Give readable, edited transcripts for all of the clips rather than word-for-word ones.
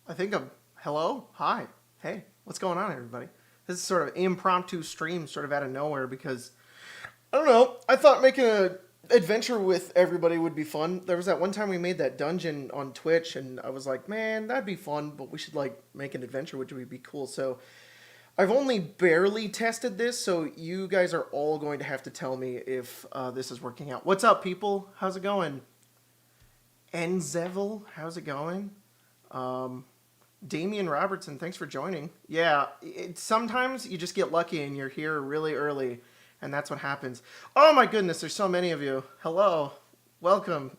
I think I'm. Hello? Hi. Hey, what's going on, everybody? This is sort of impromptu stream, sort of out of nowhere, because I don't know. I thought making a adventure with everybody would be fun. There was that one time we made that dungeon on Twitch, and I was like, man, that'd be fun, but we should like make an adventure, which would be cool. So I've only barely tested this, so you guys are all going to have to tell me if this is working out. What's up, people? How's it going? Enzevel, how's it going? Um, Damian Robertson, thanks for joining. Yeah, sometimes you just get lucky and you're here really early, and that's what happens. Oh my goodness, there's so many of you. Hello, welcome.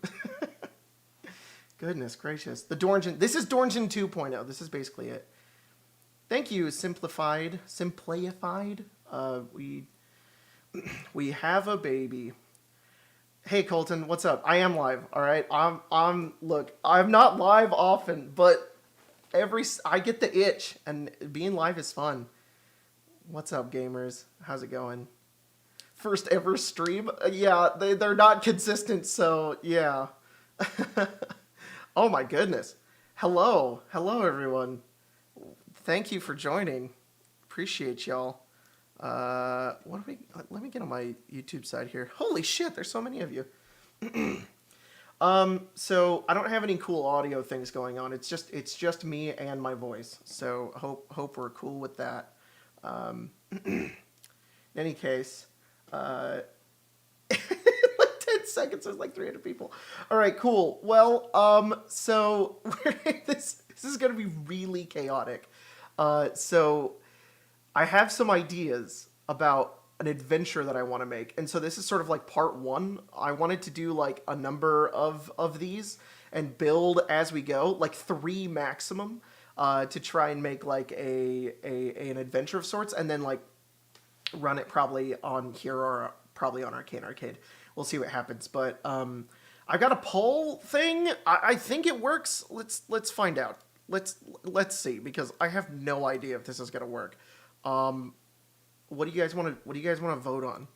Goodness gracious, the Dorngen. This is Dorngen 2.0. This is basically it. Thank you, Simplified. We have a baby. Hey Colton, what's up? I am live. All right, look. I'm not live often, but I get the itch, and being live is fun. What's up, gamers? How's it going? First ever stream? Yeah, they're not consistent, so yeah. Oh my goodness. Hello everyone. Thank you for joining. Appreciate y'all. What do we? Let me get on my YouTube side here. Holy shit, there's so many of you. So I don't have any cool audio things going on. It's just me and my voice. So hope we're cool with that. In any case, like 10 seconds, there's like 300 people. All right, cool. Well, so this is gonna be really chaotic. So I have some ideas about an adventure that I want to make. And so this is sort of like part one. I wanted to do like a number of these and build as we go, like 3 maximum, to try and make like an adventure of sorts, and then like run it probably on here or probably on Arcane Arcade. We'll see what happens. But I got a poll thing. I think it works. Let's find out. Let's see, because I have no idea if this is gonna work. What do you guys want to vote on?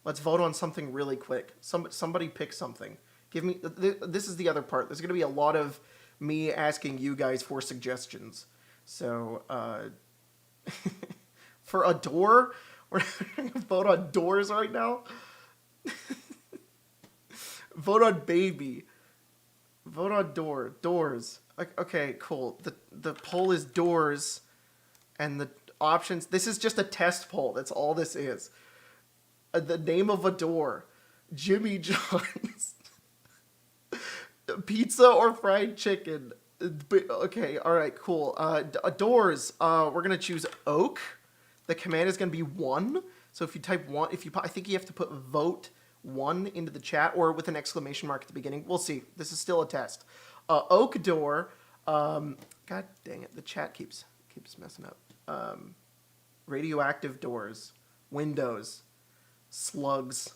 Let's vote on something really quick. Somebody pick something. Give me. This is the other part. There's going to be a lot of me asking you guys for suggestions. So, for a door, we're going to vote on doors right now. Vote on baby. Vote on doors. Okay, cool. The poll is doors, and the options. This is just a test poll. That's all this is. The name of a door: Jimmy John's. Pizza or fried chicken. Okay, all right, cool. Doors. We're gonna choose oak. The command is gonna be 1. So if you type 1, I think you have to put vote 1 into the chat, or with an exclamation mark at the beginning. We'll see. This is still a test. Oak door. God dang it, the chat keeps messing up. Radioactive doors, windows, slugs,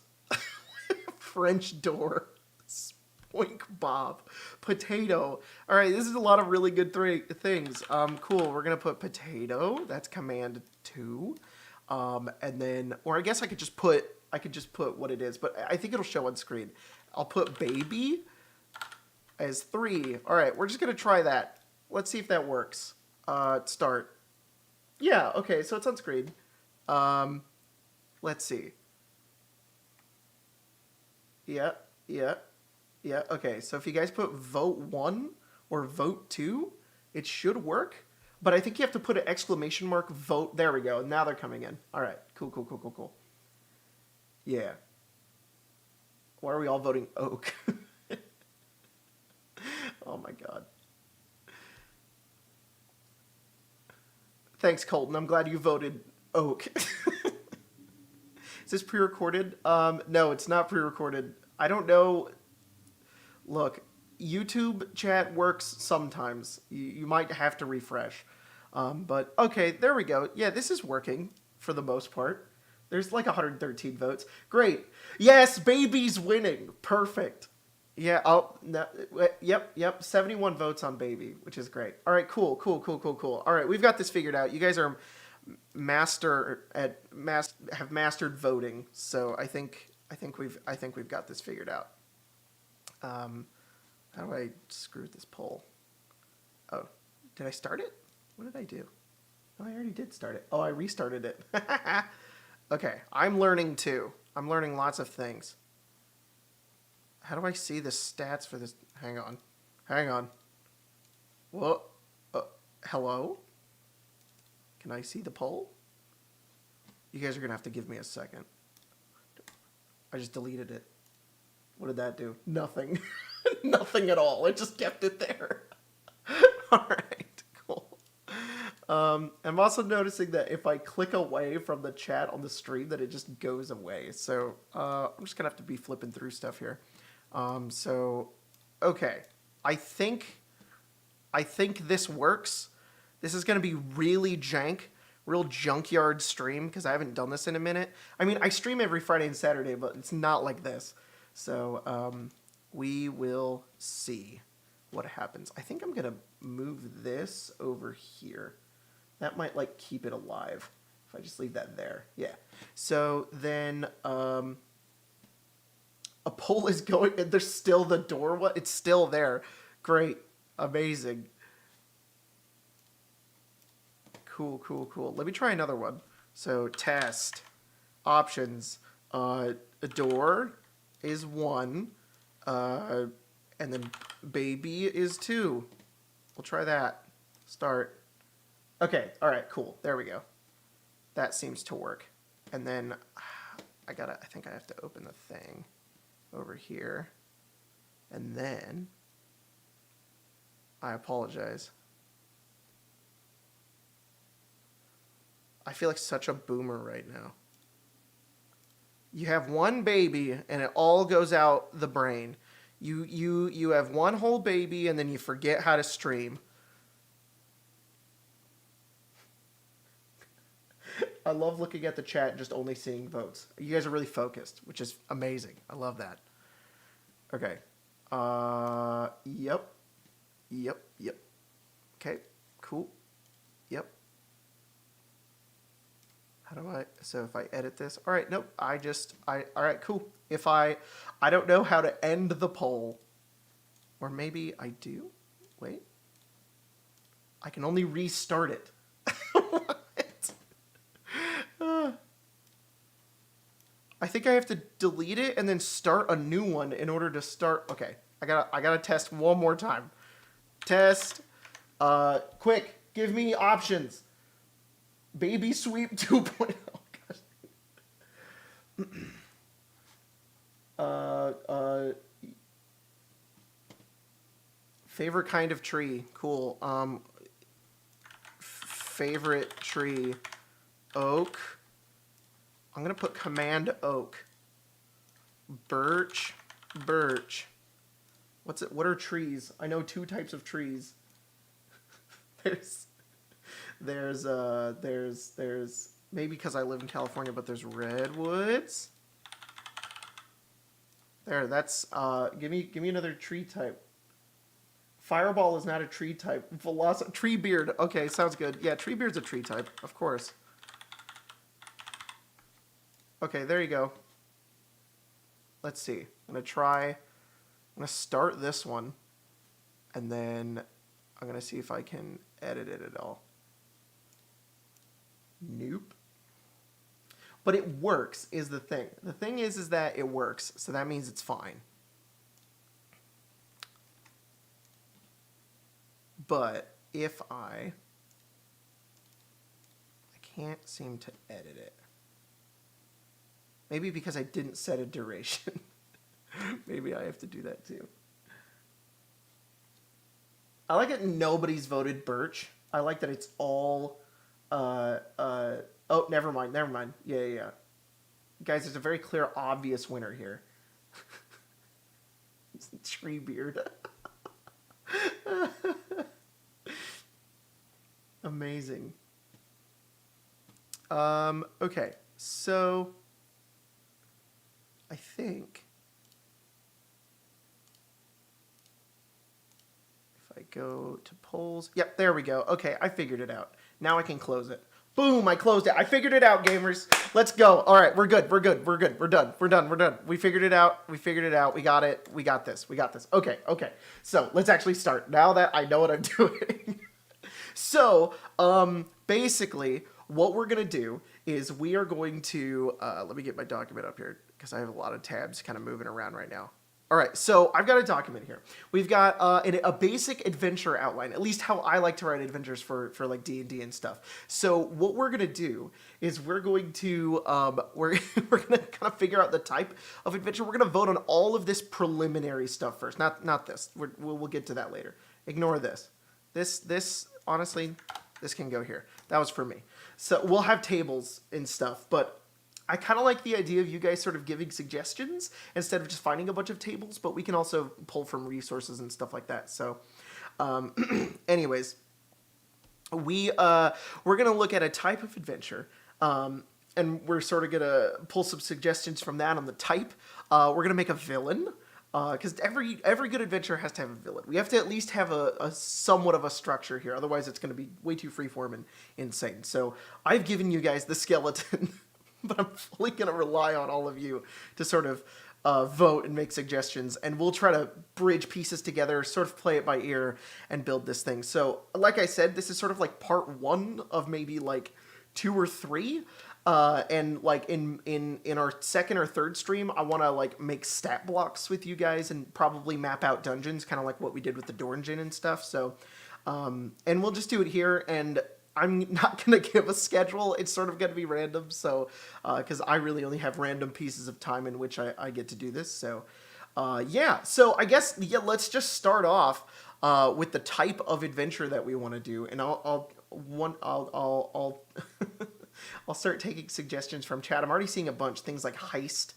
French door, spoink bob, potato. All right, this is a lot of really good things. Cool. We're gonna put potato. That's command 2. And then, or I guess I could just put what it is, but I think it'll show on screen. I'll put baby as 3. All right, we're just gonna try that. Let's see if that works. Start. Yeah, okay, so it's on screen. Let's see. Yeah. Okay, so if you guys put vote 1 or vote 2, it should work. But I think you have to put an exclamation mark vote. There we go. Now they're coming in. All right, cool. Yeah. Why are we all voting oak? Oh my god. Thanks, Colton. I'm glad you voted oak. Is this pre-recorded? No, it's not pre-recorded. I don't know. Look, YouTube chat works sometimes. You might have to refresh. But okay, there we go. Yeah, this is working for the most part. There's like 113 votes. Great. Yes, baby's winning. Perfect. Yeah, oh, no, yep, 71 votes on baby, which is great. All right, cool. All right, we've got this figured out. You guys are have mastered voting, so I think we've got this figured out. How do I screw this poll? Oh, Did I start it? What did I do? Oh, I already did start it. Oh, I restarted it. Okay, I'm learning too. I'm learning lots of things. How do I see the stats for this? Hang on. Hang on. What? Hello? Can I see the poll? You guys are going to have to give me a second. I just deleted it. What did that do? Nothing. Nothing at all. It just kept it there. All right, cool. I'm also noticing that if I click away from the chat on the stream, that it just goes away. So I'm just going to have to be flipping through stuff here. Okay. I think this works. This is going to be really jank, real junkyard stream, because I haven't done this in a minute. I mean, I stream every Friday and Saturday, but it's not like this. So we will see what happens. I think I'm going to move this over here. That might, like, keep it alive if I just leave that there. Yeah. So then a poll is going, and there's still the door. What? It's still there. Great. Amazing. Cool, cool, cool. Let me try another one. So test options. A door is 1, and then baby is 2. We'll try that. Start. Okay. All right. Cool. There we go. That seems to work. And then I think I have to open the thing over here, and then I apologize. I feel like such a boomer right now. You have one baby and it all goes out the brain. You have one whole baby and then you forget how to stream. I love looking at the chat and just only seeing votes. You guys are really focused, which is amazing. I love that. Okay. Yep. Okay, cool. Yep. How do I, so if I edit this, all right, nope, all right, cool. If I don't know how to end the poll, or maybe I do, wait. I can only restart it. What? I think I have to delete it and then start a new one in order to start, okay. I gotta test one more time. Test, quick, give me options. Baby Sweep 2.0. Oh, gosh. Favorite kind of tree. Cool. Favorite tree. Oak. I'm going to put command oak. Birch. What's it? What are trees? I know 2 types of trees. There's maybe because I live in California, but there's redwoods. There, that's give me another tree type. Fireball is not a tree type. Tree beard. Okay, sounds good. Yeah, tree beard's a tree type, of course. Okay, there you go. Let's see. I'm gonna start this one, and then I'm gonna see if I can edit it at all. Nope. But it works is the thing. The thing is that it works, so that means it's fine. But if I can't seem to edit it. Maybe because I didn't set a duration. Maybe I have to do that too. I like that nobody's voted Birch. I like that it's all oh, never mind. Yeah. Guys, there's a very clear, obvious winner here. Tree beard. Amazing. Okay, so I think if I go to polls, yep, there we go. Okay, I figured it out. Now I can close it. Boom, I closed it. I figured it out, gamers. Let's go. All right, we're good. We're done. We figured it out. We got it. We got this. Okay. So let's actually start. Now that I know what I'm doing. So, basically, what we're gonna do is we are going to let me get my document up here because I have a lot of tabs kind of moving around right now. All right, so I've got a document here. We've got a basic adventure outline, at least how I like to write adventures for like D&D and stuff. So what we're gonna do is we're going to we're we're gonna kind of figure out the type of adventure. We're gonna vote on all of this preliminary stuff first, not this. We'll get to that later. Ignore this. This honestly, this can go here. That was for me. So we'll have tables and stuff, but I kind of like the idea of you guys sort of giving suggestions instead of just finding a bunch of tables, but we can also pull from resources and stuff like that. So, anyways, we're gonna look at a type of adventure, and we're sort of gonna pull some suggestions from that on the type. We're gonna make a villain. Because every good adventure has to have a villain. We have to at least have a somewhat of a structure here. Otherwise, it's going to be way too freeform and insane. So I've given you guys the skeleton, but I'm fully going to rely on all of you to sort of vote and make suggestions. And we'll try to bridge pieces together, sort of play it by ear, and build this thing. So like I said, this is sort of like part one of maybe like 2 or 3. And like in our second or third stream, I want to like make stat blocks with you guys and probably map out dungeons, kind of like what we did with the Doranjin and stuff. So, and we'll just do it here. And I'm not going to give a schedule. It's sort of going to be random. So, because I really only have random pieces of time in which I get to do this. So, yeah. So I guess, yeah, let's just start off, with the type of adventure that we want to do. And I'll I'll start taking suggestions from chat. I'm already seeing a bunch. Things like heist,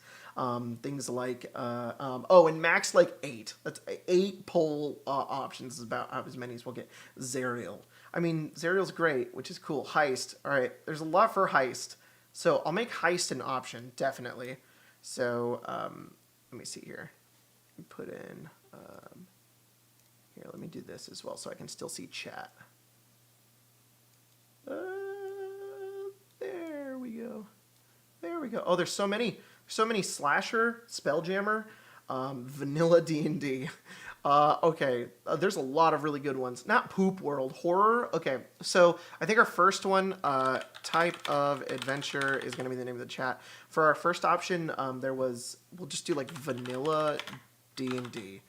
things like and max like 8. That's 8 poll options is about as many as we'll get. Zerial. I mean, Zerial's great, which is cool. Heist. All right, there's a lot for heist, so I'll make heist an option definitely. So let me see here. Put in here. Let me do this as well so I can still see chat. There we go. Oh, there's so many slasher, spelljammer, vanilla D&D. Okay, there's a lot of really good ones. Not Poop World, horror. Okay, so I think our first one, type of adventure, is going to be the name of the chat. For our first option, we'll just do like vanilla D&D.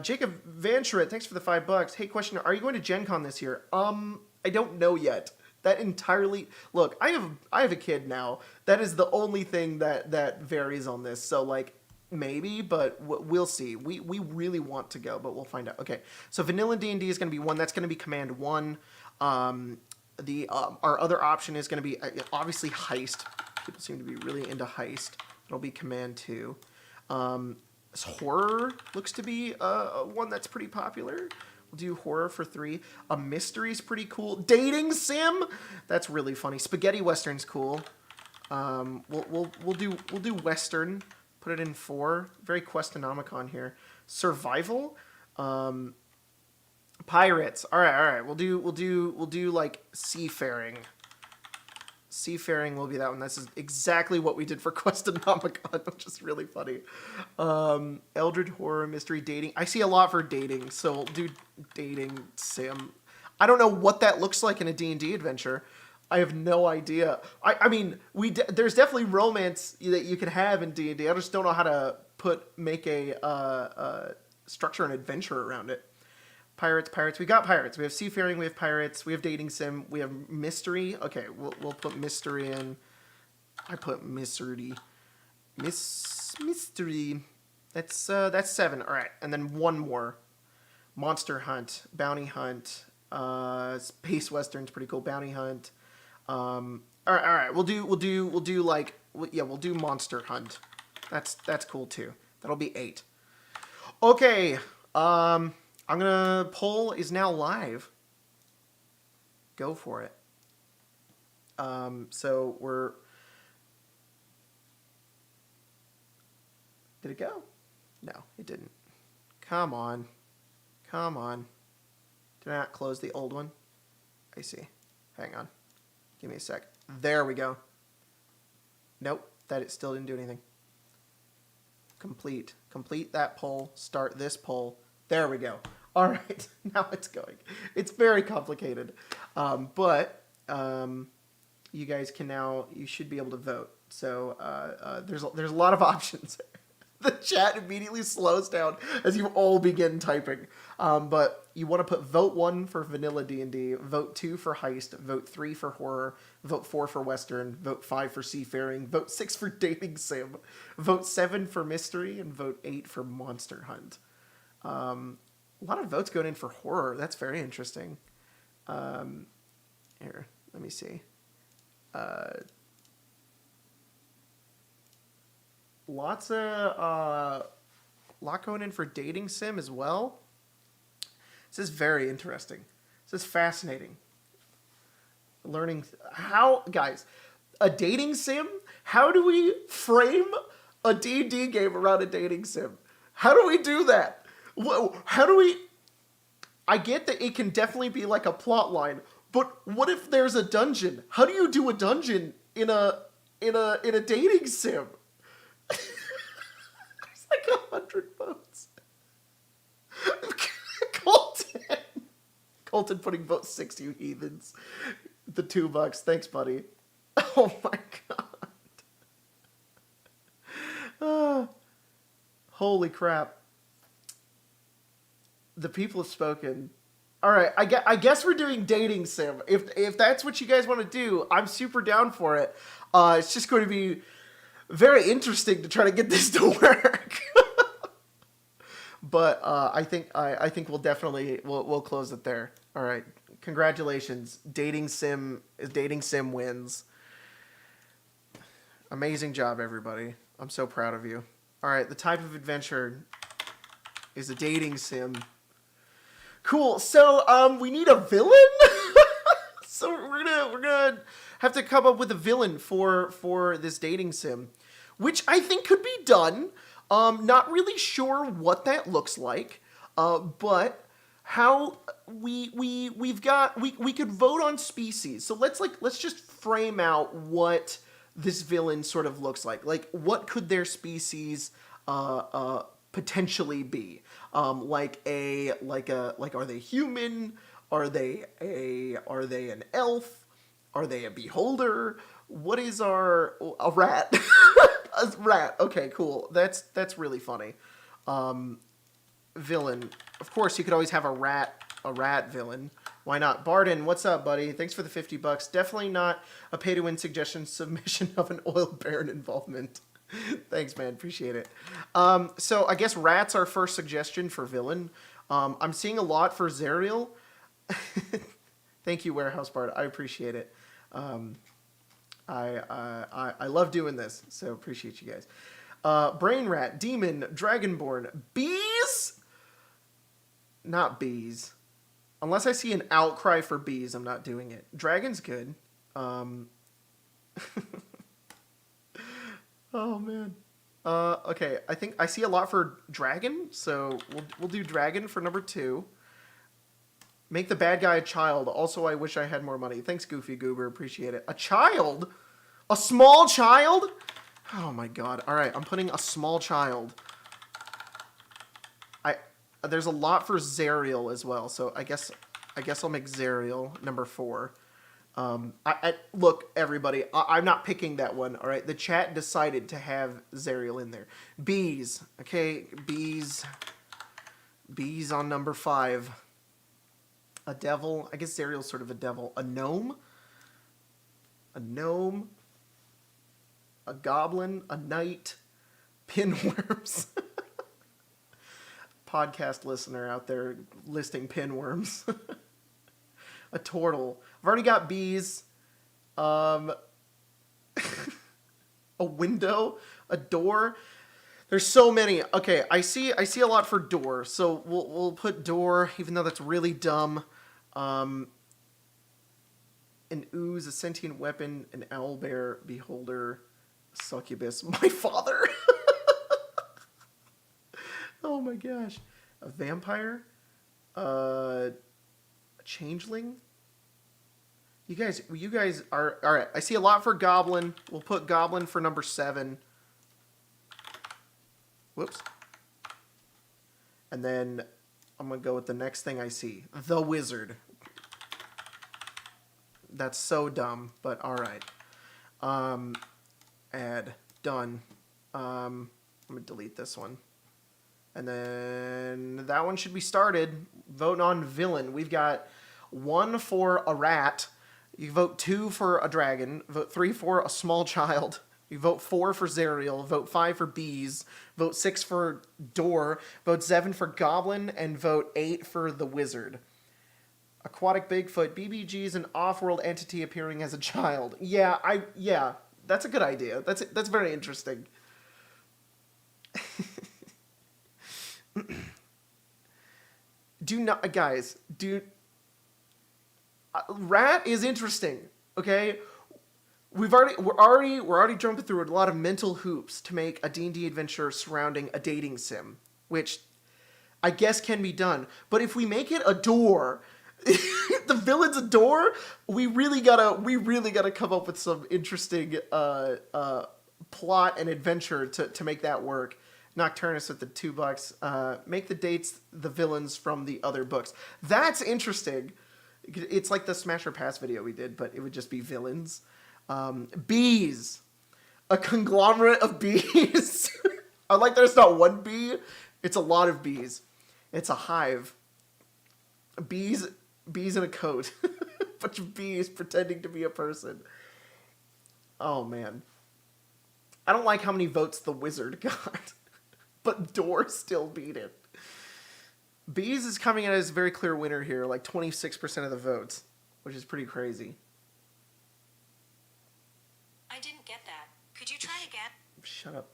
Jacob Vancherit, thanks for the $5. Hey, question: are you going to Gen Con this year? I don't know yet. That entirely... Look, I have a kid now. That is the only thing that varies on this. So, like, maybe, but we'll see. We really want to go, but we'll find out. Okay, so Vanilla D&D is going to be one. That's going to be Command 1. Our other option is going to be, obviously, Heist. People seem to be really into Heist. It'll be Command 2. Horror looks to be one that's pretty popular. We'll do horror for 3. A mystery's pretty cool. Dating sim, that's really funny. Spaghetti western's cool. We'll do western. Put it in 4. Very Questonomicon here. Survival. Pirates. All right. We'll do like seafaring. Seafaring will be that one. This is exactly what we did for Questonomicon, which is really funny. Eldritch horror, mystery, dating. I see a lot for dating, so we'll do dating sim. I don't know what that looks like in a D&D adventure. I have no idea. I mean, there's definitely romance that you can have in D&D. I just don't know how to make a structure an adventure around it. Pirates. We got pirates. We have seafaring. We have pirates. We have dating sim. We have mystery. Okay, we'll put mystery in. I put mystery. Mystery. That's 7. All right, and then one more. Monster hunt, bounty hunt. Space western's pretty cool. Bounty hunt. All right. We'll do monster hunt. That's cool too. That'll be 8. Okay. I'm gonna... Poll is now live. Go for it. So we're... Did it go? No, it didn't. Come on. Did I not close the old one? I see. Hang on. Give me a sec. There we go. Nope, it still didn't do anything. Complete that poll. Start this poll. There we go. All right, now it's going. It's very complicated, but you guys can now. You should be able to vote. So there's a lot of options. The chat immediately slows down as you all begin typing. But you want to put vote 1 for vanilla D&D, vote 2 for heist, vote 3 for horror, vote 4 for western, vote 5 for seafaring, vote 6 for dating sim, vote 7 for mystery, and vote 8 for monster hunt. A lot of votes going in for horror. That's very interesting. Here, let me see. Lots of lot going in for dating sim as well. This is very interesting. This is fascinating. Learning how, guys, a dating sim. How do we frame a D&D game around a dating sim? How do we do that? How do we? I get that it can definitely be like a plot line, but what if there's a dungeon? How do you do a dungeon in a dating sim? There's like 100 votes. Colton putting vote 6, you heathens. The $2. Thanks, buddy. Oh my god. Holy crap. The people have spoken. All right, I guess we're doing dating sim. If that's what you guys want to do, I'm super down for it. It's just going to be very interesting to try to get this to work. But I think we'll definitely we'll close it there. All right, congratulations, dating sim wins. Amazing job, everybody. I'm so proud of you. All right, the type of adventure is a dating sim. Cool. So we need a villain. So we're gonna have to come up with a villain for this dating sim, which I think could be done. Not really sure what that looks like, but how we could vote on species. So let's just frame out what this villain sort of looks like. Like, what could their species potentially be? Like are they human? Are they an elf? Are they a beholder? What is a rat? A rat. Okay, cool. That's really funny. Villain. Of course, you could always have a rat villain. Why not? Barden, what's up, buddy? Thanks for the $50. Definitely not a pay-to-win suggestion submission of an oil baron involvement. Thanks, man. Appreciate it. So I guess rat's our first suggestion for villain. I'm seeing a lot for Zerial. Thank you, Warehouse Bard. I appreciate it. I love doing this, so appreciate you guys. Brain Rat, Demon, Dragonborn, Bees? Not bees. Unless I see an outcry for bees, I'm not doing it. Dragon's good. Oh, man. Okay, I think I see a lot for dragon, so we'll do dragon for number 2. Make the bad guy a child. Also, I wish I had more money. Thanks, Goofy Goober. Appreciate it. A child? A small child? Oh my god. All right, I'm putting a small child. There's a lot for Zerial as well, so I guess I'll make Zerial number 4. Look, everybody, I'm not picking that one. All right, the chat decided to have Zerial in there. Bees, okay, bees on number 5. A devil. I guess Zerial's sort of a devil. A gnome. A goblin. A knight. Pinworms. Podcast listener out there listing pinworms. A turtle. I've already got bees. A window. A door. There's so many. Okay, I see a lot for door. So we'll put door, even though that's really dumb. An ooze, a sentient weapon, an owlbear, beholder, a succubus, my father. Oh my gosh. A vampire? A changeling? You guys are... Alright, I see a lot for goblin. We'll put goblin for number 7. Whoops. And then I'm gonna go with the next thing I see. The Wizard. That's so dumb, but all right. Add. Done. I'm gonna delete this one. And then that one should be started. Vote on villain. We've got 1 for a rat. You vote 2 for a dragon. Vote 3 for a small child. You vote 4 for Zerial. Vote 5 for bees. Vote 6 for door. Vote 7 for goblin. And vote 8 for the wizard. Aquatic Bigfoot. BBG is an off-world entity appearing as a child. Yeah, that's a good idea. That's very interesting. Do not, guys. Rat is interesting. Okay, we're already jumping through a lot of mental hoops to make a D&D adventure surrounding a dating sim, which I guess can be done. But if we make it a door, the villain's a door, we really gotta come up with some interesting plot and adventure to make that work. Nocturnus with the $2. Make the dates the villains from the other books. That's interesting. It's like the Smash or Pass video we did, but it would just be villains. Bees. A conglomerate of bees. I like there's not one bee. It's a lot of bees. It's a hive. Bees in a coat. Bunch of bees pretending to be a person. Oh, man. I don't like how many votes the wizard got. But door still beat it. Bees is coming in as a very clear winner here, like 26% of the votes, which is pretty crazy. I didn't get that. Could you try again? Shut up.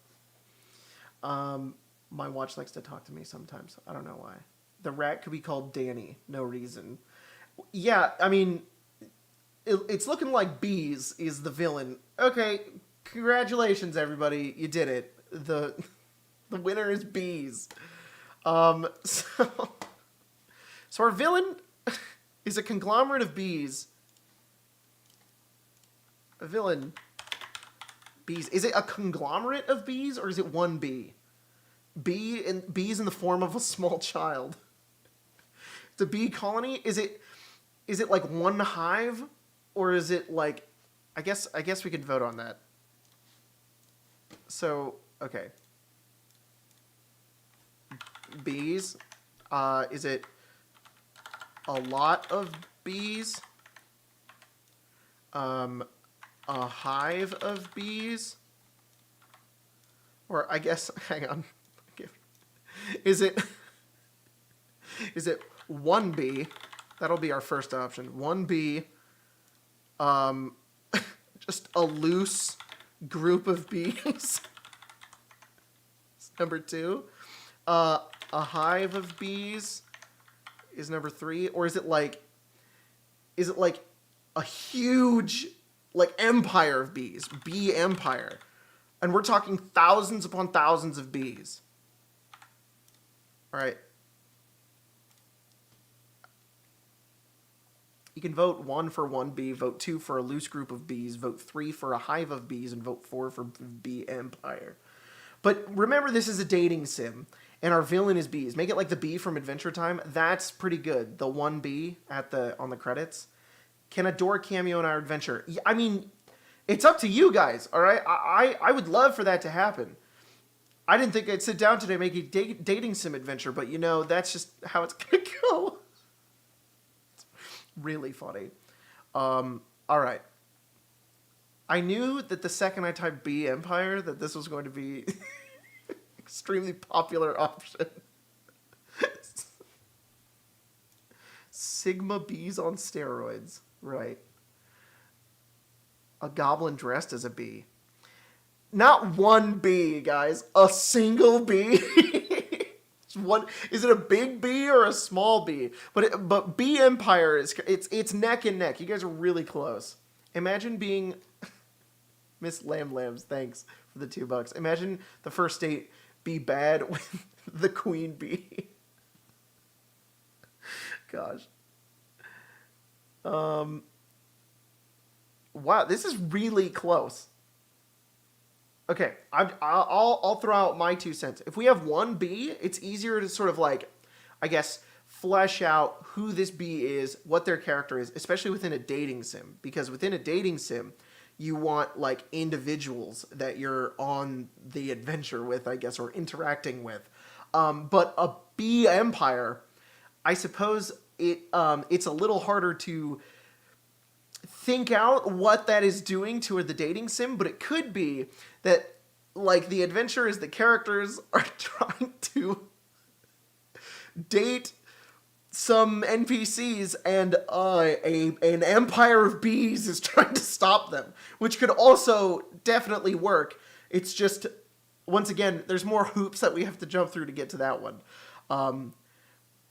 My watch likes to talk to me sometimes. I don't know why. The rat could be called Danny. No reason. Yeah, I mean, it's looking like Bees is the villain. Okay, congratulations, everybody. You did it. The winner is Bees. So our villain is a conglomerate of bees. A villain. Bees. Is it a conglomerate of bees or is it one bee? Bees in the form of a small child. The bee colony, is it like one hive or is it like I guess we could vote on that. So, okay. Bees. Is it a lot of bees? A hive of bees? Or I guess, hang on. Is it one bee? That'll be our first option. One bee. Just a loose group of bees. Number 2. A hive of bees is number 3, or is it like a huge like empire of bees, bee empire, and we're talking thousands upon thousands of bees. All right, you can vote 1 for one bee, vote 2 for a loose group of bees, vote 3 for a hive of bees, and vote 4 for bee empire. But remember, this is a dating sim. And our villain is bees. Make it like the bee from Adventure Time. That's pretty good. The one bee on the credits. Can a door cameo in our adventure? I mean, it's up to you guys, all right? I would love for that to happen. I didn't think I'd sit down today and make a dating sim adventure, but that's just how it's going to go. It's really funny. All right. I knew that the second I typed bee empire that this was going to be... extremely popular option. Sigma bees on steroids. Right. A goblin dressed as a bee. Not one bee, guys. A single bee. Is it a big bee or a small bee? But Bee Empire it's neck and neck. You guys are really close. Imagine being Miss Lamb Lambs. Thanks for the $2. Imagine the first date be bad with the queen bee. Gosh. Wow, this is really close. Okay, I'll throw out my 2 cents. If we have one bee, it's easier to sort of like, I guess, flesh out who this bee is, what their character is, especially within a dating sim. Because within a dating sim, you want like individuals that you're on the adventure with, I guess, or interacting with. But a bee empire, I suppose it's a little harder to think out what that is doing to the dating sim, but it could be that like the adventure is the characters are trying to date some NPCs and an empire of bees is trying to stop them, which could also definitely work. It's just, once again, there's more hoops that we have to jump through to get to that one.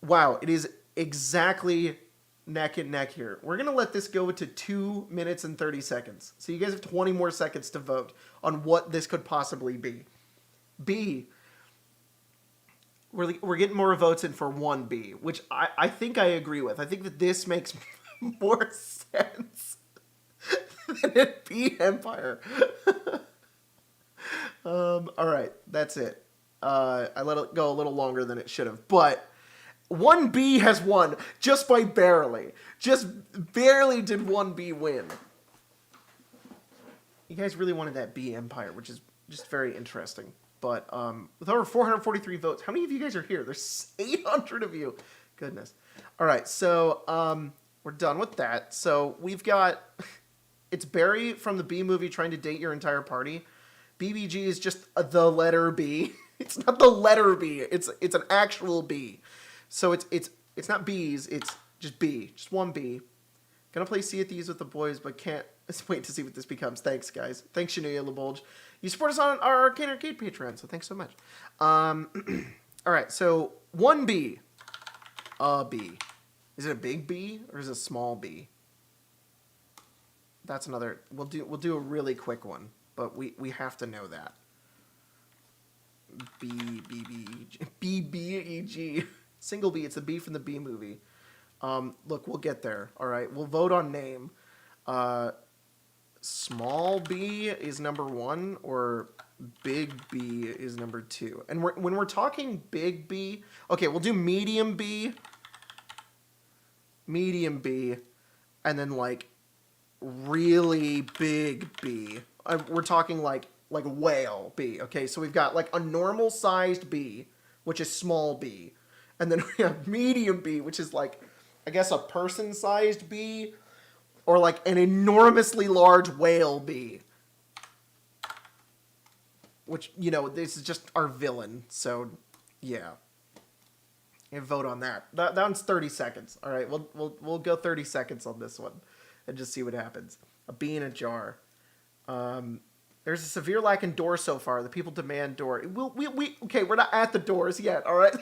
Wow, it is exactly neck and neck here. We're going to let this go to 2 minutes and 30 seconds. So you guys have 20 more seconds to vote on what this could possibly be. B. We're getting more votes in for 1B, which I think I agree with. I think that this makes more sense than a B Empire. All right, that's it. I let it go a little longer than it should have, but 1B has won just by barely. Just barely did 1B win. You guys really wanted that B Empire, which is just very interesting. But with over 443 votes, how many of you guys are here? There's 800 of you. Goodness. All right, so we're done with that. So we've got, it's Barry from the B movie trying to date your entire party. BBG is just the letter B. It's not the letter B. It's an actual B. So it's not B's. It's just B. Just 1B. Gonna play Sea of Thieves with the boys, but can't wait to see what this becomes. Thanks, guys. Thanks, Shania LaBulge. You support us on our Arcane Arcade Patreon, so thanks so much. All right, so 1B. A B. Is it a big B or is it a small B? That's another. We'll do a really quick one, but we have to know that. B B B B B E G. Single B. It's the B from the B movie. Look, we'll get there. All right, we'll vote on name. Small B is number 1, or big B is number 2. And when we're talking big B, okay, we'll do medium B, and then like really big B. We're talking like whale B. Okay, so we've got like a normal sized B, which is small b, and then we have medium B, which is like, I guess, a person sized B, or like an enormously large whale B. Which, you know, this is just our villain, so yeah. And vote on that. That one's 30 seconds. All right, we'll go 30 seconds on this one, and just see what happens. A bee in a jar. There's a severe lack in doors so far. The people demand door. Okay, we're not at the doors yet. All right,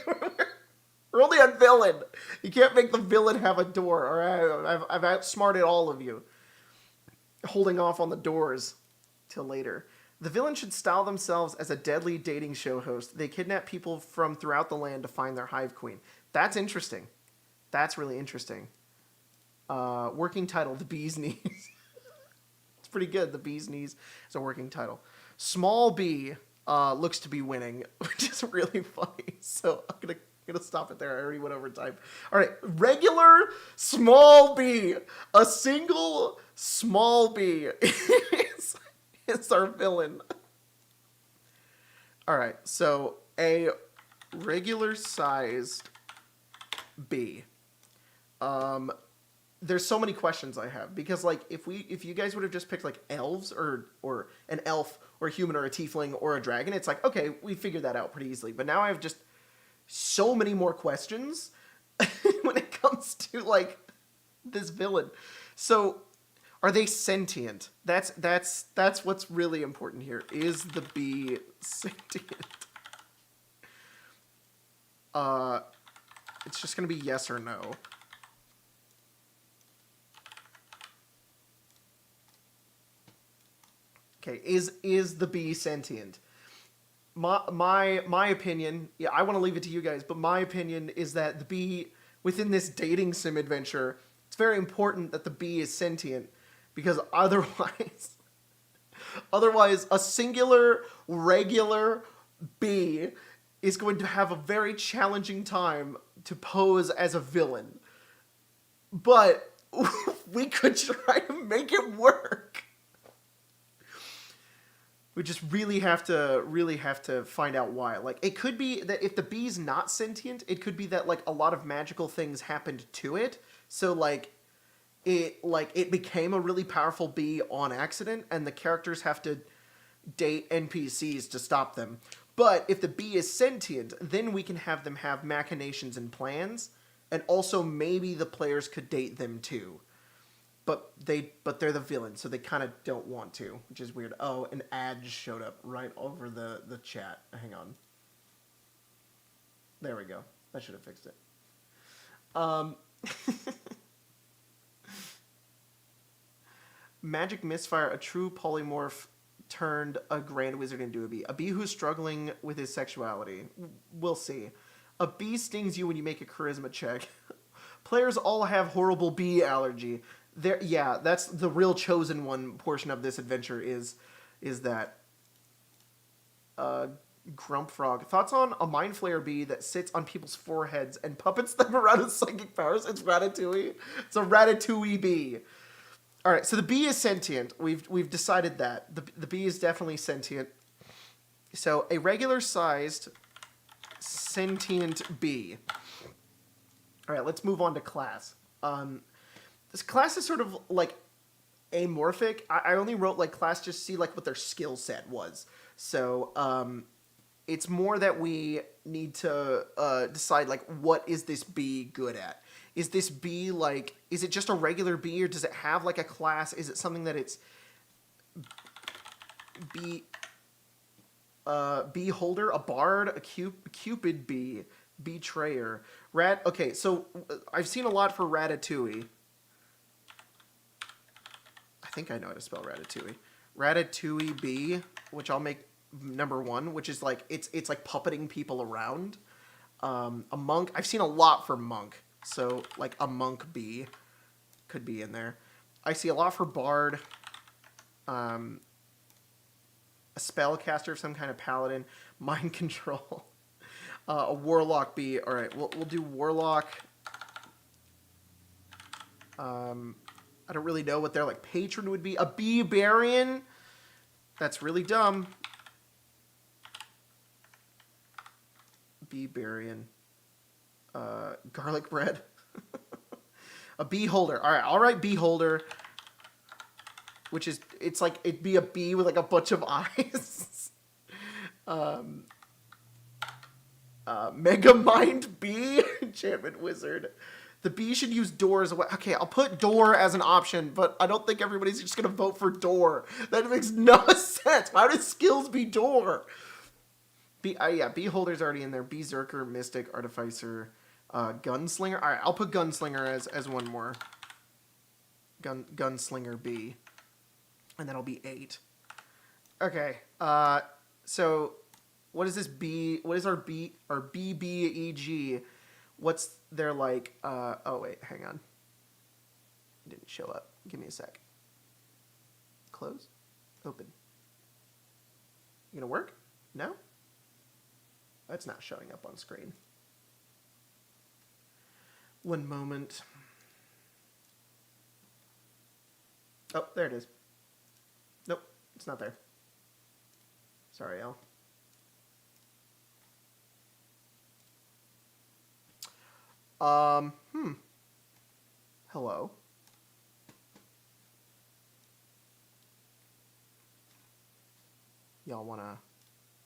we're only on villain. You can't make the villain have a door. All right, I've outsmarted all of you. Holding off on the doors till later. The villain should style themselves as a deadly dating show host. They kidnap people from throughout the land to find their hive queen. That's interesting. That's really interesting. Working title, The Bee's Knees. It's pretty good. The Bee's Knees is a working title. Small B looks to be winning, which is really funny. So I'm gonna stop it there. I already went over time. All right, regular small B. A single small B is our villain. All right, so a regular sized B. There's so many questions I have, because like if you guys would have just picked like elves or an elf or a human or a tiefling or a dragon, it's like, okay, we figured that out pretty easily. But now I have just so many more questions when it comes to like this villain. So are they sentient? That's what's really important here. Is the bee sentient? It's just gonna be yes or no. Okay, is the bee sentient? My opinion, yeah, I want to leave it to you guys, but my opinion is that the bee, within this dating sim adventure, it's very important that the bee is sentient, because otherwise a singular regular bee is going to have a very challenging time to pose as a villain, but we could try to make it work. We just really have to find out why. Like, it could be that if the bee's not sentient, it could be that like a lot of magical things happened to it. So it became a really powerful bee on accident, and the characters have to date NPCs to stop them. But if the bee is sentient, then we can have them have machinations and plans, and also maybe the players could date them too. But they're the villain, so they kind of don't want to, which is weird. Oh, an ad just showed up right over the chat. Hang on. There we go. I should have fixed it. Magic Misfire, a true polymorph turned a grand wizard into a bee. A bee who's struggling with his sexuality. We'll see. A bee stings you when you make a charisma check. Players all have horrible bee allergy. There, yeah, that's the real chosen one portion of this adventure is that Grump Frog. Thoughts on a mind flayer bee that sits on people's foreheads and puppets them around with psychic powers? It's Ratatouille. It's a Ratatouille bee. All right, so the bee is sentient. We've decided that the bee is definitely sentient. So a regular sized sentient bee. All right, let's move on to class. This class is sort of like amorphic. I only wrote like class just to see like what their skill set was. So it's more that we need to decide like what is this bee good at? Is this bee like, is it just a regular bee, or does it have like a class? Is it something that it's bee holder, a bard, a cupid bee, betrayer, okay, so I've seen a lot for Ratatouille. I think I know how to spell Ratatouille. Ratatouille bee, which I'll make number 1, which is like it's like puppeting people around. A monk. I've seen a lot for monk, so like a monk bee could be in there. I see a lot for bard. A spellcaster of some kind of paladin, mind control. A warlock bee. All right, we'll do warlock. I don't really know what their like patron would be. A bee barian. That's really dumb. Bee barian. Garlic bread. A bee holder. All right, bee holder. Which is, it's like it'd be a bee with like a bunch of eyes. Mega Mind Bee, enchantment wizard. The bee should use door as a way. Okay, I'll put door as an option, but I don't think everybody's just gonna vote for door. That makes no sense. Why would skills be door? Yeah, bee holder's already in there. Berserker, mystic, artificer, gunslinger. All right, I'll put gunslinger as one more. Gunslinger bee, and that'll be 8. Okay. So what is this bee? What is our BBEG? What's their like? Oh wait, hang on. It didn't show up. Give me a sec. Close. Open. You gonna work? No? That's not showing up on screen. One moment. Oh, there it is. Nope, it's not there. Sorry, Al. Hello. Y'all wanna...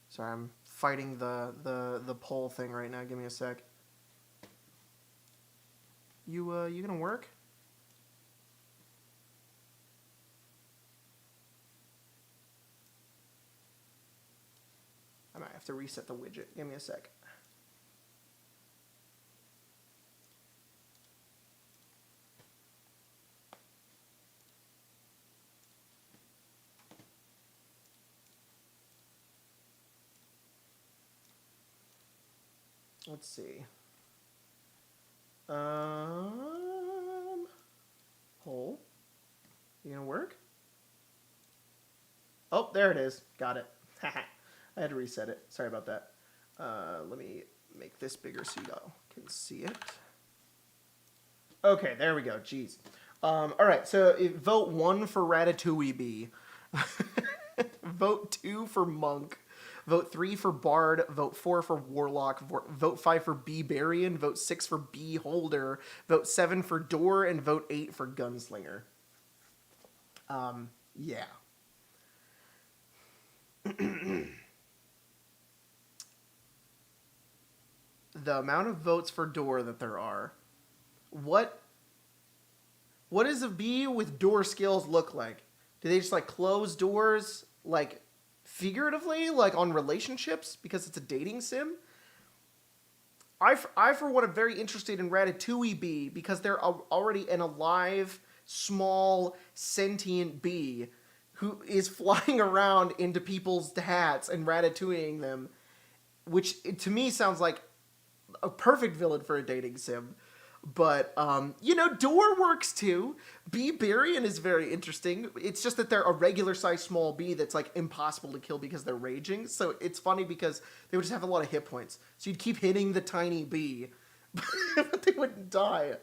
Sorry, I'm fighting the poll thing right now. Give me a sec. You gonna work? I might have to reset the widget. Give me a sec. Let's see. Poll. You gonna work? Oh, there it is. Got it. I had to reset it. Sorry about that. Let me make this bigger so y'all can see it. Okay, there we go. Jeez. All right, so vote 1 for Ratatouille B. Vote 2 for Monk. Vote 3 for Bard. Vote 4 for Warlock. Vote 5 for Barbarian. Vote 6 for Beholder. Vote 7 for Door. And vote 8 for Gunslinger. Yeah. The amount of votes for Door that there are. What does a bee with door skills look like? Do they just like close doors like figuratively, like on relationships because it's a dating sim? I for one am very interested in Ratatouille bee because they're already an alive, small, sentient bee who is flying around into people's hats and ratatouilleing them, which to me sounds like a perfect villain for a dating sim. But, Door works too. Barbarian is very interesting. It's just that they're a regular sized small bee that's like impossible to kill because they're raging. So it's funny because they would just have a lot of hit points. So you'd keep hitting the tiny bee, but they wouldn't die.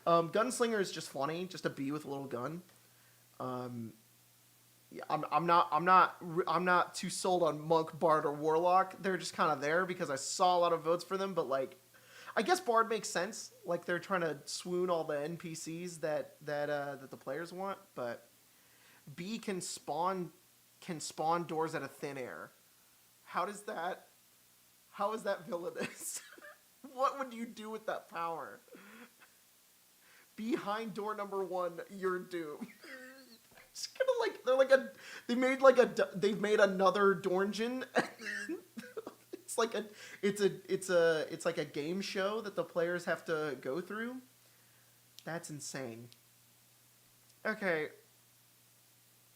Gunslinger is just funny, just a bee with a little gun. Yeah, I'm not too sold on Monk, Bard, or Warlock. They're just kind of there because I saw a lot of votes for them, but like, I guess Bard makes sense. Like they're trying to swoon all the NPCs that the players want, but B can spawn doors out of thin air. How is that villainous? What would you do with that power? Behind door number 1, you're doomed. It's kind of like they've made another Dornjin. It's like a game show that the players have to go through. That's insane. Okay.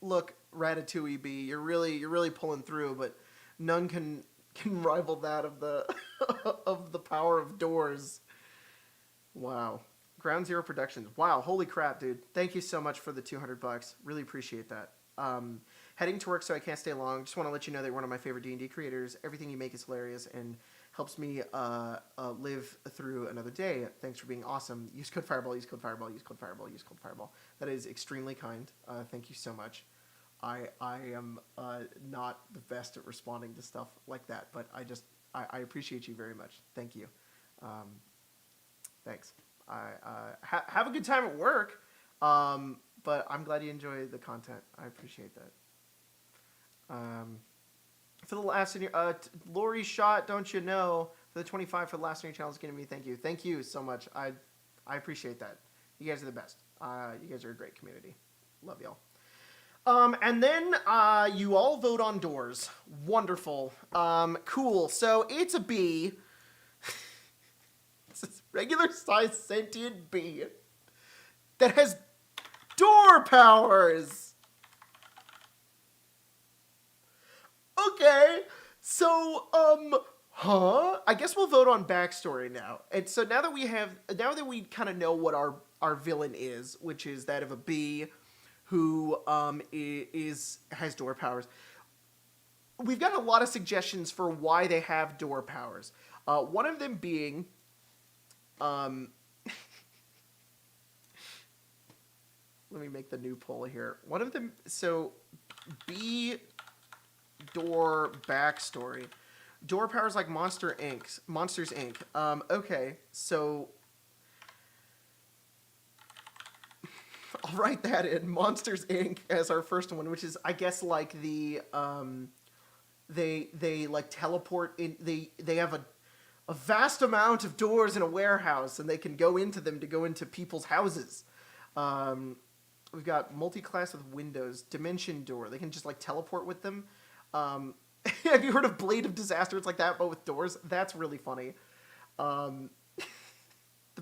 Look, Ratatouille B, you're really pulling through, but none can rival that of the of the power of doors. Wow. Ground Zero Productions. Wow, holy crap, dude. Thank you so much for the $200. Really appreciate that. Heading to work, so I can't stay long. Just want to let you know that you're one of my favorite D&D creators. Everything you make is hilarious and helps me live through another day. Thanks for being awesome. Use code Fireball, use code Fireball, use code Fireball, use code Fireball. That is extremely kind. Thank you so much. I am not the best at responding to stuff like that, but I appreciate you very much. Thank you. Thanks. Have a good time at work, but I'm glad you enjoy the content. I appreciate that. For the last in your, Lori Shot, don't you know, for the 25 for the last in your channel is giving me, thank you so much. I appreciate that. You guys are the best. You guys are a great community. Love y'all. And then you all vote on doors. Wonderful. Cool. So it's a bee. It's a regular sized sentient bee that has door powers. Okay, so, I guess we'll vote on backstory now. And so now that we kind of know what our villain is, which is that of a bee who, has door powers, we've got a lot of suggestions for why they have door powers. One of them being, let me make the new poll here. One of them, so, bee door backstory. Door powers like Monsters Inc. Okay, so I'll write that in Monsters Inc. as our first one, which is I guess like the they like teleport in. They have a vast amount of doors in a warehouse, and they can go into them to go into people's houses. We've got multi-class with windows, dimension door. They can just like teleport with them. Have you heard of Blade of Disaster? It's like that, but with doors. That's really funny. The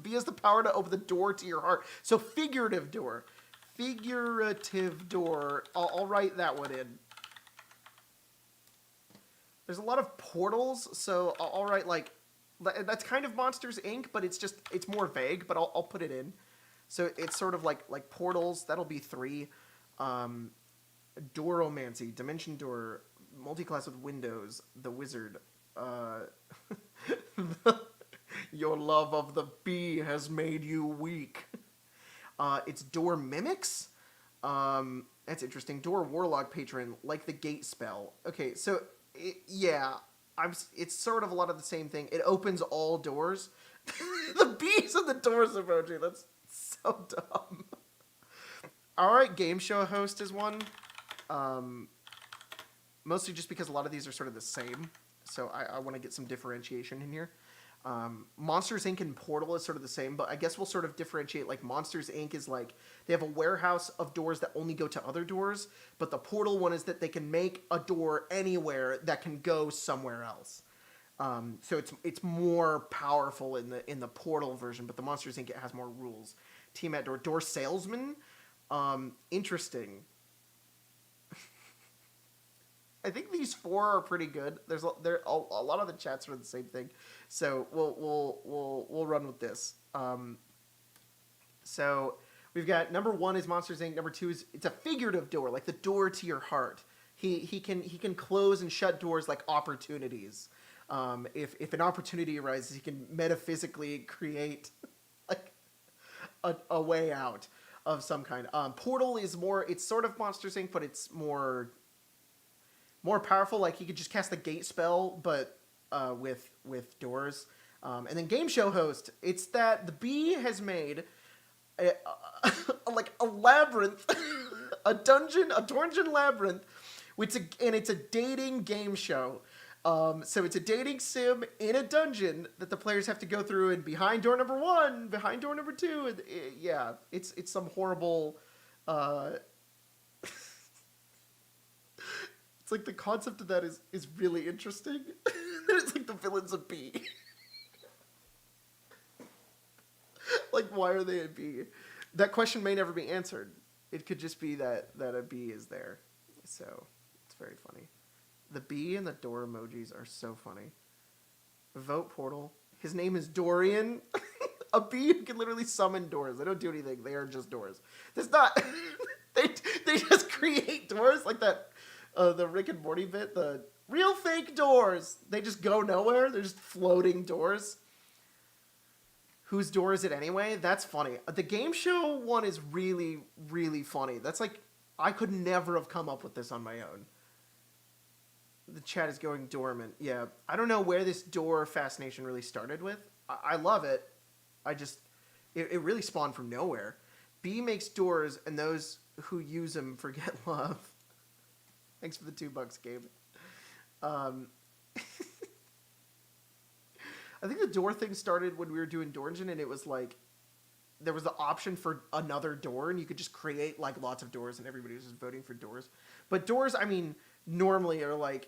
bee has the power to open the door to your heart. So figurative door. Figurative door. I'll write that one in. There's a lot of portals, so I'll write like... That's kind of Monsters, Inc., but it's more vague, but I'll put it in. So it's sort of like portals. That'll be 3. Dooromancy, dimension door, multi-class with windows, the wizard, Your love of the bee has made you weak. It's Door Mimics. That's interesting. Door Warlock Patron, like the Gate spell. Okay, so yeah, it's sort of a lot of the same thing. It opens all doors. The bees and the doors emoji. That's so dumb. All right, game show host is one. Mostly just because a lot of these are sort of the same. So I want to get some differentiation in here. Monsters Inc. and Portal is sort of the same, but I guess we'll sort of differentiate. Like Monsters Inc. is like they have a warehouse of doors that only go to other doors, but the Portal one is that they can make a door anywhere that can go somewhere else. So it's more powerful in the Portal version, but the Monsters Inc. it has more rules. Team at Door Salesman, interesting. I think these four are pretty good. There's a lot of the chats are the same thing, so we'll run with this. So we've got number 1 is Monsters Inc. Number 2 is it's a figurative door, like the door to your heart. He can close and shut doors like opportunities. If an opportunity arises, he can metaphysically create like a way out of some kind. Portal is more. It's sort of Monsters Inc., but it's more powerful. Like he could just cast the Gate spell, but with doors. And then Game Show Host, it's that the bee has made like a labyrinth, a dungeon labyrinth, and it's a dating game show. So it's a dating sim in a dungeon that the players have to go through, and behind door number 1, behind door number 2, and yeah, it's some horrible. It's like the concept of that is really interesting. It's like the villains of B. Like, why are they a bee? That question may never be answered. It could just be that a bee is there. So it's very funny. The bee and the door emojis are so funny. Vote Portal. His name is Dorian. A bee who can literally summon doors. They don't do anything. They are just doors. There's not. They just create doors like that. The Rick and Morty bit, the real fake doors. They just go nowhere. They're just floating doors. Whose door is it anyway? That's funny. The game show one is really, really funny. That's like, I could never have come up with this on my own. The chat is going dormant. Yeah, I don't know where this door fascination really started with. I love it. It really spawned from nowhere. B makes doors, and those who use them forget love. Thanks for the $2, Gabe. I think the door thing started when we were doing Dorngen, and it was like there was the option for another door, and you could just create like lots of doors, and everybody was just voting for doors. But doors, I mean, normally are like,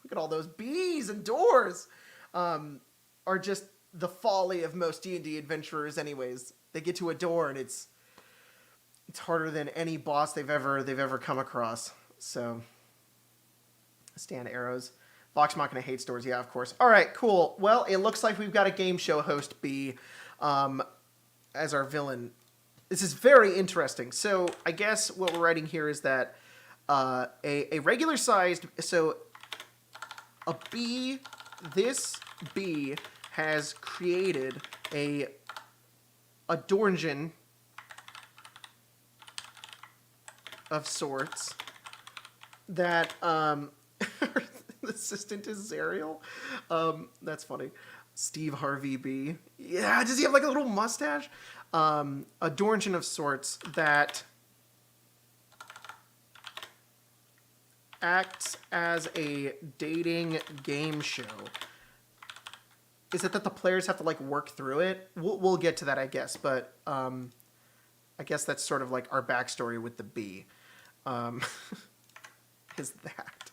look at all those bees and doors, are just the folly of most D&D adventurers. Anyways, they get to a door, and it's harder than any boss they've ever come across. So. Stand arrows. Vox Machina hates doors. Yeah, of course. All right, cool. Well, it looks like we've got a game show host B as our villain. This is very interesting. So I guess what we're writing here is that a regular sized, so a bee, this bee has created a Dorngen of sorts that the assistant is Zariel. That's funny. Steve Harvey B. Yeah, does he have like a little mustache? A Dorngen of sorts that acts as a dating game show. Is it that the players have to like work through it? We'll get to that, I guess. But I guess that's sort of like our backstory with the bee. Is that.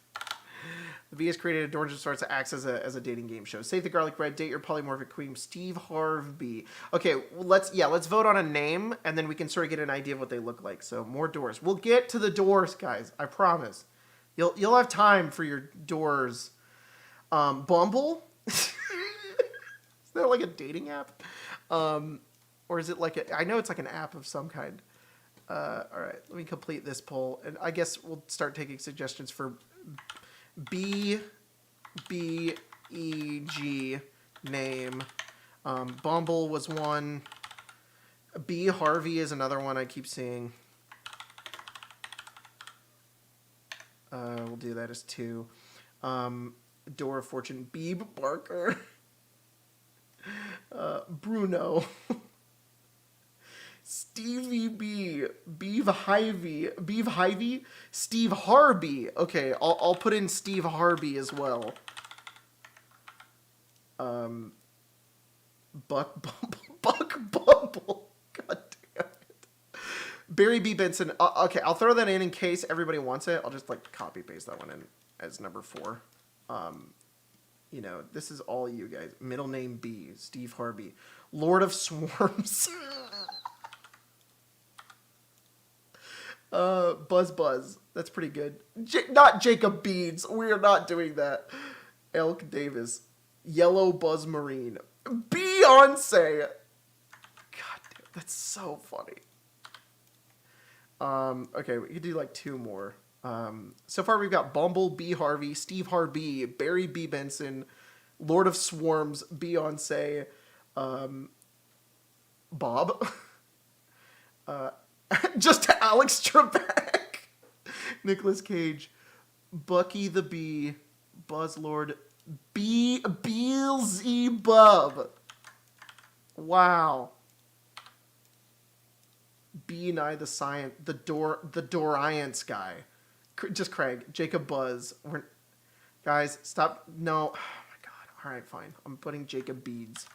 The bee has created a Dorngen of sorts that acts as a dating game show. Save the garlic bread, date your polymorphic queen, Steve Harvey. Okay, well, let's vote on a name, and then we can sort of get an idea of what they look like. So more doors. We'll get to the doors, guys. I promise. You'll have time for your doors. Bumble? Is that like a dating app? Or is it like I know it's like an app of some kind. All right, let me complete this poll, and I guess we'll start taking suggestions for B, E, G, name. Bumble was one. B Harvey is another one I keep seeing. We'll do that as 2. Door of Fortune. Beeb Barker. Bruno. Stevie B. Beeve Hyvey. Steve Harvey. Okay, I'll put in Steve Harvey as well. Buck Bumble. God damn it. Barry B. Benson. Okay, I'll throw that in case everybody wants it. I'll just like copy paste that one in as number 4. You know, this is all you guys. Middle name B. Steve Harvey. Lord of Swarms. Buzz. That's pretty good. Not Jacob Beads. We are not doing that. Elk Davis. Yellow Buzz Marine. Beyonce. God damn, that's so funny. Okay, we could do like 2 more. So far we've got Bumble, B Harvey, Steve Harvey, Barry B Benson, Lord of Swarms, Beyonce, Bob. Just Alex Trebek, Nicolas Cage, Bucky the Bee, Buzzlord, Beelzebub. Wow. B Nye the Science, the Doriance guy. Just Craig, Jacob Buzz. Guys, stop. No. Oh my god. All right, fine. I'm putting Jacob Beads.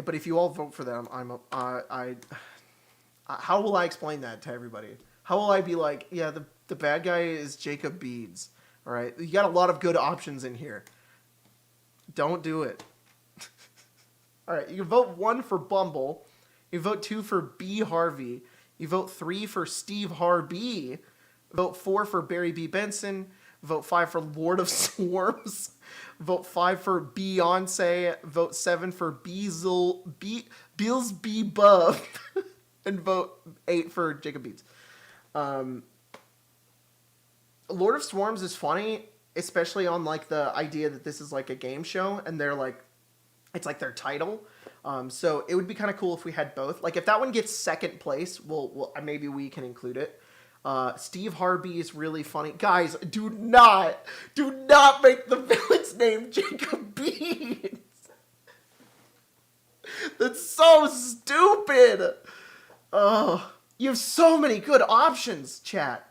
But if you all vote for them, how will I explain that to everybody? How will I be like, yeah, the bad guy is Jacob Beads. All right, you got a lot of good options in here. Don't do it. All right, you can vote 1 for Bumble. You vote 2 for B Harvey. You vote 3 for Steve Harvey. Vote 4 for Barry B Benson. Vote 5 for Lord of Swarms. Vote 5 for Beyonce. Vote 7 for Beelzebub. And vote 8 for Jacob Beats. Lord of Swarms is funny, especially on like the idea that this is like a game show and they're like, it's like their title. So it would be kind of cool if we had both. Like if that one gets 2nd place, we'll maybe we can include it. Steve Harvey is really funny. Guys, do not make the villain's name Jacob Beans. That's so stupid. Oh, you have so many good options, chat.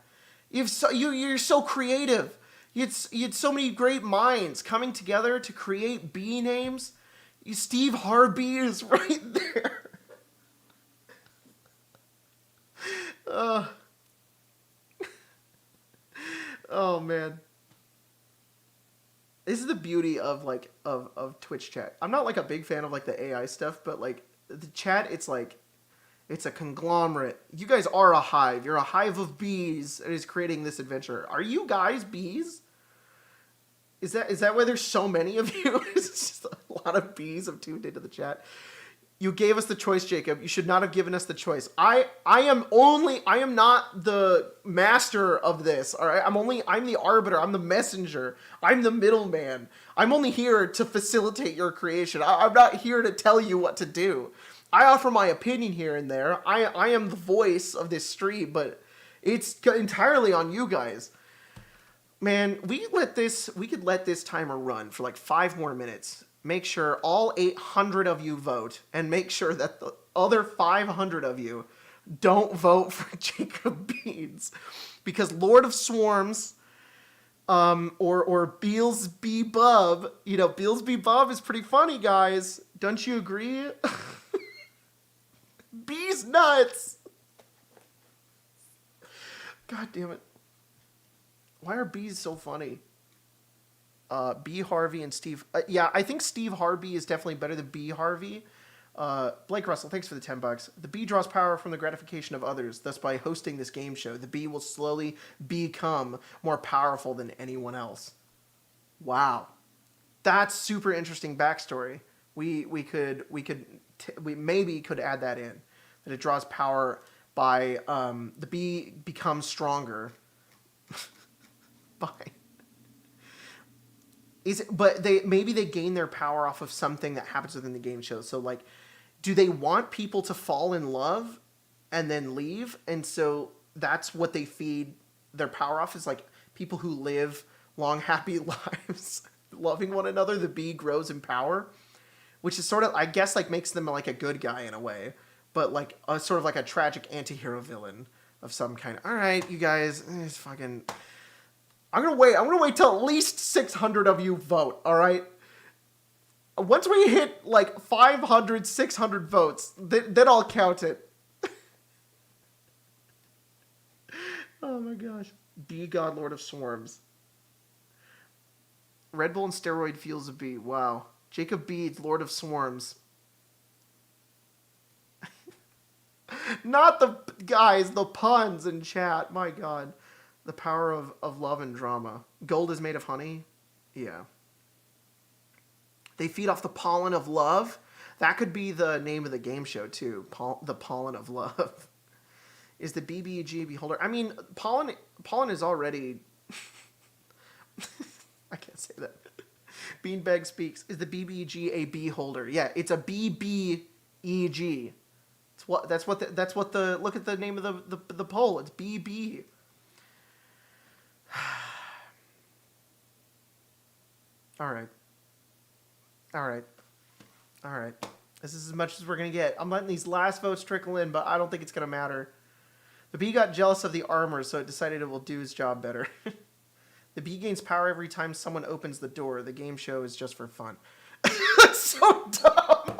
You're so creative. You had so many great minds coming together to create B names. Steve Harvey is right there. Oh man. This is the beauty of like of Twitch chat. I'm not like a big fan of like the AI stuff, but like the chat, it's like it's a conglomerate. You guys are a hive. You're a hive of bees that is creating this adventure. Are you guys bees? Is that why there's so many of you? It's just a lot of bees have tuned into the chat. You gave us the choice, Jacob. You should not have given us the choice. I am not the master of this. All right, I'm the arbiter. I'm the messenger. I'm the middleman. I'm only here to facilitate your creation. I'm not here to tell you what to do. I offer my opinion here and there. I am the voice of this stream, but it's entirely on you guys. Man, we could let this timer run for like 5 more minutes. Make sure all 800 of you vote, and make sure that the other 500 of you don't vote for Jacob Beans, because Lord of Swarms, or Beelzebub, Beelzebub is pretty funny, guys. Don't you agree? Bees nuts. God damn it. Why are bees so funny? B Harvey and Steve. Yeah, I think Steve Harvey is definitely better than B Harvey. Blake Russell, thanks for the $10. The bee draws power from the gratification of others. Thus, by hosting this game show, the bee will slowly become more powerful than anyone else. Wow, that's super interesting backstory. We maybe could add that in, that it draws power by the bee becomes stronger. By But maybe they gain their power off of something that happens within the game show. So like, do they want people to fall in love and then leave? And so that's what they feed their power off, is like people who live long, happy lives, loving one another. The bee grows in power, which is sort of, I guess, like makes them like a good guy in a way, but like a sort of like a tragic anti-hero villain of some kind. All right, you guys, it's fucking. I'm gonna wait till at least 600 of you vote. All right. Once we hit like 500, 600 votes, then I'll count it. Oh my gosh. Bee God, Lord of Swarms. Red Bull and steroid fuels a bee. Wow. Jacob Beads, Lord of Swarms. Not the guys, the puns in chat. My God. The power of love and drama. Gold is made of honey? Yeah. They feed off the pollen of love? That could be the name of the game show, too. The pollen of love. Is the BBG a beholder? I mean, pollen is already... I can't say that. Beanbag speaks. Is the BBG a beholder? Yeah, it's a BBEG. That's what the look at the name of the poll. It's BB. All right. This is as much as we're gonna get. I'm letting these last votes trickle in, but I don't think it's gonna matter. The bee got jealous of the armor, so it decided it will do his job better. The bee gains power every time someone opens the door. The game show is just for fun. That's so dumb.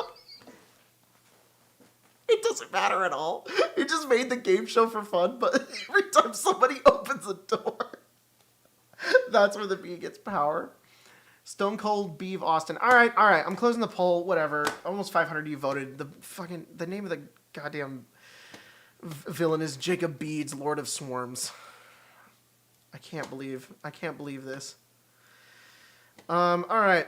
It doesn't matter at all. It just made the game show for fun, but every time somebody opens a door, that's where the bee gets power. Stone Cold Beeve Austin. All right. I'm closing the poll. Whatever. Almost 500 of you voted. The name of the goddamn villain is Jacob Beads, Lord of Swarms. I can't believe this. All right.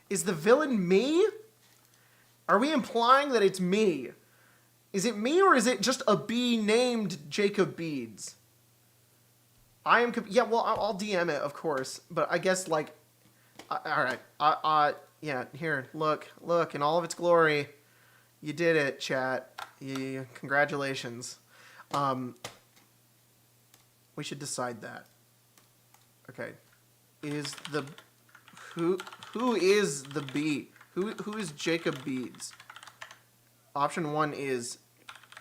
Is the villain me? Are we implying that it's me? Is it me, or is it just a bee named Jacob Beads? Yeah, well, I'll DM it, of course, but I guess, like, all right, yeah, here, look, in all of its glory, you did it, chat. Congratulations. We should decide that. Okay, who is the bee? Who is Jacob Beads? Option 1 is,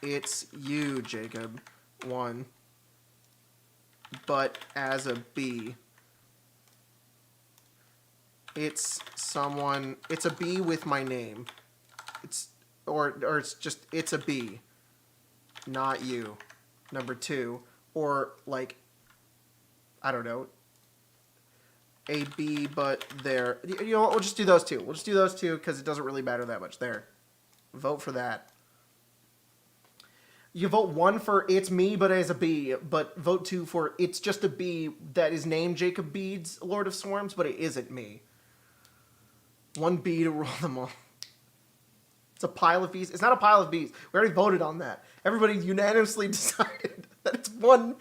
it's you, Jacob. 1. But as a bee. It's a bee with my name. Or it's a bee. Not you. Number 2. Or, like, I don't know. A bee, but there. You know what? We'll just do those two. Because it doesn't really matter that much. There. Vote for that. You vote 1 for it's me, but as a bee. But vote 2 for it's just a bee that is named Jacob Beads, Lord of Swarms, but it isn't me. 1 bee to rule them all. It's a pile of bees. It's not a pile of bees. We already voted on that. Everybody unanimously decided that it's one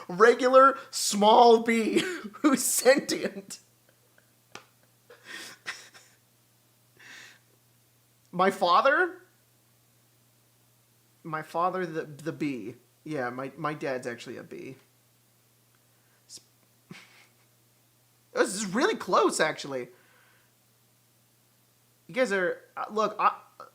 regular small bee who's sentient. My father, the bee. Yeah, my dad's actually a bee. This is really close, actually. You guys are look.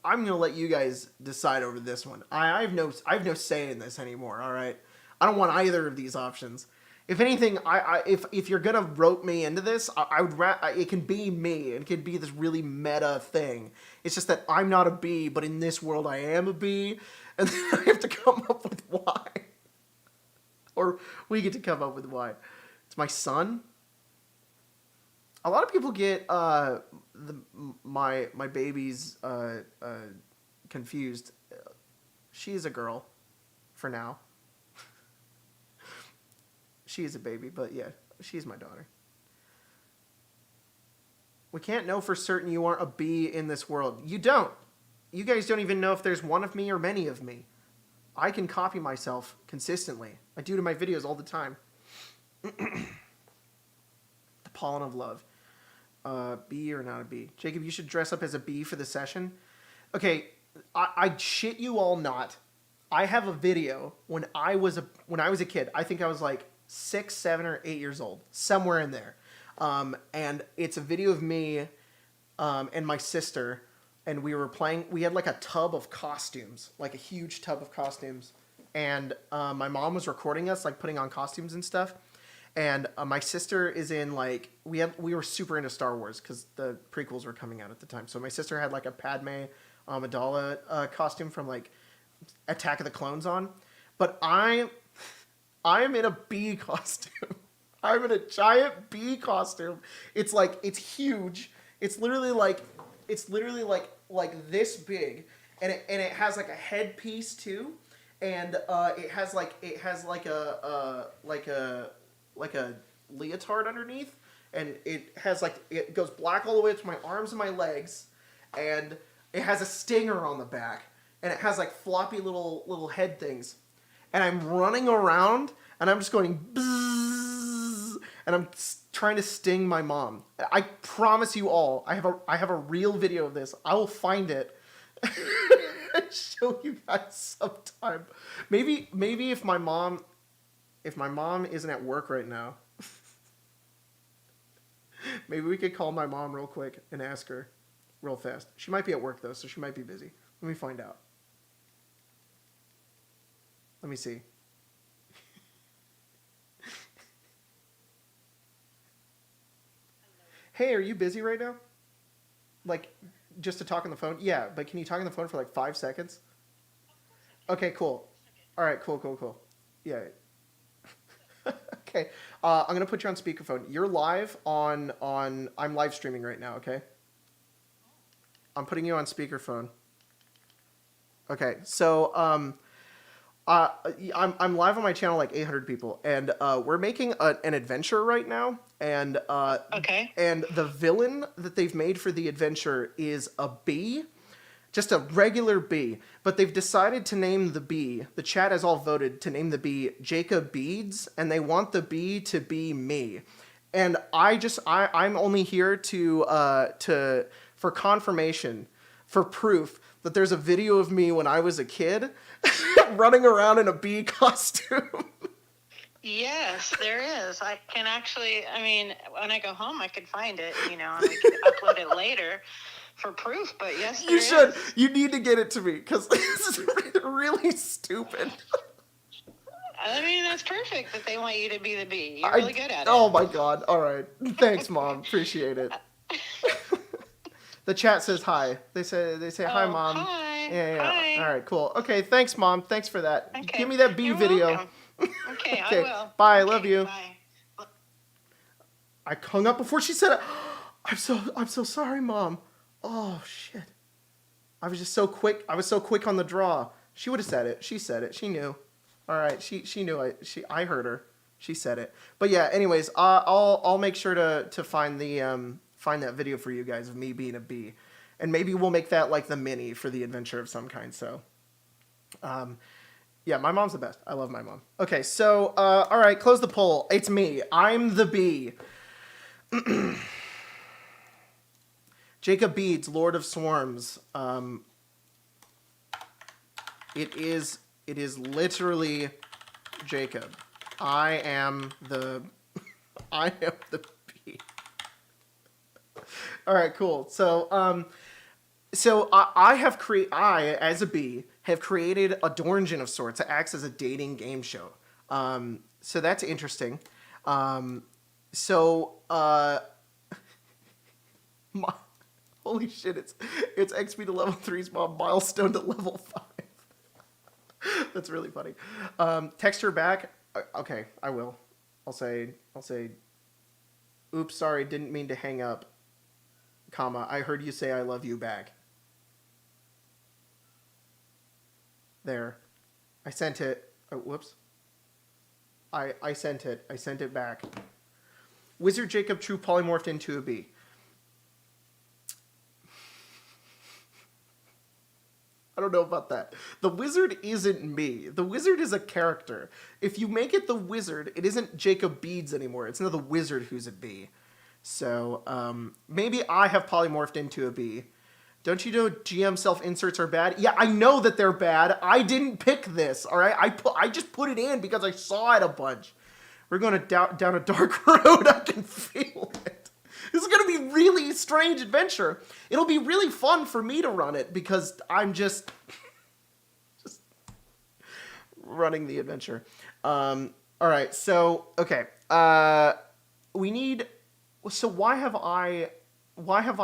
I'm gonna let you guys decide over this one. I have no say in this anymore. All right, I don't want either of these options. If anything, if you're gonna rope me into this, I would it can be me. It can be this really meta thing. It's just that I'm not a bee, but in this world I am a bee, and then I have to come up with why, or we get to come up with why. It's my son. A lot of people get my baby's confused. She's a girl, for now. She is a baby, but yeah, she's my daughter. We can't know for certain you aren't a bee in this world. You don't. You guys don't even know if there's one of me or many of me. I can copy myself consistently. I do to my videos all the time. The pollen of love. Bee or not a bee? Jacob, you should dress up as a bee for the session. Okay, I shit you all not. I have a video when I was a kid. I think I was like 6, 7, or 8 years old, somewhere in there. And it's a video of me and my sister, and we were playing. We had like a tub of costumes, like a huge tub of costumes, and my mom was recording us, like putting on costumes and stuff. And my sister is in like we were super into Star Wars because the prequels were coming out at the time. So my sister had like a Padme Amidala costume from like Attack of the Clones on, but I'm in a bee costume. I'm in a giant bee costume. It's like it's huge. It's literally like this big, and it has like a headpiece too, and it has like a leotard underneath, and it has like it goes black all the way to my arms and my legs, and it has a stinger on the back, and it has like floppy little head things, and I'm running around and I'm just going bzzz, and I'm trying to sting my mom. I promise you all, I have a real video of this. I will find it and show you guys sometime. Maybe if my mom isn't at work right now, maybe we could call my mom real quick and ask her real fast. She might be at work though, so she might be busy. Let me find out. Let me see. Hey, are you busy right now? Like, just to talk on the phone? Yeah, but can you talk on the phone for like 5 seconds? Okay, cool. All right, cool. Yeah. Okay. I'm going to put you on speakerphone. You're live on I'm live streaming right now, okay? I'm putting you on speakerphone. Okay, so I'm live on my channel, like 800 people, and we're making an adventure right now, and Okay. and the villain that they've made for the adventure is a bee, just a regular bee, but they've decided to name the bee. The chat has all voted to name the bee Jacob Beads, and they want the bee to be me, and I'm only here to for confirmation, for proof that there's a video of me when I was a kid running around in a bee costume. Yes, there is. I can actually, I mean, when I go home, I could find it, and I can upload it later for proof. But yes, there You should. is. You need to get it to me because this is really stupid. I mean, that's perfect that they want you to be the bee. You're really good at it. Oh my god. All right. Thanks, Mom. Appreciate it. The chat says hi. They say hi, Mom. Hi. Yeah. Hi. All right, cool. Okay, thanks, Mom. Thanks for that. Okay. Give me that bee You're video. welcome. Okay, Okay, I will. bye, Okay, love you. Bye. I hung up before she said it. I'm so sorry, Mom. Oh shit. I was just so quick. I was so quick on the draw. She would have said it. She said it. She knew. All right. She knew. I heard her. She said it. But yeah. Anyways, I'll make sure to find the find that video for you guys of me being a bee, and maybe we'll make that like the mini for the adventure of some kind. So, yeah, my mom's the best. I love my mom. Okay, so all right, close the poll. It's me. I'm the bee. Jacob Beads, Lord of Swarms. It is literally Jacob. I am the bee. All right, cool. So I as a bee have created a Dorngen of sorts that acts as a dating game show. So that's interesting. Holy shit! It's XP to level 3's mom milestone to level 5. That's really funny. Text her back. Okay, I will. I'll say. Oops, sorry, didn't mean to hang up. Comma, I heard you say I love you back. There. I sent it. Oh, whoops. I sent it. I sent it back. Wizard Jacob True polymorphed into a bee. don't know about that. The wizard isn't me. The wizard is a character. If you make it the wizard, it isn't Jacob Beads anymore. It's now the wizard who's a bee. So maybe I have polymorphed into a bee. Don't you know GM self-inserts are bad? Yeah, I know that they're bad. I didn't pick this, all right? I just put it in because I saw it a bunch. We're going down a dark road. I can feel it. This is going to be really strange adventure. It'll be really fun for me to run it because I'm just running the adventure. All right, so, okay. We need... So why have I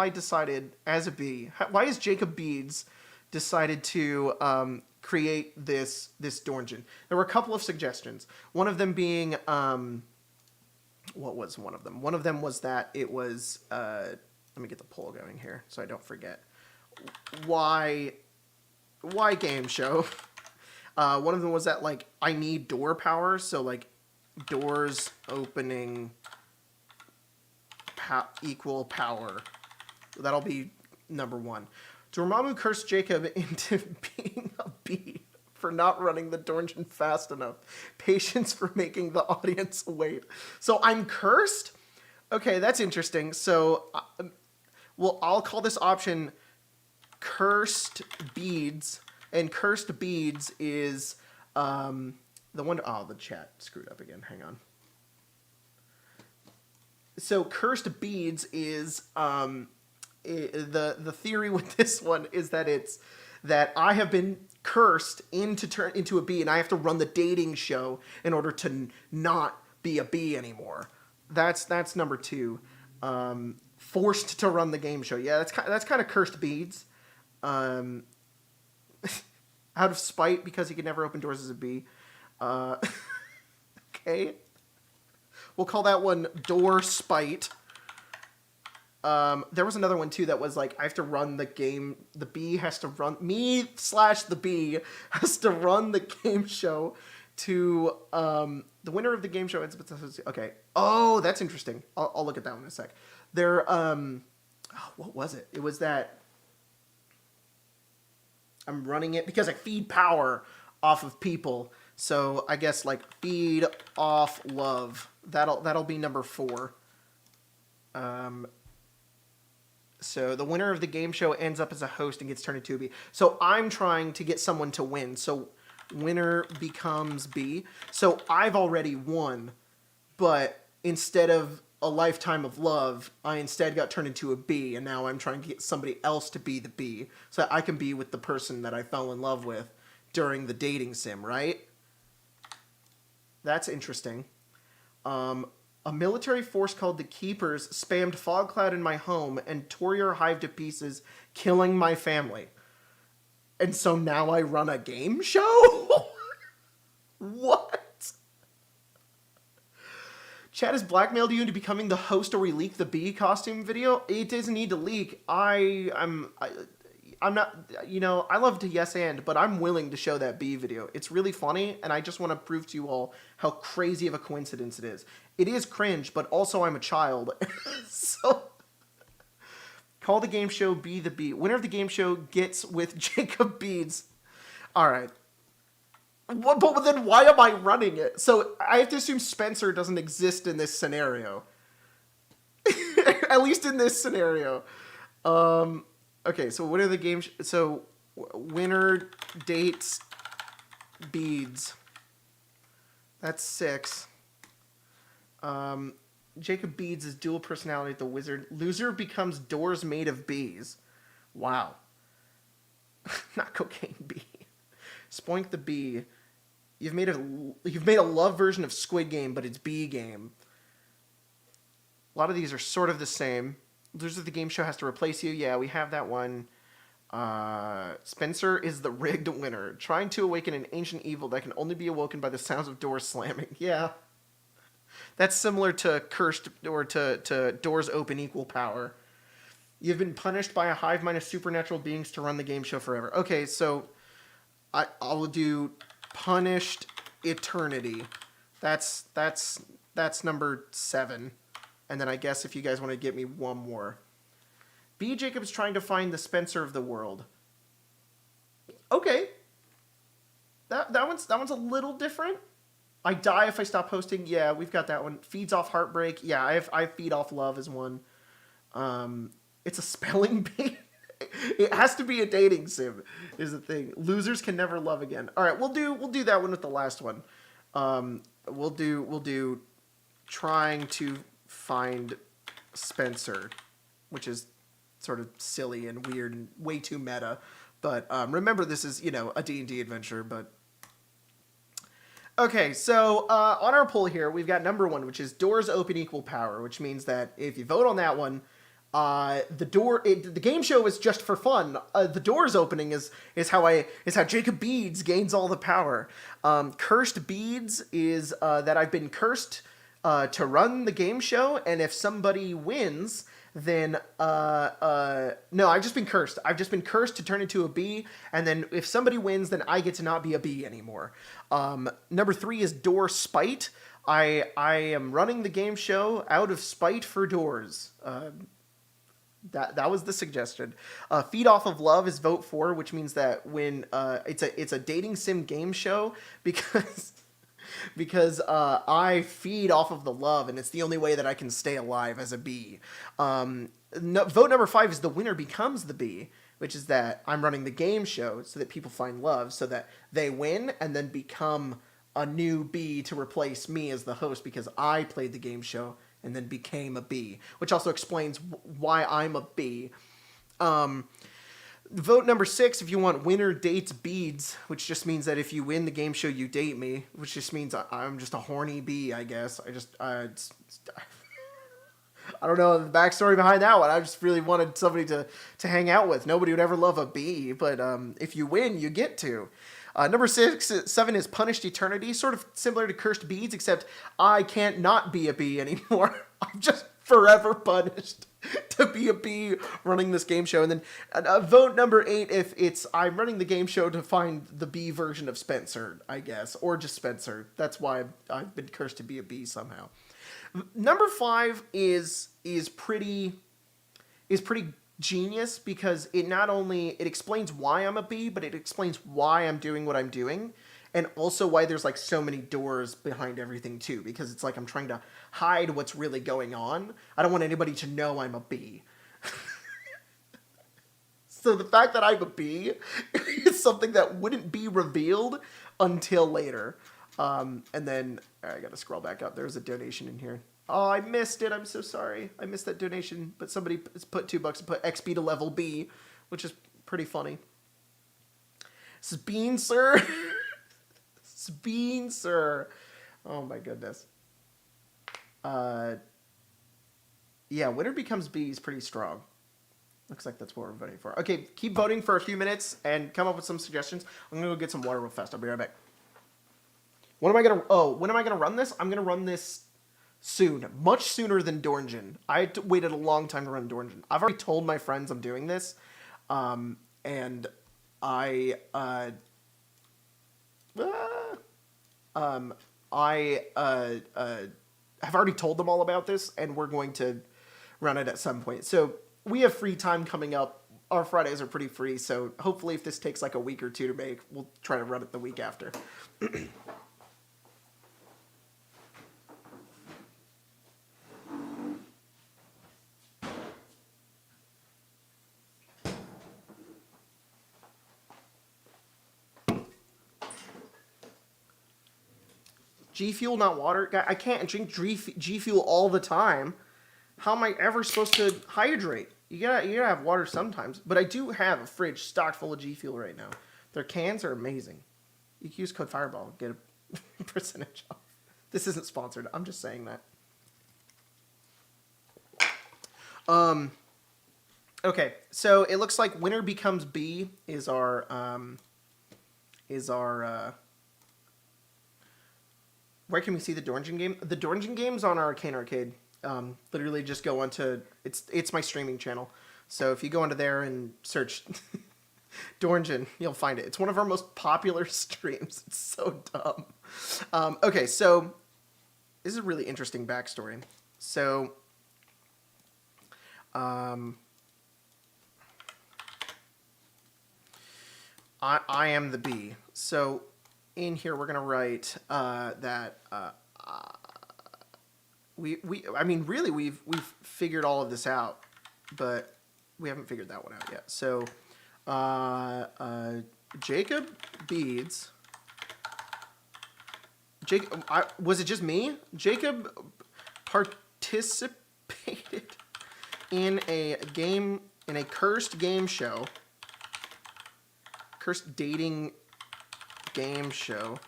decided as a bee? Why has Jacob Beads decided to create this dungeon? There were a couple of suggestions. One of them being, what was one of them? One of them was that it was. Let me get the poll going here so I don't forget. Why game show? One of them was that like I need door power, so like doors opening. Equal power. That'll be number one. Dormammu cursed Jacob into being a bee for not running the dungeon fast enough. Patience for making the audience wait. So I'm cursed? Okay, that's interesting. So, well, I'll call this option Cursed Beads. And Cursed Beads is the one... Oh, the chat screwed up again. Hang on. So Cursed Beads is the theory with this one is that it's that I have been cursed into a bee, and I have to run the dating show in order to not be a bee anymore. That's number two. Forced to run the game show. Yeah, that's kind of Cursed Beads. Out of spite because he could never open doors as a bee. Okay. We'll call that one Door Spite. There was another one, too, that was like, I have to run the game. The bee has to run... Me/the bee has to run the game show to... the winner of the game show... Okay. Oh, that's interesting. I'll look at that one in a sec. There... what was it? It was that... I'm running it because I feed power off of people. So I guess like feed off love. That'll be number 4. So the winner of the game show ends up as a host and gets turned into a bee. So I'm trying to get someone to win. So winner becomes bee. So I've already won, but instead of a lifetime of love, I instead got turned into a bee, and now I'm trying to get somebody else to be the bee so that I can be with the person that I fell in love with during the dating sim, right? That's interesting. A military force called the Keepers spammed Fog Cloud in my home and tore your hive to pieces, killing my family. And so now I run a game show? What? Chad has blackmailed you into becoming the host or we leak the bee costume video? It doesn't need to leak. I'm not, I love to yes and, but I'm willing to show that bee video. It's really funny, and I just want to prove to you all how crazy of a coincidence it is. It is cringe, but also I'm a child. So, call the game show Be the Bee. Winner of the game show gets with Jacob Beads. All right. But then why am I running it? So, I have to assume Spencer doesn't exist in this scenario. At least in this scenario. Okay, so what are the games? So, winner dates Beads. That's 6. Jacob Beads is dual personality at the wizard. Loser becomes doors made of bees. Wow. Not cocaine bee. Spoink the bee. You've made a love version of Squid Game, but it's bee game. A lot of these are sort of the same. Loser of the game show has to replace you. Yeah, we have that one. Spencer is the rigged winner. Trying to awaken an ancient evil that can only be awoken by the sounds of doors slamming. Yeah. That's similar to cursed or to doors open equal power. You've been punished by a hive mind of supernatural beings to run the game show forever. Okay, so I'll do punished eternity. That's number 7. And then I guess if you guys want to get me one more. B. Jacob's trying to find the Spencer of the world. Okay. That one's a little different. I die if I stop posting. Yeah, we've got that one. Feeds off heartbreak. Yeah, I feed off love as one. It's a spelling bee. It has to be a dating sim, is the thing. Losers can never love again. All right, we'll do that one with the last one. We'll do trying to find Spencer, which is sort of silly and weird and way too meta. But remember, this is a D&D adventure. But okay, so on our poll here, we've got number 1, which is doors open equal power, which means that if you vote on that one, the game show is just for fun. The doors opening is how Jacob Beads gains all the power. Cursed Beads is that I've been cursed to run the game show, and if somebody wins, then no, I've just been cursed. I've just been cursed to turn into a bee, and then if somebody wins, then I get to not be a bee anymore. Number 3 is door spite. I am running the game show out of spite for doors. That was the suggestion. Feed off of love is vote 4, which means that when it's a dating sim game show because I feed off of the love, and it's the only way that I can stay alive as a bee. Vote number 5 is the winner becomes the bee, which is that I'm running the game show so that people find love, so that they win and then become a new bee to replace me as the host because I played the game show and then became a bee, which also explains why I'm a bee. Vote number 6 if you want winner dates beads, which just means that if you win the game show, you date me, which just means I'm just a horny bee, I guess. I don't know the backstory behind that one. I just really wanted somebody to hang out with. Nobody would ever love a bee, but if you win, you get to. Number 7 is Punished Eternity, sort of similar to Cursed Beads, except I can't not be a bee anymore. I'm just forever punished to be a bee running this game show. And then vote number 8 if it's I'm running the game show to find the bee version of Spencer, I guess, or just Spencer. That's why I've been cursed to be a bee somehow. Number 5 is pretty genius because it not only it explains why I'm a bee, but it explains why I'm doing what I'm doing, and also why there's like so many doors behind everything too, because it's like I'm trying to hide what's really going on. I don't want anybody to know I'm a bee. So the fact that I'm a bee is something that wouldn't be revealed until later. And then I gotta scroll back up. There's a donation in here. Oh, I missed it. I'm so sorry. I missed that donation. But somebody put $2 and put XP to level B, which is pretty funny. Bean, sir. Bean, sir. Oh my goodness. Yeah, winner becomes B is pretty strong. Looks like that's what we're voting for. Okay, keep voting for a few minutes and come up with some suggestions. I'm gonna go get some water real fast. I'll be right back. When am I gonna run this? I'm gonna run this soon. Much sooner than Dornjan. I waited a long time to run Dornjan. I've already told my friends I'm doing this. And I have already told them all about this, and we're going to run it at some point. So we have free time coming up. Our Fridays are pretty free, so hopefully if this takes like a week or two to make, we'll try to run it the week after. G Fuel, not water. I can't drink G Fuel all the time. How am I ever supposed to hydrate? You gotta have water sometimes. But I do have a fridge stocked full of G Fuel right now. Their cans are amazing. You can use code Fireball, get a percentage off. This isn't sponsored. I'm just saying that. Okay, so it looks like winner becomes B is our where can we see the Dornjan game? The Dornjan game's on Arcane Arcade. Literally just go onto it's my streaming channel. So if you go onto there and search Dornjan, you'll find it. It's one of our most popular streams. It's so dumb. Okay, so this is a really interesting backstory. So I am the bee. So in here we're gonna write that we I mean really we've figured all of this out, but we haven't figured that one out yet. So Jacob Beads. Jacob, was it just me? Jacob participated in a cursed game show, cursed dating game show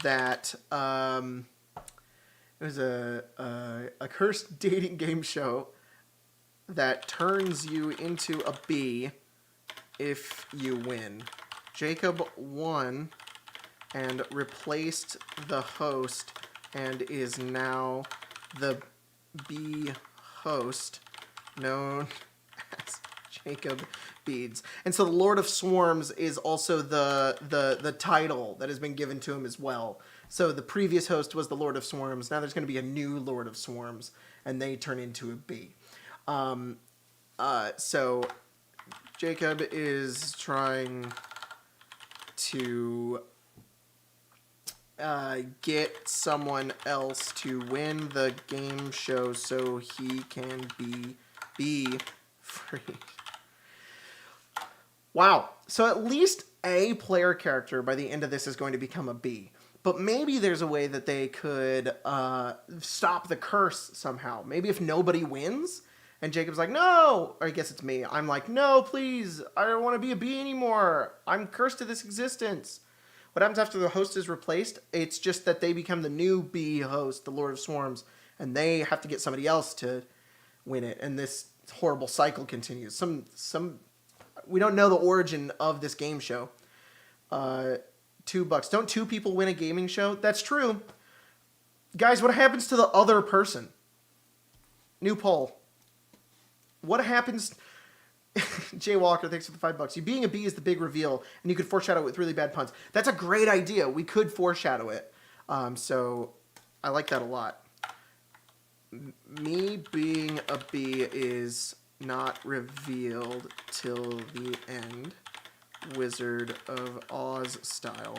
that it was a cursed dating game show that turns you into a bee if you win. Jacob won and replaced the host and is now the bee host known as Jacob Beads. And so the Lord of Swarms is also the title that has been given to him as well. So the previous host was the Lord of Swarms. Now there's going to be a new Lord of Swarms, and they turn into a bee. So Jacob is trying to get someone else to win the game show so he can be free. Wow. So at least a player character by the end of this is going to become a bee. But maybe there's a way that they could stop the curse somehow. Maybe if nobody wins, and Jacob's like, no, or I guess it's me. I'm like, no, please, I don't want to be a bee anymore. I'm cursed to this existence. What happens after the host is replaced? It's just that they become the new bee host, the Lord of Swarms, and they have to get somebody else to win it. And this horrible cycle continues. We don't know the origin of this game show. $2. Don't two people win a gaming show? That's true. Guys, what happens to the other person? New poll. What happens... Jay Walker, thanks for the $5. You being a bee is the big reveal, and you could foreshadow it with really bad puns. That's a great idea. We could foreshadow it. So I like that a lot. Me being a bee is not revealed till the end, Wizard of Oz style,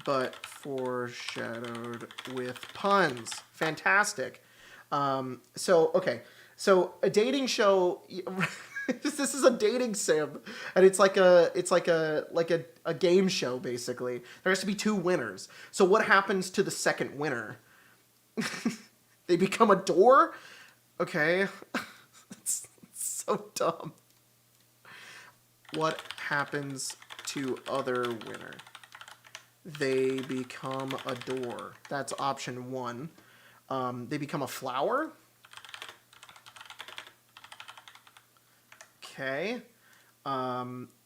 but foreshadowed with puns. Fantastic. Okay. So a dating show... This is a dating sim, and it's like a game show basically. There has to be two winners. So what happens to the second winner? They become a door? Okay. It's so dumb. What happens to other winner? They become a door. That's option 1. They become a flower? Okay.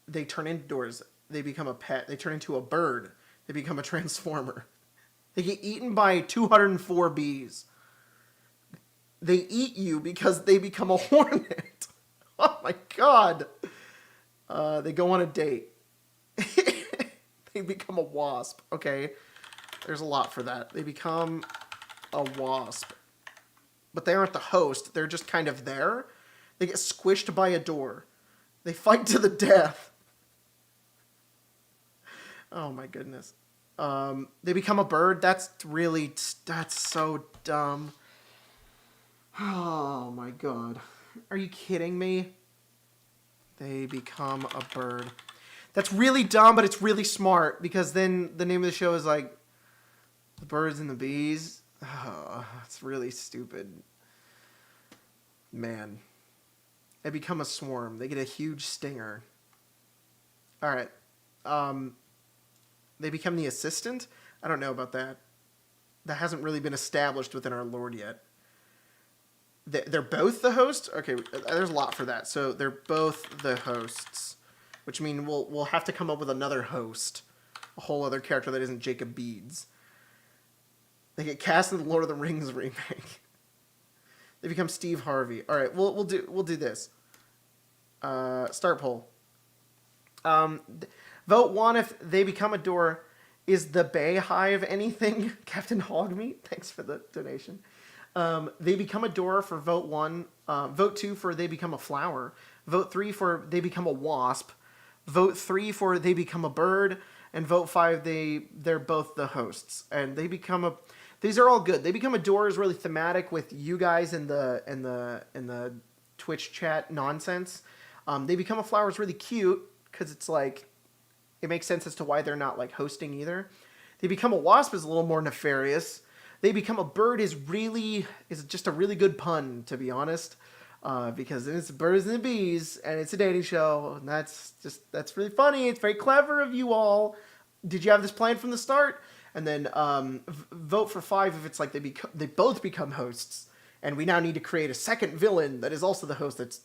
They turn into doors. They become a pet. They turn into a bird. They become a transformer. They get eaten by 204 bees. They eat you because they become a hornet. Oh my god. They go on a date. They become a wasp. Okay. There's a lot for that. They become a wasp. But they aren't the host. They're just kind of there. They get squished by a door. They fight to the death. Oh my goodness. They become a bird. That's so dumb. Oh my god. Are you kidding me? They become a bird. That's really dumb, but it's really smart, because then the name of the show is like The Birds and the Bees. Oh, it's really stupid. Man. They become a swarm. They get a huge stinger. Alright. They become the assistant? I don't know about that. That hasn't really been established within our lore yet. They're both the host? Okay, there's a lot for that. So they're both the hosts, which means we'll have to come up with another host, a whole other character that isn't Jacob Beads. They get cast in the Lord of the Rings remake. They become Steve Harvey. All right, we'll do this. Start poll. Vote 1 if they become a door. Is the Bay Hive anything? Captain Hogmeat, thanks for the donation. They become a door for vote 1. Vote 2 for they become a flower. Vote 3 for they become a wasp. Vote 3 for they become a bird, and vote 5 they're both the hosts, and they become a. These are all good. They become a door is really thematic with you guys in the Twitch chat nonsense. They become a flower is really cute because it's like it makes sense as to why they're not like hosting either. They become a wasp is a little more nefarious. They become a bird is just a really good pun, to be honest, because it's birds and the bees and it's a dating show, and that's really funny. It's very clever of you all. Did you have this planned from the start? And then vote for 5 if it's like they both become hosts, and we now need to create a second villain that is also the host. That's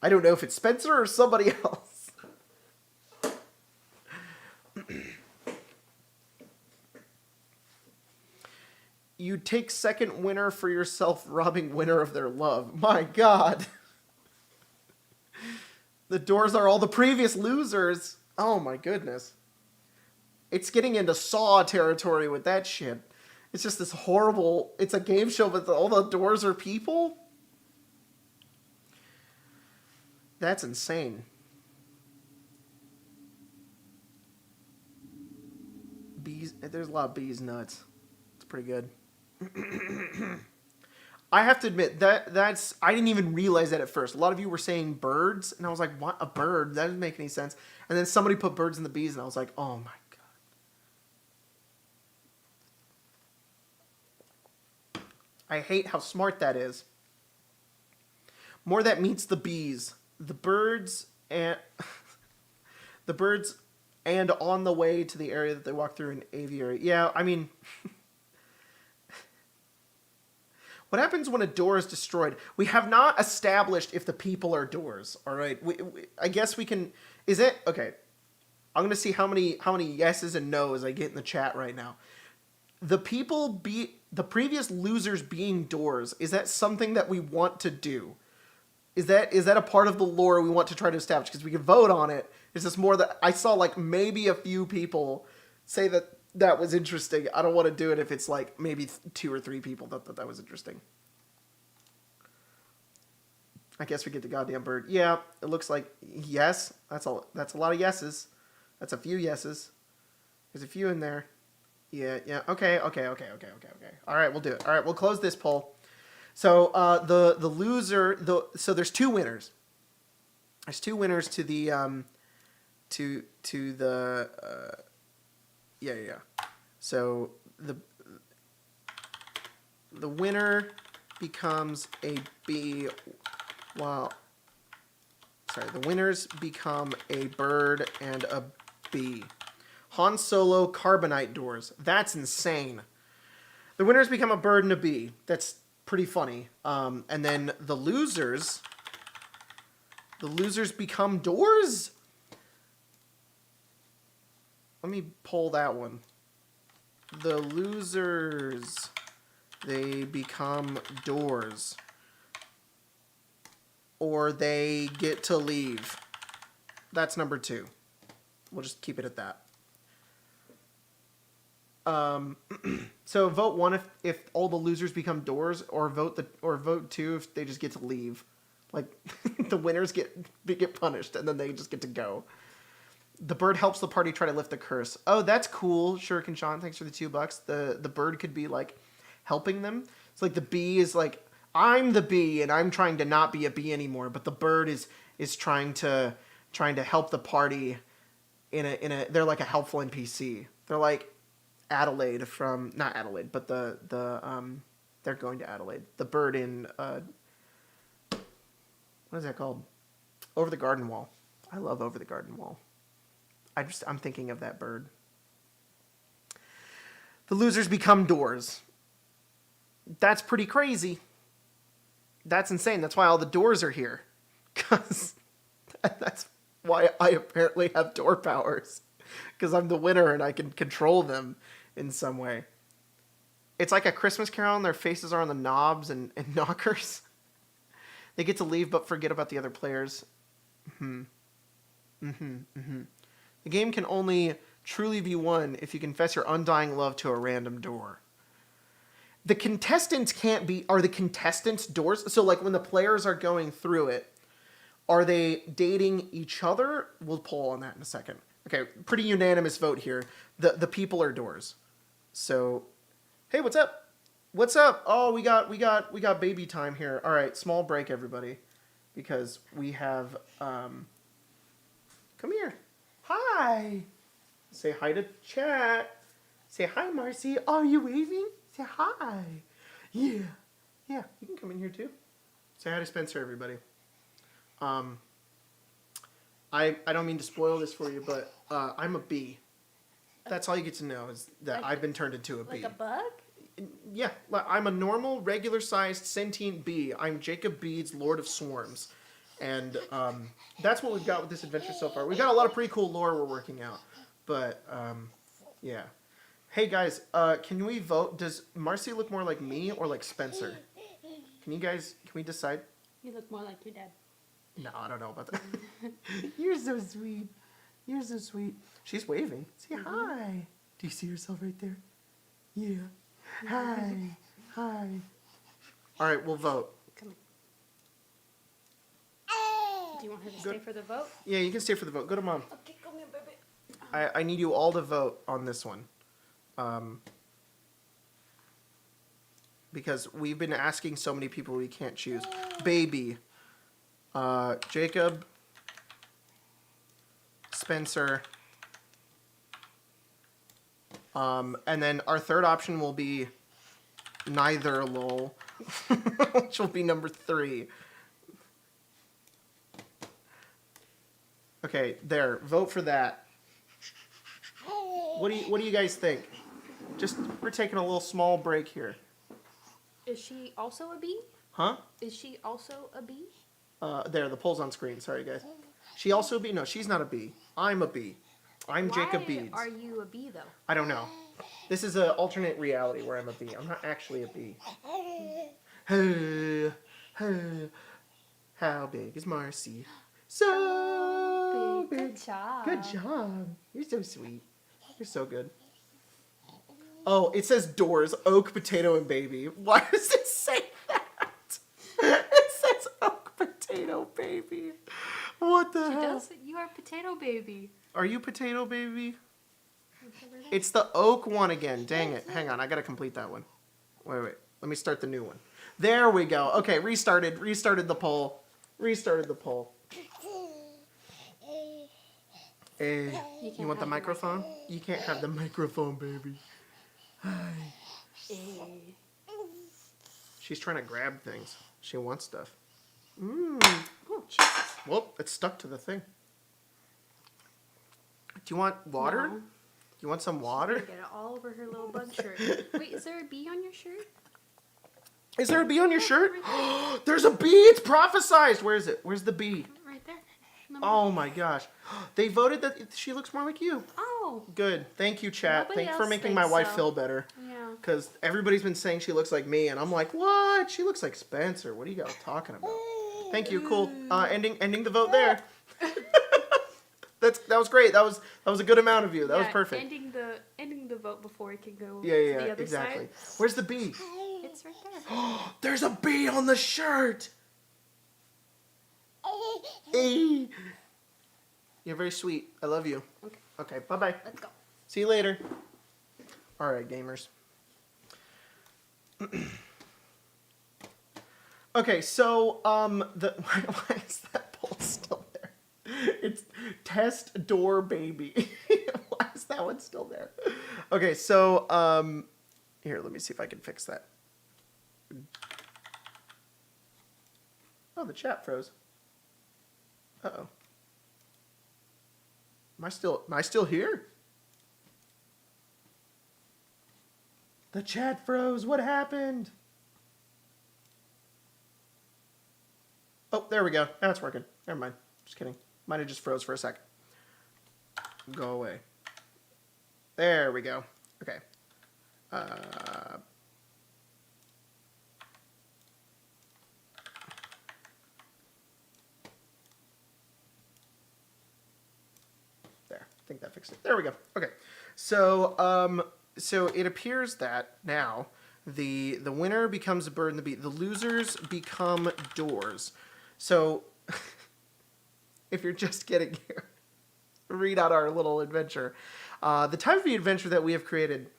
I don't know if it's Spencer or somebody else. You take second winner for yourself, robbing winner of their love. My God. The doors are all the previous losers. Oh my goodness. It's getting into Saw territory with that shit. It's just this horrible... It's a game show, but all the doors are people? That's insane. Bees... There's a lot of bees nuts. It's pretty good. I have to admit, that's... I didn't even realize that at first. A lot of you were saying birds, and I was like, what? A bird? That doesn't make any sense. And then somebody put birds in the bees, and I was like, oh my God. I hate how smart that is. More that meets the bees. The birds and... the birds and on the way to the area that they walk through in aviary. Yeah, I mean... What happens when a door is destroyed? We have not established if the people are doors, all right? I guess we can... Is it... Okay. I'm going to see how many yeses and nos I get in the chat right now. The previous losers being doors, is that something that we want to do? Is that a part of the lore we want to try to establish? Because we can vote on it. It's just more that I saw like maybe a few people say that was interesting. I don't want to do it if it's like maybe 2 or 3 people that was interesting. I guess we get the goddamn bird. Yeah, it looks like yes. That's a lot of yeses. That's a few yeses. There's a few in there. Yeah. Okay. All right, we'll do it. All right, we'll close this poll. So the loser, so there's 2 winners. There's 2 winners to the yeah. So the winner becomes a bee. Wow. Sorry, the winners become a bird and a bee. Han Solo Carbonite doors. That's insane. The winners become a bird and a bee. That's pretty funny. And then the losers become doors? Let me pull that one. The losers, they become doors. Or they get to leave. That's number 2. We'll just keep it at that. So vote 1 if all the losers become doors, or vote 2 if they just get to leave. Like the winners get punished and then they just get to go. The bird helps the party try to lift the curse. Oh, that's cool. Shuriken Sean, thanks for the $2. The bird could be like helping them. It's like the bee is like, I'm the bee and I'm trying to not be a bee anymore, but the bird is trying to help the party in a they're like a helpful NPC. They're like Adelaide from, not Adelaide, but they're going to Adelaide. The bird in what is that called? Over the Garden Wall. I love Over the Garden Wall. I'm thinking of that bird. The losers become doors. That's pretty crazy. That's insane. That's why all the doors are here. Because that's why I apparently have door powers. Because I'm the winner and I can control them in some way. It's like a Christmas Carol and their faces are on the knobs and knockers. They get to leave but forget about the other players. The game can only truly be won if you confess your undying love to a random door. The contestants are the contestants doors? So like when the players are going through it, Are they dating each other? We'll poll on that in a second. Okay, pretty unanimous vote here. The people are doors. So, hey, what's up? What's up? Oh, we got baby time here. All right, small break, everybody, because we have come here. Hi. Say hi to chat. Say hi, Marcy. Oh, are you waving? Say hi. Yeah. Yeah, you can come in here too. Say hi to Spencer, everybody. I don't mean to spoil this for you, but I'm a bee. That's all you get to know is that I've been turned into a bee. Like a bug? Yeah, I'm a normal, regular-sized, sentient bee. I'm Jacob Bede's Lord of Swarms. And that's what we've got with this adventure so far. We've got a lot of pretty cool lore we're working out. But, yeah. Hey, guys, can we vote? Does Marcy look more like me or like Spencer? Can we decide? You look more like your dad. No, I don't know about that. You're so sweet. You're so sweet. She's waving. Say hi. Do you see yourself right there? Yeah. Hi. Hi. All right, we'll vote. Come here. Do you want her to Good. stay for the vote? Yeah, you can stay for the vote. Go to Mom. Okay, come here, baby. I need you all to vote on this one. Because we've been asking so many people we can't choose. Baby. Jacob. Spencer. And then our third option will be neither lol. Which will be number 3. Okay, there. Vote for that. What do you guys think? We're taking a little small break here. Is she also a bee? Huh? Is she also a bee? There, the poll's on screen. Sorry, guys. She also a bee? No, she's not a bee. I'm a bee. I'm Jacob Bedes. Why are you a bee, though? I don't know. This is an alternate reality where I'm a bee. I'm not actually a bee. How big is Marcy? So big. Good job. Good job. You're so sweet. You're so good. Oh, it says doors, oak, potato, and baby. Why does it say that? It says oak, potato, baby. What the hell? Does you are potato baby. Are you potato, baby? It's the oak one again. Dang it. Hang on, I gotta complete that one. Wait. Let me start the new one. There we go. Okay, restarted the poll. Restarted the poll. Hey, you want the microphone? You can't have the microphone, baby. Hi. She's trying to grab things. She wants stuff. Oh, Jesus. Well, it's stuck to the thing. Do you want water? No. Do you want some water? Get it all over her little bug shirt. Wait, is there a bee on your shirt? Is there a bee on your shirt? There's a bee! It's prophesized! Where is it? Where's the bee? Right there. Oh my gosh. They voted that she looks more like you. Oh. Good. Thank you, chat. Nobody Thanks for else making my thinks wife so. feel better. Yeah. Because everybody's been saying she looks like me, and I'm like, what? She looks like Spencer. What are you guys talking about? Thank you. Cool. Ending the vote there. That was great. That was a good amount of you. That was perfect. Ending the vote before it can go Yeah, to the other exactly. side. Where's the bee? It's right there. There's a bee on the shirt. Hey. You're very sweet. I love you. Okay, bye-bye. Let's go. See you later. All right, gamers. Okay, so why is that poll still there? It's test door baby. Why is that one still there? Okay, so here, let me see if I can fix that. Oh, the chat froze. Uh-oh. Am I still here? The chat froze. What happened? Oh, there we go. Now it's working. Never mind. Just kidding. Might have just froze for a second. Go away. There we go. Okay. There. I think that fixed it. There we go. Okay. So, so it appears that now the winner becomes a bird and the bee. The losers become doors. So if you're just getting here. Read out our little adventure. The type of adventure that we have created,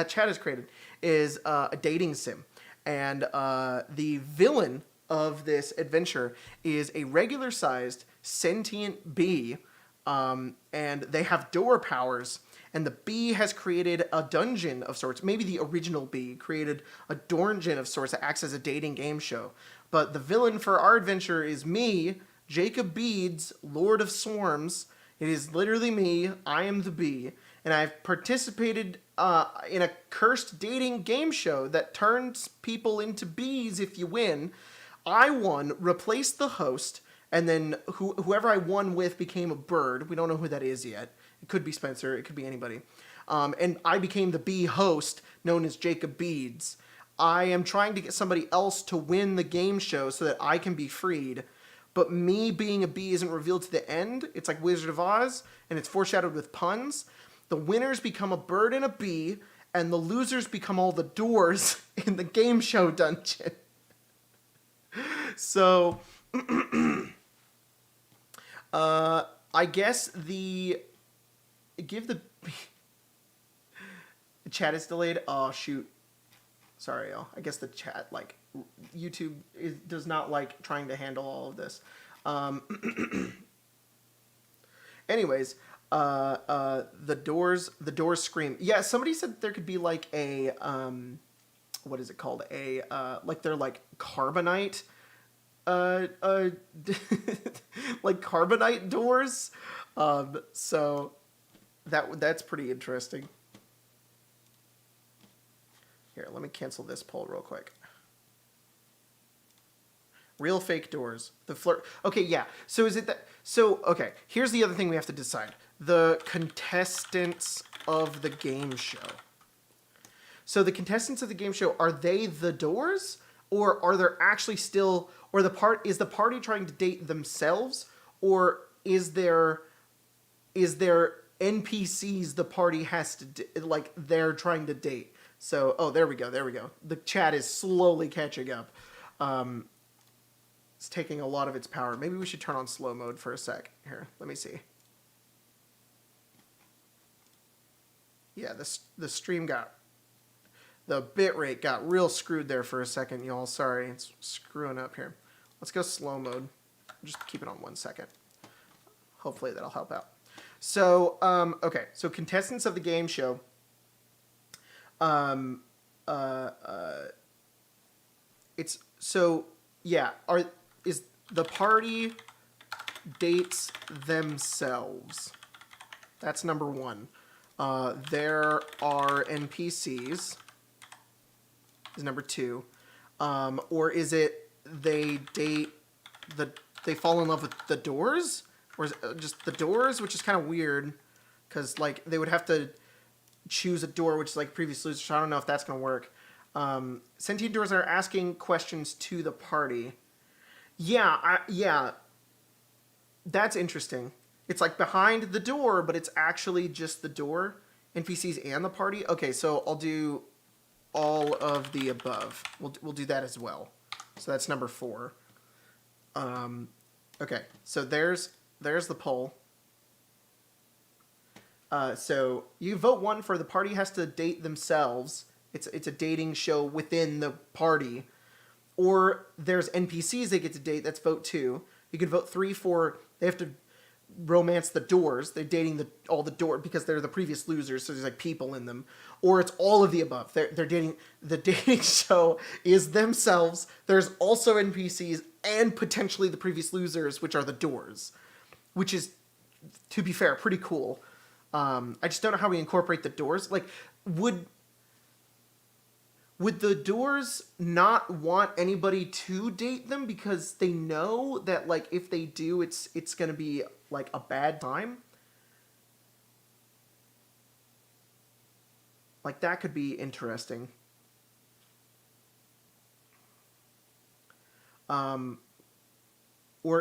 Chad has created, is a dating sim. And the villain of this adventure is a regular-sized sentient bee, and they have door powers. And the bee has created a dungeon of sorts. Maybe the original bee created a dungeon of sorts that acts as a dating game show. But the villain for our adventure is me, Jacob Beads, Lord of Swarms. It is literally me. I am the bee. And I've participated in a cursed dating game show that turns people into bees if you win. I won, replaced the host, and then whoever I won with became a bird. We don't know who that is yet. It could be Spencer. It could be anybody. And I became the bee host, known as Jacob Beads. I am trying to get somebody else to win the game show so that I can be freed. But me being a bee isn't revealed to the end. It's like Wizard of Oz, and it's foreshadowed with puns. The winners become a bird and a bee, and the losers become all the doors in the game show dungeon. So, I guess give the chat is delayed. Oh shoot, sorry y'all. I guess the chat, like, YouTube does not like trying to handle all of this. Anyways, the doors scream. Yeah, somebody said there could be like a what is it called? Like they're like carbonite like carbonite doors. So that's pretty interesting. Here, let me cancel this poll real quick. Real fake doors. The flirt. Okay, yeah. So is it that? So okay. Here's the other thing we have to decide: the contestants of the game show. So the contestants of the game show, are they the doors, or are there actually still, or is the party trying to date themselves, or is there NPCs the party has to like they're trying to date? So there we go. The chat is slowly catching up. It's taking a lot of its power. Maybe we should turn on slow mode for a sec. Here, let me see. Yeah, the stream the bitrate got real screwed there for a second, y'all. Sorry, it's screwing up here. Let's go slow mode. Just keep it on 1 second. Hopefully that'll help out. So, okay. So contestants of the game show. It's so yeah. Is the party dates themselves? That's number one. There are NPCs. Is number two. Or is it they fall in love with the doors? Or is it just the doors, which is kind of weird, because like they would have to choose a door, which is like previous loser. So I don't know if that's gonna work. Sentient doors are asking questions to the party. Yeah, that's interesting. It's like behind the door, but it's actually just the door, NPCs and the party. Okay, so I'll do all of the above. We'll do that as well. So that's number 4. Okay, so there's the poll. So you vote 1 for the party has to date themselves. It's a dating show within the party. Or there's NPCs they get to date. That's vote 2. You could vote 3 for they have to romance the doors. They're dating all the door because they're the previous losers. So there's like people in them. Or it's all of the above. They're dating. The dating show is themselves. There's also NPCs and potentially the previous losers, which are the doors, which is, to be fair, pretty cool. I just don't know how we incorporate the doors. Like, would the doors not want anybody to date them because they know that, like, if they do, it's going to be, like, a bad time? Like, that could be interesting. Or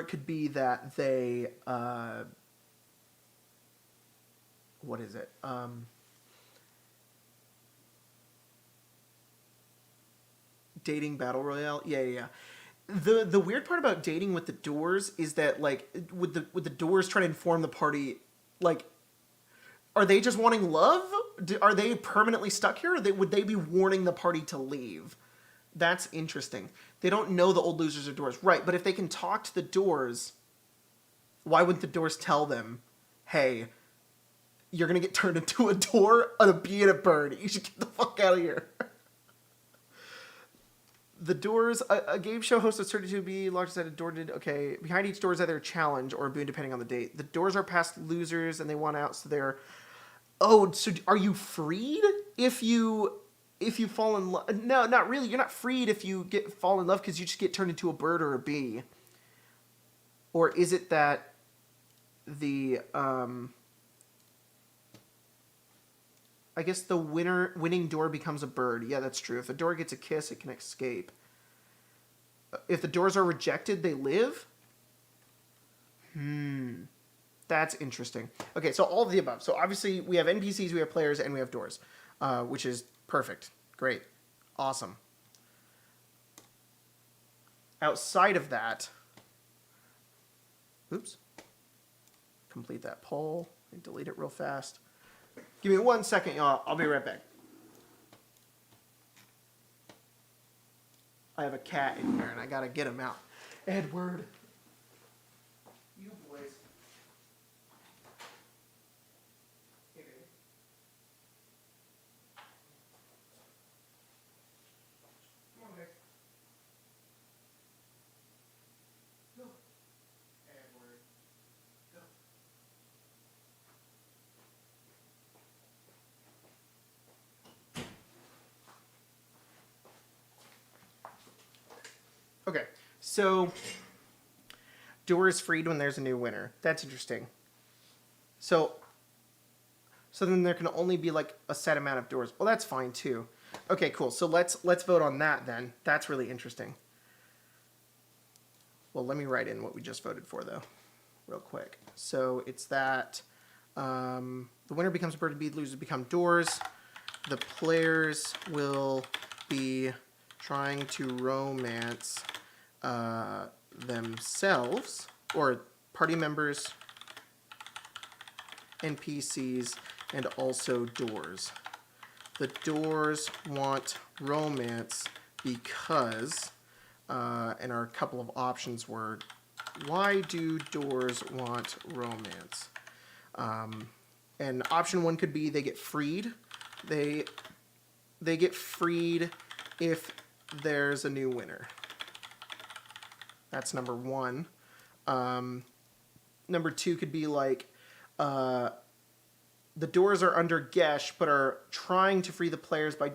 it could be that they, what is it? Dating battle royale. Yeah. The weird part about dating with the doors is that like would the doors try to inform the party, like, are they just wanting love? Are they permanently stuck here, or would they be warning the party to leave? That's interesting. They don't know the old losers are doors, right? But if they can talk to the doors, why wouldn't the doors tell them, "Hey, you're gonna get turned into a door, a bee, and a bird. You should get the fuck out of here." The doors, a game show host is certain to be locked inside a door. Okay, behind each door is either a challenge or a boon depending on the date. The doors are past losers and they want out, so they're. Oh, so are you freed if you fall in love? No, not really. You're not freed if you fall in love because you just get turned into a bird or a bee. Or is it that the I guess the winning door becomes a bird. Yeah, that's true. If the door gets a kiss, it can escape. If the doors are rejected, they live? That's interesting. Okay, so all of the above. So obviously we have NPCs, we have players, and we have doors, which is perfect. Great. Awesome. Outside of that... Oops. Complete that poll and delete it real fast. Give me 1 second, y'all. I'll be right back. I have a cat in here, and I gotta get him out. Edward. You boys. Hey, baby. Come on, baby. Go. Edward. Go. Okay, so door is freed when there's a new winner. That's interesting. So then there can only be like a set amount of doors. Well, that's fine too. Okay, cool. So let's vote on that then. That's really interesting. Well, let me write in what we just voted for though, real quick. So it's that the winner becomes a bird, the losers become doors. The players will be trying to romance themselves, or party members, NPCs, and also doors. The doors want romance because, and our couple of options were, why do doors want romance? And option one could be they get freed. They get freed if there's a new winner. That's number one. Number two could be like the doors are under Gesh, but are trying to free the players by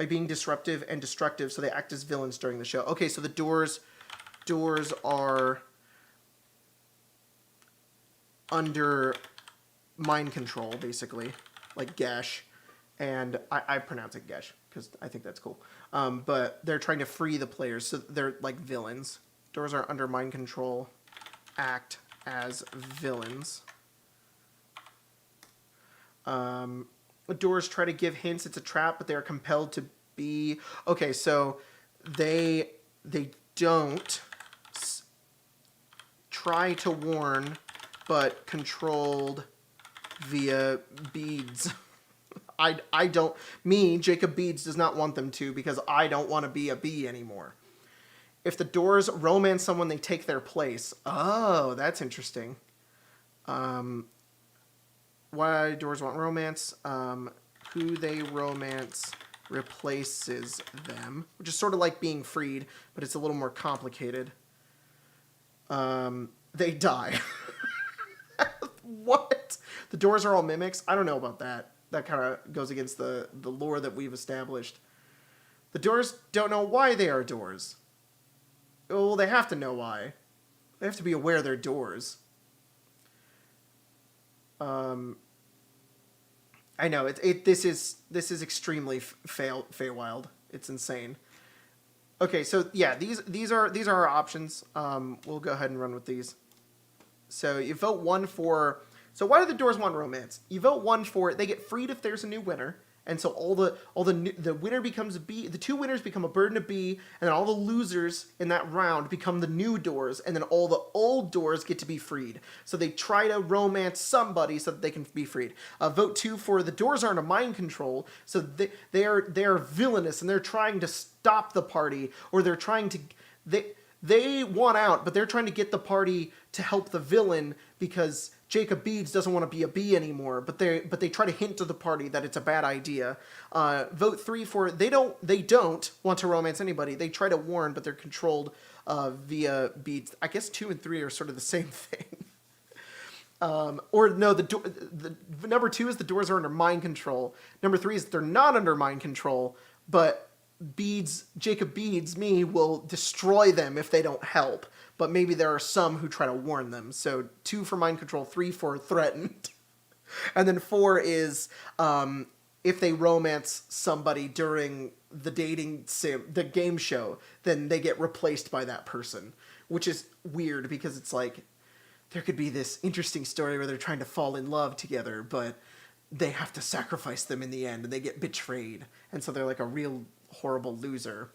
being disruptive and destructive, so they act as villains during the show. Okay, so the doors are under mind control, basically, like Gesh. And I pronounce it Gesh because I think that's cool. But they're trying to free the players, so they're like villains. Doors are under mind control, act as villains. Doors try to give hints it's a trap, but they are compelled to be... Okay, so they don't try to warn, but controlled via beads. I don't... Me, Jacob Beads, does not want them to because I don't want to be a bee anymore. If the doors romance someone, they take their place. Oh, that's interesting. Why doors want romance? Who they romance replaces them, which is sort of like being freed, but it's a little more complicated. They die. What? The doors are all mimics? I don't know about that. That kind of goes against the lore that we've established. The doors don't know why they are doors. Well, they have to know why. They have to be aware they're doors. I know this is extremely Feywild. It's insane. Okay, so yeah, these are our options. We'll go ahead and run with these. So you vote 1 for. So why do the doors want romance? You vote 1 for they get freed if there's a new winner, And so the winner becomes a B. The 2 winners become a bird and a bee, and then all the losers in that round become the new doors, and then all the old doors get to be freed. So they try to romance somebody so that they can be freed. Vote 2 for the doors are under mind control, so they are villainous and they're trying to stop the party, or they're trying to they want out, but they're trying to get the party to help the villain because Jacob Beads doesn't want to be a bee anymore, but they try to hint to the party that it's a bad idea. Vote 3 for they don't want to romance anybody. They try to warn, but they're controlled via Beads. I guess 2 and 3 are sort of the same thing. Or no, the number 2 is the doors are under mind control. Number 3 is they're not under mind control, but Jacob Beads, me, will destroy them if they don't help. But maybe there are some who try to warn them. So 2 for mind control, 3 for threatened. And then 4 is if they romance somebody during the the game show, then they get replaced by that person. Which is weird because it's like, there could be this interesting story where they're trying to fall in love together, but they have to sacrifice them in the end and they get betrayed. And so they're like a real horrible loser.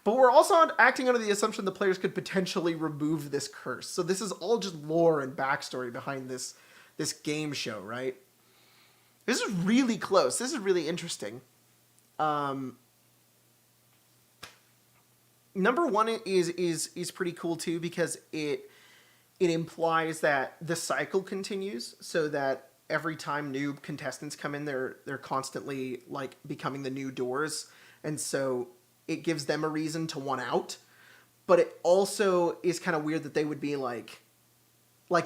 But we're also acting under the assumption the players could potentially remove this curse. So this is all just lore and backstory behind this game show, right? This is really close. This is really interesting. Number 1 is pretty cool too because it implies that the cycle continues, so that every time new contestants come in, they're constantly like becoming the new doors. And so it gives them a reason to want out. But it also is kind of weird that they would be like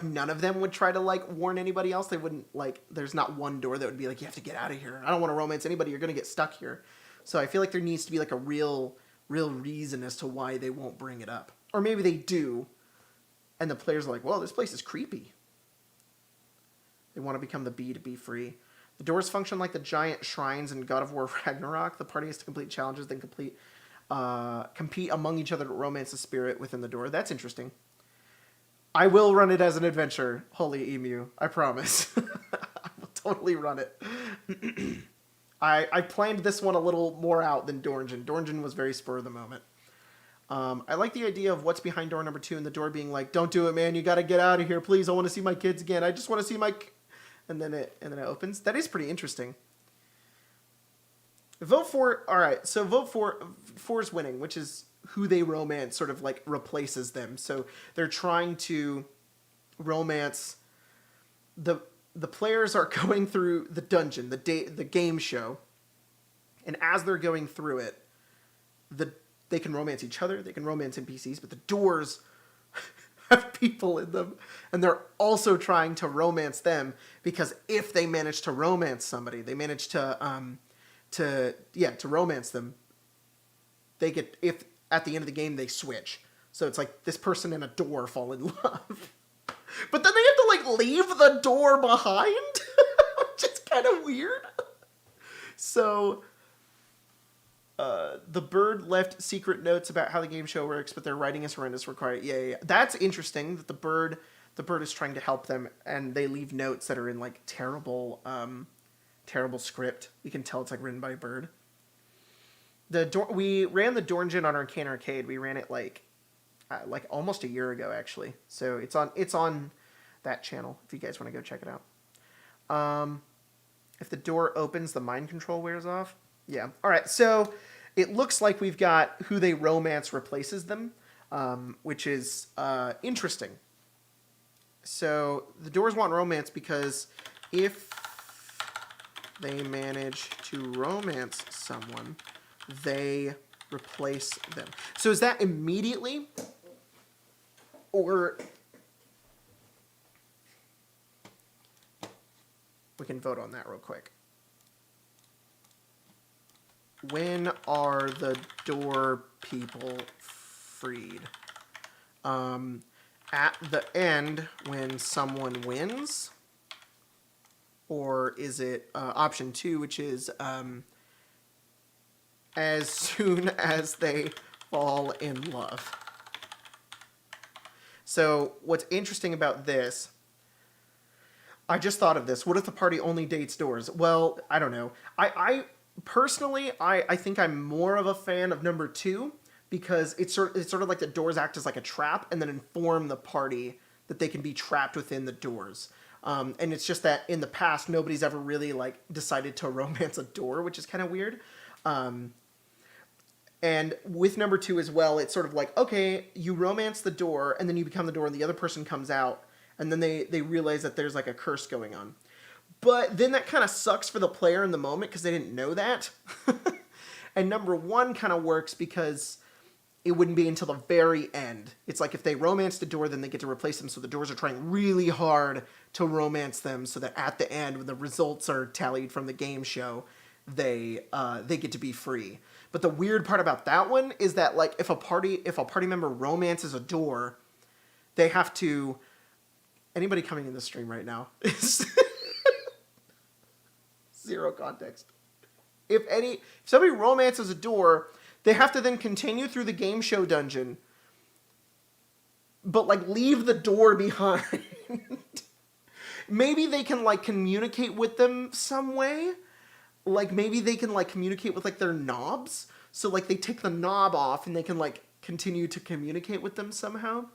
none of them would try to like warn anybody else. They wouldn't there's not one door that would be like, you have to get out of here. I don't want to romance anybody. You're going to get stuck here. So I feel like there needs to be like a real reason as to why they won't bring it up. Or maybe they do. And the players are like, well, this place is creepy. They want to become the bee to be free. The doors function like the giant shrines in God of War Ragnarok. The party has to complete challenges, then compete among each other to romance the spirit within the door. That's interesting. I will run it as an adventure, Holy Emu. I promise. I will totally run it. I planned this one a little more out than Dorngen. Dorngen was very spur of the moment. I like the idea of what's behind door number 2 and the door being like, don't do it, man. You got to get out of here. Please, I want to see my kids again. I just want to see my... And then it opens. That is pretty interesting. Vote 4. All right. So vote 4 is winning, which is who they romance sort of like replaces them. So they're trying to romance the players are going through the dungeon, the game show. And as they're going through it, they can romance each other. They can romance NPCs, but the doors have people in them, and they're also trying to romance them, because if they manage to romance somebody, they manage to romance them, they get, if at the end of the game they switch. So it's like this person and a door fall in love. But then they have to like leave the door behind, which is kind of weird. So the bird left secret notes about how the game show works, but their writing is horrendous. Required. Yeah. That's interesting that the bird is trying to help them, and they leave notes that are in like terrible script. You can tell it's like written by a bird. We ran the Dorngen on Arcane Arcade. We ran it like almost a year ago, actually. So it's on that channel if you guys want to go check it out. If the door opens, the mind control wears off. Yeah. All right. So it looks like we've got who they romance replaces them, which is interesting. So the doors want romance because if they manage to romance someone, they replace them. So is that immediately? Or we can vote on that real quick. When are the door people freed? At the end, when someone wins? Or is it option 2, which is as soon as they fall in love? So what's interesting about this, I just thought of this. What if the party only dates doors? Well, I don't know. personally, I think I'm more of a fan of number 2 because it's sort of like the doors act as like a trap and then inform the party that they can be trapped within the doors. And it's just that in the past, nobody's ever really like decided to romance a door, which is kind of weird. And with number 2 as well, it's sort of like, okay, you romance the door and then you become the door and the other person comes out and then they realize that there's like a curse going on. But then that kind of sucks for the player in the moment because they didn't know that. And number 1 kind of works because it wouldn't be until the very end. It's like if they romance the door, then they get to replace them. So the doors are trying really hard to romance them so that at the end, when the results are tallied from the game show, they get to be free. But the weird part about that one is that like if a party member romances a door, they have to. Anybody coming in the stream right now is zero context. If somebody romances a door, they have to then continue through the game show dungeon, but like leave the door behind. Maybe they can like communicate with them some way. Like maybe they can like communicate with like their knobs. So like they take the knob off and they can like continue to communicate with them somehow.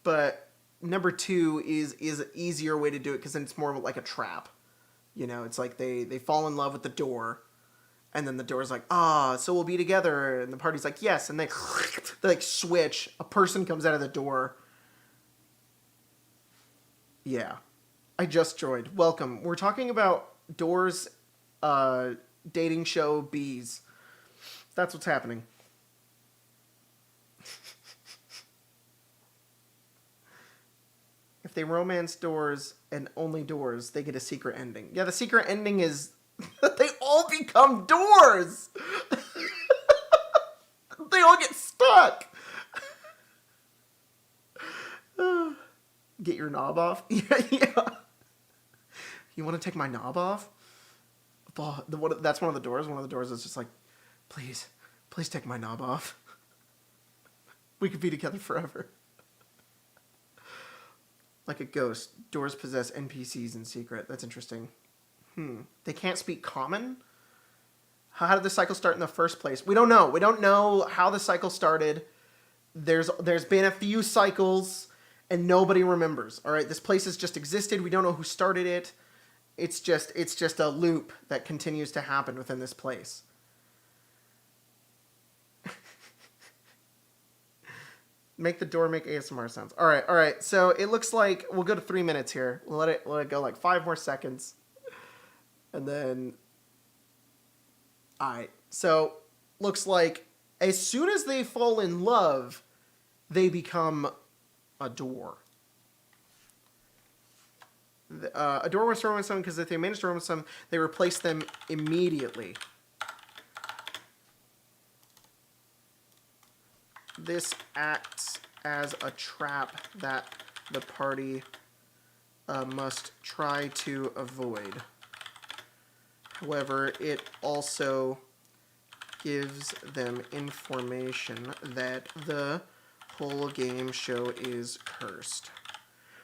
But number 2 is an easier way to do it because then it's more like a trap. You know, it's like they fall in love with the door, and then the door's like, so we'll be together, and the party's like, yes, and they like switch. A person comes out of the door. Yeah, I just joined. Welcome. We're talking about Doors, dating show bees. That's what's happening. If they romance doors and only doors, they get a secret ending. Yeah, the secret ending is that they all become doors. They all get stuck. Get your knob off? Yeah. You want to take my knob off? That's one of the doors. One of the doors is just like, please take my knob off. We could be together forever. Like a ghost, doors possess NPCs in secret. That's interesting. They can't speak common? How did the cycle start in the first place? We don't know. We don't know how the cycle started. There's been a few cycles, and nobody remembers. All right, this place has just existed. We don't know who started it. It's just a loop that continues to happen within this place. Make the door make ASMR sounds. All right. So it looks like we'll go to 3 minutes here. We'll let it go like 5 more seconds. And then, all right. So looks like as soon as they fall in love, they become a door. A door was romance them because if they manage to romance them, they replace them immediately. This acts as a trap that the party must try to avoid. However, it also gives them information that the whole game show is cursed.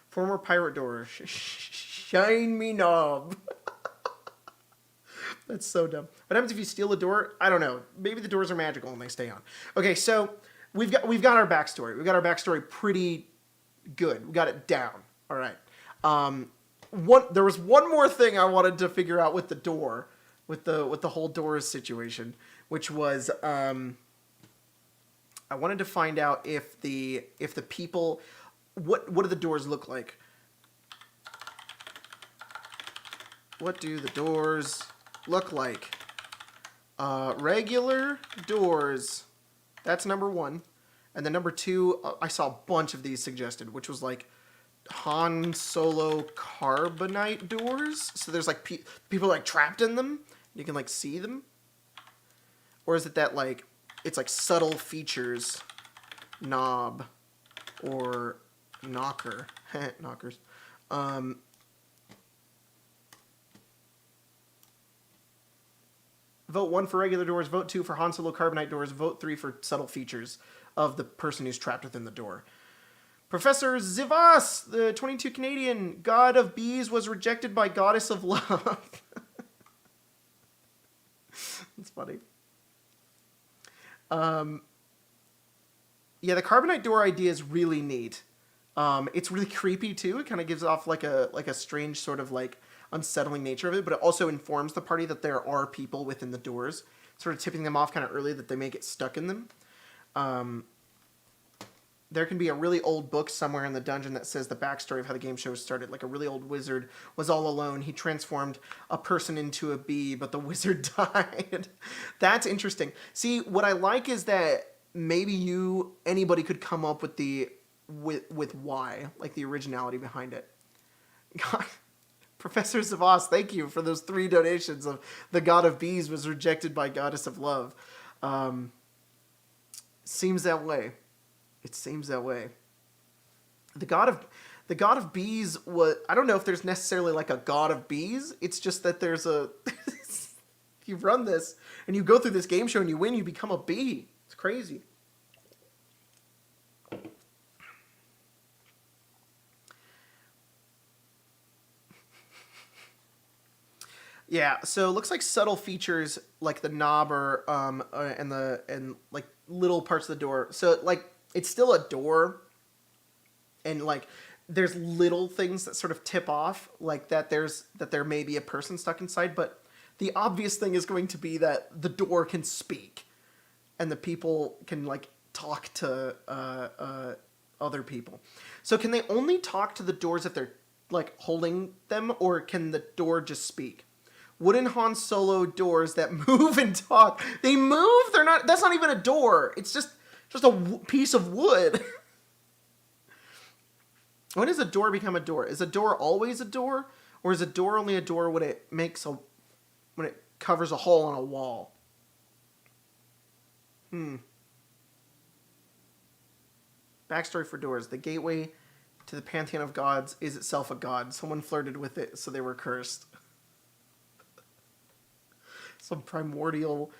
Former pirate door. Shine me knob. That's so dumb. What happens if you steal a door? I don't know. Maybe the doors are magical and they stay on. Okay, so we've got our backstory. We've got our backstory pretty good. We got it down. All right. There was one more thing I wanted to figure out with the door, with the whole doors situation, which was I wanted to find out if the people, what do the doors look like? What do the doors look like? Regular doors. That's number 1. And then number 2, I saw a bunch of these suggested, which was like Han Solo carbonite doors. So there's like people like trapped in them. You can like see them. Or is it that like it's like subtle features, knob, or knocker, knockers. Vote 1 for regular doors, vote 2 for Han Solo carbonite doors, vote 3 for subtle features of the person who's trapped within the door. Professor Zivas, the 22 Canadian god of bees, was rejected by goddess of love. That's funny. Yeah, the carbonite door idea is really neat. It's really creepy too. It kind of gives off like a strange sort of like unsettling nature of it, but it also informs the party that there are people within the doors, sort of tipping them off kind of early that they may get stuck in them. There can be a really old book somewhere in the dungeon that says the backstory of how the game show started. Like a really old wizard was all alone. He transformed a person into a bee, but the wizard died. That's interesting. See, what I like is that maybe anybody could come up with with why, like the originality behind it. God, Professor Zavos, thank you for those 3 donations of the god of bees was rejected by goddess of love. Seems that way. It seems that way. The god of bees was, I don't know if there's necessarily like a god of bees. It's just that there's a you run this and you go through this game show and you win, you become a bee. It's crazy. Yeah, so it looks like subtle features like the knob or and like little parts of the door. So like it's still a door, and like there's little things that sort of tip off like that there may be a person stuck inside, but the obvious thing is going to be that the door can speak and the people can like talk to other people. So can they only talk to the doors if they're like holding them, or can the door just speak? Wooden Han Solo doors that move and talk. They move. They're not. That's not even a door. It's just a piece of wood. When does a door become a door? Is a door always a door, or is a door only a door when it covers a hole on a wall? Backstory for doors: the gateway to the pantheon of gods is itself a god. Someone flirted with it, so they were cursed. Some primordial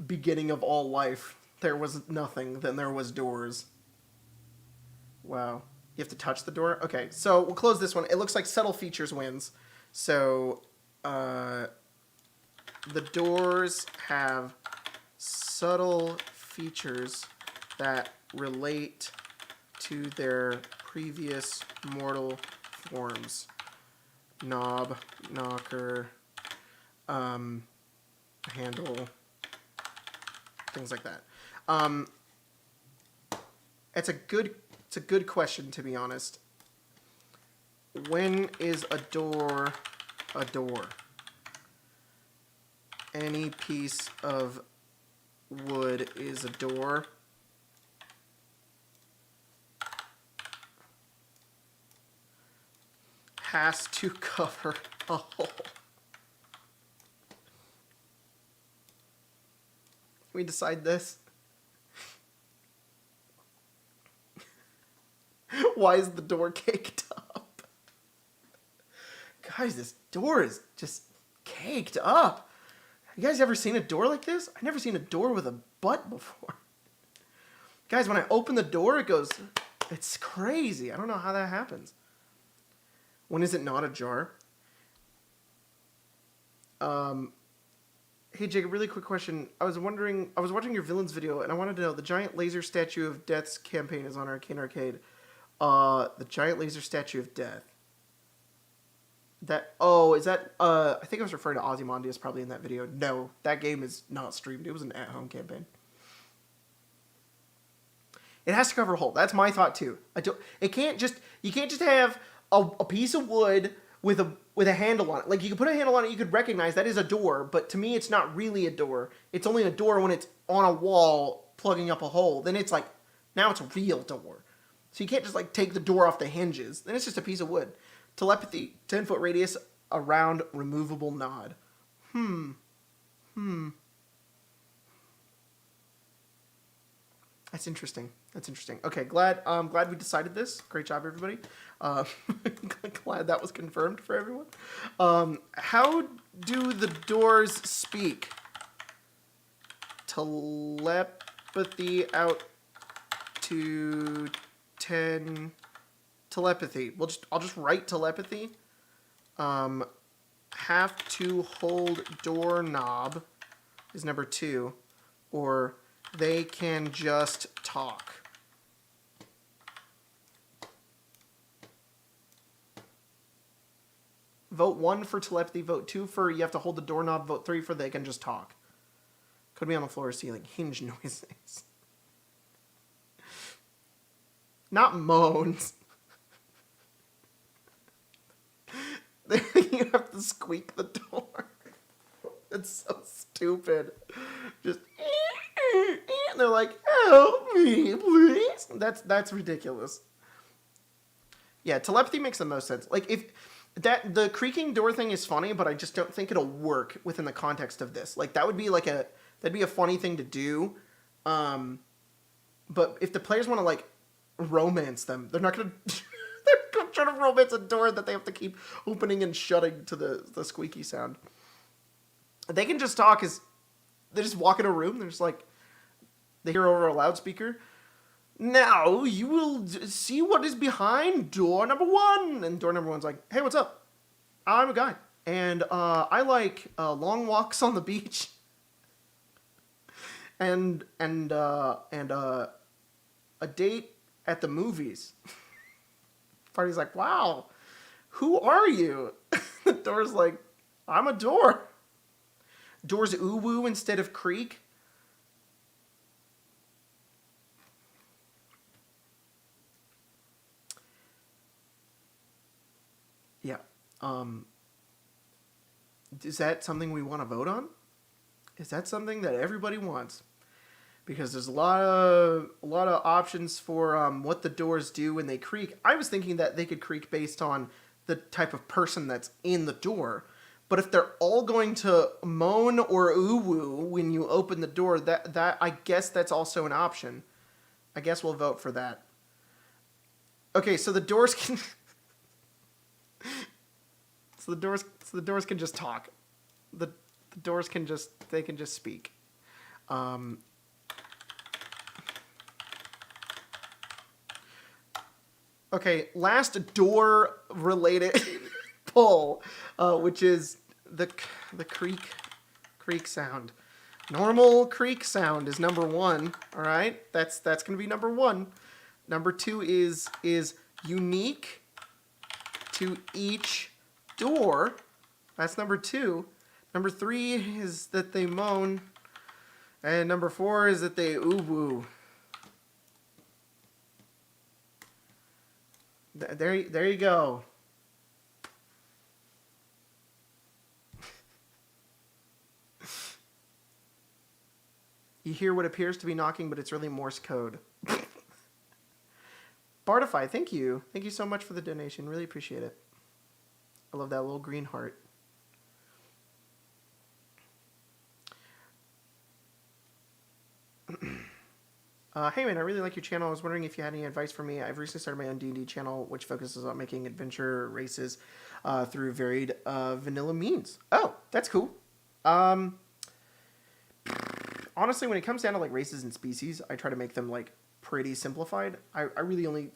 beginning of all life. There was nothing, then there was doors. Wow. You have to touch the door? Okay, so we'll close this one. It looks like subtle features wins. So, the doors have subtle features that relate to their previous mortal forms. Knob, knocker, handle, things like that. It's a good question, to be honest. When is a door a door? Any piece of wood is a door. Has to cover a hole. We decide this. Why is the door caked up? Guys, this door is just caked up. You guys ever seen a door like this? I've never seen a door with a butt before. Guys, when I open the door, it's crazy. I don't know how that happens. When is it not ajar? Hey Jacob, really quick question. I was watching your villains video, and I wanted to know, the giant laser statue of Death's campaign is on Arcane Arcade. The giant laser statue of Death. Is that, I think I was referring to Ozymandias probably in that video. No, that game is not streamed. It was an at-home campaign. It has to cover a hole. That's my thought too. You can't just have a piece of wood with a handle on it. Like, you could put a handle on it, you could recognize that is a door, but to me it's not really a door. It's only a door when it's on a wall plugging up a hole. Then it's like, now it's a real door. So you can't just like take the door off the hinges. Then it's just a piece of wood. Telepathy, 10-foot radius, around removable nod. That's interesting. Okay, glad we decided this. Great job, everybody. Glad that was confirmed for everyone. How do the doors speak? Telepathy out to 10 telepathy. I'll just write telepathy. Have to hold doorknob is number 2, or they can just talk. Vote 1 for telepathy, vote 2 for you have to hold the doorknob, vote 3 for they can just talk. Could be on the floor or ceiling. Hinge noises. Not moans. You have to squeak the door. It's so stupid. Just and they're like, help me, please. That's ridiculous. Yeah, telepathy makes the most sense. Like if the creaking door thing is funny, but I just don't think it'll work within the context of this. Like that'd be a funny thing to do. But if the players want to like romance them, they're not gonna they're trying to romance a door that they have to keep opening and shutting to the squeaky sound. They can just talk as they just walk in a room. They're just like they hear over a loudspeaker. Now you will see what is behind door number 1. And door number 1's like, hey, what's up? I'm a guy, and I like long walks on the beach, and a date at the movies. Party's like, wow, who are you? The door's like, I'm a door. Door's oo-woo instead of creak. Yeah. Is that something we want to vote on? Is that something that everybody wants? Because there's a lot of options for what the doors do when they creak. I was thinking that they could creak based on the type of person that's in the door. But if they're all going to moan or ooh-woo when you open the door, that I guess that's also an option. I guess we'll vote for that. Okay, so the doors can so the doors can just talk. The doors can just speak. Okay, last door related poll, which is the creak sound. Normal creak sound is number 1. All right, that's gonna be number 1. Number 2 is unique to each door. That's number 2. Number 3 is that they moan, and number 4 is that they ooh-woo. There you go. You hear what appears to be knocking, but it's really Morse code. Bardify, thank you. Thank you so much for the donation. Really appreciate it. I love that little green heart. Hey man, I really like your channel. I was wondering if you had any advice for me. I've recently started my own D&D channel, which focuses on making adventure races through varied vanilla means. Oh, that's cool. Honestly, when it comes down to like races and species, I try to make them like pretty simplified. I really only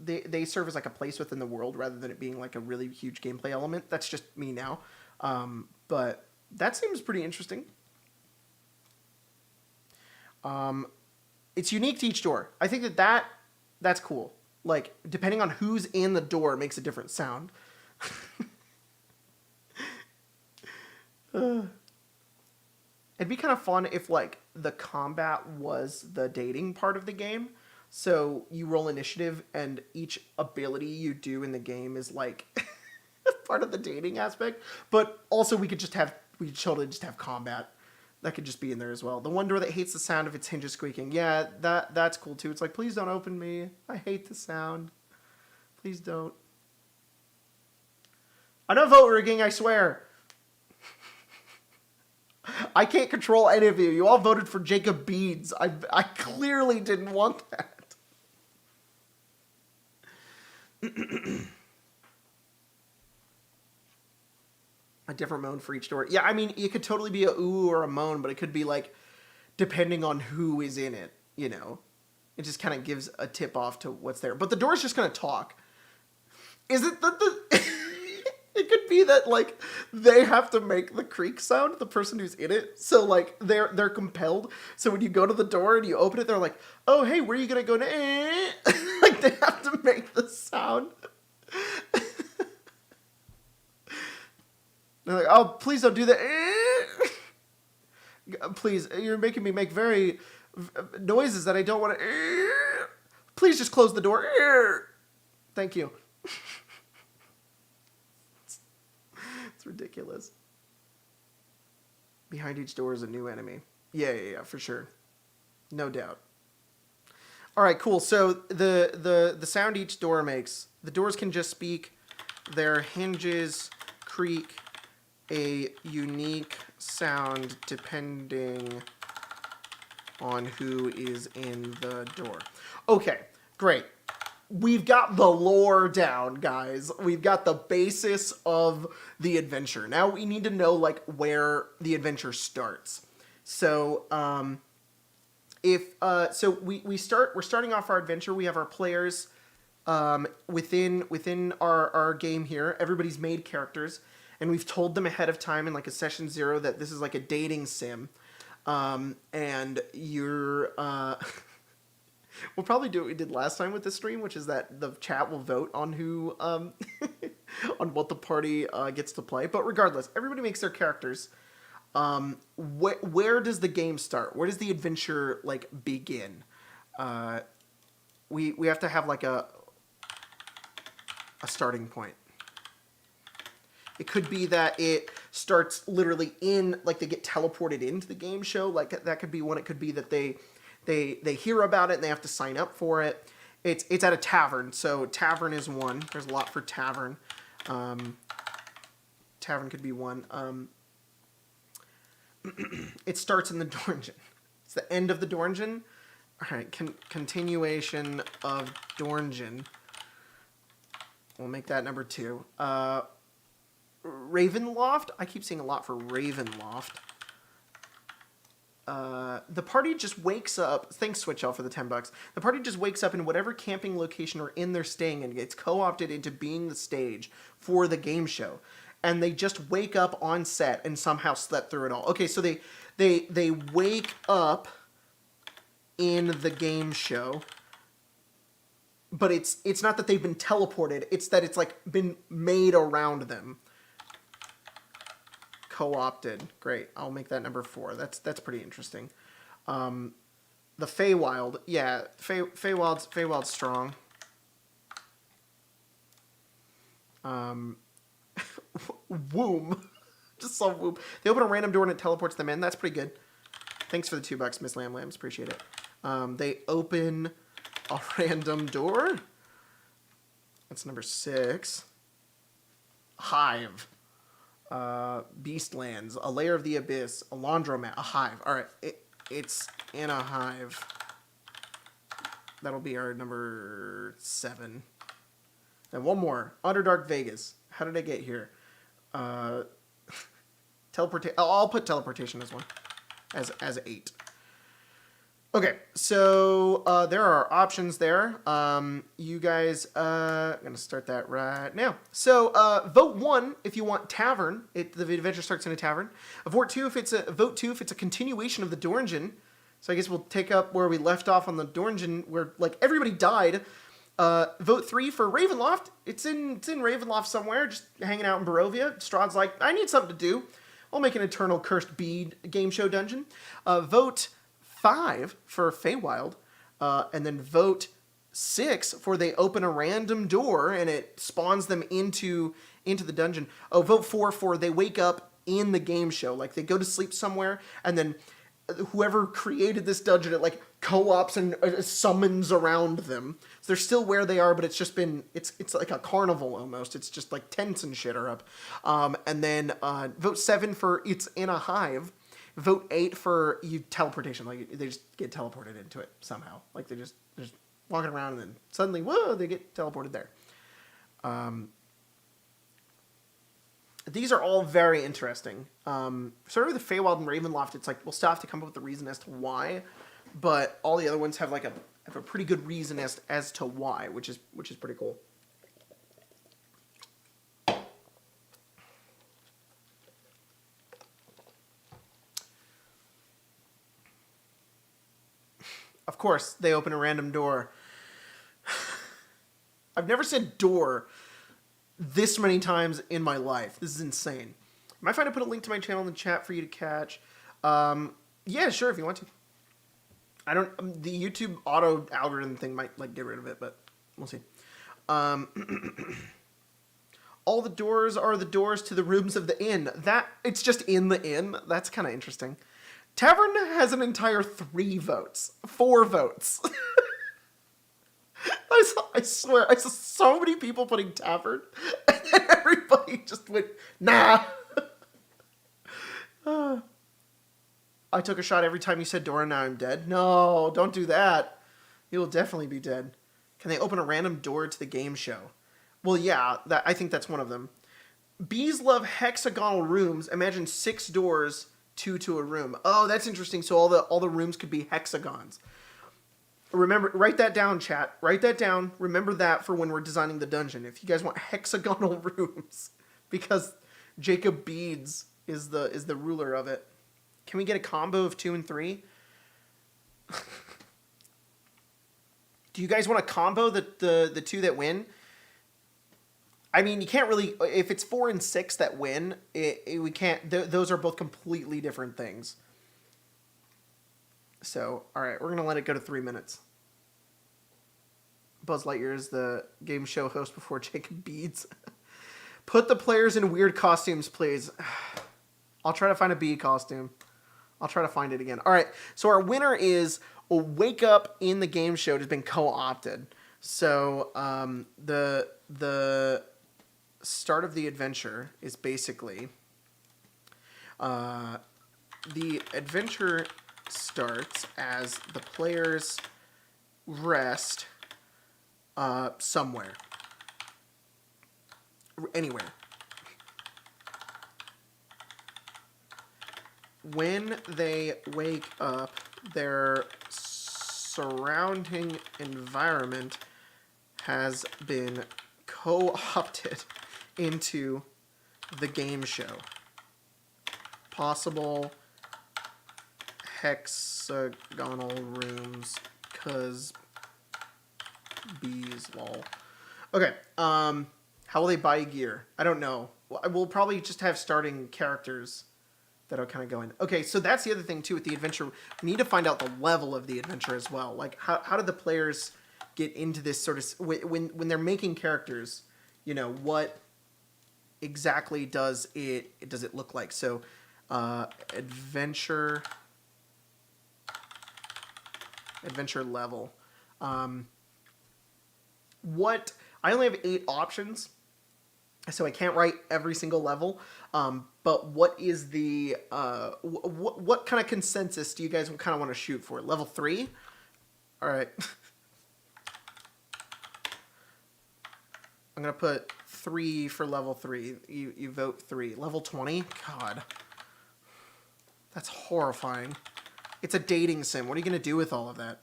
they serve as like a place within the world rather than it being like a really huge gameplay element. That's just me now. But that seems pretty interesting. It's unique to each door. I think that's cool. Like, depending on who's in the door makes a different sound. It'd be kind of fun if, like, the combat was the dating part of the game. So you roll initiative, and each ability you do in the game is, like, part of the dating aspect. But also, we could totally just have combat. That could just be in there as well. The one door that hates the sound of its hinges squeaking. Yeah, that's cool too. It's like, please don't open me. I hate the sound. Please don't. I don't vote rigging, I swear. I can't control any of you. You all voted for Jacob Beads. I clearly didn't want that. A different moan for each door. Yeah, I mean, it could totally be a ooh or a moan, but it could be like, depending on who is in it, you know? It just kind of gives a tip off to what's there. But the door's just going to talk. Is it that the... It could be that, like, they have to make the creak sound, the person who's in it. So, like, they're compelled. So when you go to the door and you open it, they're like, oh, hey, where are you going to go now? Like, they have to make the sound. They're like, oh, please don't do that. Please, you're making me make very noises that I don't want to. Please just close the door. Thank you. It's ridiculous. Behind each door is a new enemy. Yeah, for sure. No doubt. All right, cool. So the sound each door makes, the doors can just speak. Their hinges creak a unique sound depending on who is in the door. Okay, great. We've got the lore down, guys. We've got the basis of the adventure. Now we need to know, like, where the adventure starts. So, we're starting off our adventure. We have our players within our game here. Everybody's made characters, and we've told them ahead of time in, like, a session 0 that this is like a dating sim. And you're we'll probably do what we did last time with the stream, which is that the chat will vote on who on what the party gets to play. But regardless, everybody makes their characters. Where does the game start? Where does the adventure, like, begin? We have to have, like, a starting point. It could be that it starts literally in, like, they get teleported into the game show. Like, that could be one. It could be that they hear about it and they have to sign up for it. It's at a tavern, so tavern is one. There's a lot for tavern. Tavern could be one. It starts in the dungeon. It's the end of the dungeon. All right, continuation of dungeon. We'll make that number 2. Ravenloft. I keep seeing a lot for Ravenloft. The party just wakes up. Thanks, Switchell, for the $10. The party just wakes up in whatever camping location or inn they're staying in. Gets co-opted into being the stage for the game show, and they just wake up on set and somehow slept through it all. Okay, so they wake up in the game show, but it's not that they've been teleported. It's that it's, like, been made around them. Co-opted. Great. I'll make that number 4. That's pretty interesting. The Feywild. Yeah, Feywild's strong. Womb. Just saw Womb. They open a random door and it teleports them in. That's pretty good. Thanks for the $2, Miss Lambs. Appreciate it. They open a random door. That's number 6. Hive. Beastlands, a layer of the abyss, a laundromat, a hive. All right, it's in a hive. That'll be our number 7. And one more, Underdark Vegas. How did I get here? Teleportation. I'll put teleportation as one, as 8. Okay, so there are options there. You guys, I'm going to start that right now. So vote 1 if you want tavern. The adventure starts in a tavern. Vote 2 if it's a continuation of the dungeon. So I guess we'll take up where we left off on the dungeon where, like, everybody died. Vote 3 for Ravenloft. It's in Ravenloft somewhere, just hanging out in Barovia. Strahd's like, I need something to do. I'll make an Eternal Cursed Bead game show dungeon. Vote 5 for Feywild, and then vote 6 for they open a random door and it spawns them into the dungeon. Oh, vote 4 for they wake up in the game show. Like, they go to sleep somewhere and then whoever created this dungeon, it, like, co-ops and summons around them. So they're still where they are, but it's just been, it's like a carnival almost. It's just like tents and shit are up. And then vote 7 for it's in a hive. Vote 8 for teleportation. Like, they just get teleported into it somehow. Like, they're just walking around and then suddenly, whoa, they get teleported there. These are all very interesting. Sort of the Feywild and Ravenloft, it's like, we'll still have to come up with a reason as to why, but all the other ones have, like, a pretty good reason as to why, which is pretty cool. Of course, they open a random door. I've never said door this many times in my life. This is insane. Am I fine to put a link to my channel in the chat for you to catch? Yeah, sure, if you want to. I don't. The YouTube auto algorithm thing might like get rid of it, but we'll see. All the doors are the doors to the rooms of the inn. That it's just in the inn. That's kind of interesting. Tavern has an entire 3 votes, 4 votes. I swear, I saw so many people putting tavern, and then everybody just went, nah. I took a shot every time you said door and now I'm dead. No, don't do that. You will definitely be dead. Can they open a random door to the game show? Well, yeah, I think that's one of them. Bees love hexagonal rooms. Imagine 6 doors, 2 to a room. Oh, that's interesting. So all the rooms could be hexagons. Remember, write that down, chat. Write that down. Remember that for when we're designing the dungeon. If you guys want hexagonal rooms, because Jacob Beads is the ruler of it. Can we get a combo of 2 and 3? Do you guys want to combo the 2 that win? I mean, you can't really. If it's 4 and 6 that win, we can't. Those are both completely different things. So, all right, we're gonna let it go to 3 minutes. Buzz Lightyear is the game show host before Jacob Beads. Put the players in weird costumes, please. I'll try to find a bee costume. I'll try to find it again. All right, so our winner is Wake Up in the Game Show. It has been co-opted. So the start of the adventure is basically the adventure starts as the players rest somewhere. Anywhere. When they wake up, their surrounding environment has been co-opted into the game show. Possible hexagonal rooms, cause bees, lol. Okay, how will they buy gear? I don't know. We'll probably just have starting characters that'll kind of go in. Okay, so that's the other thing too with the adventure. We need to find out the level of the adventure as well. Like how did the players get into this sort of when they're making characters? You know, what exactly does it look like? So adventure level. What I only have 8 options, so I can't write every single level. But what is the what kind of consensus do you guys kind of want to shoot for? Level 3? All right. I'm gonna put 3 for level 3. You vote 3. Level 20? God, that's horrifying. It's a dating sim. What are you gonna do with all of that?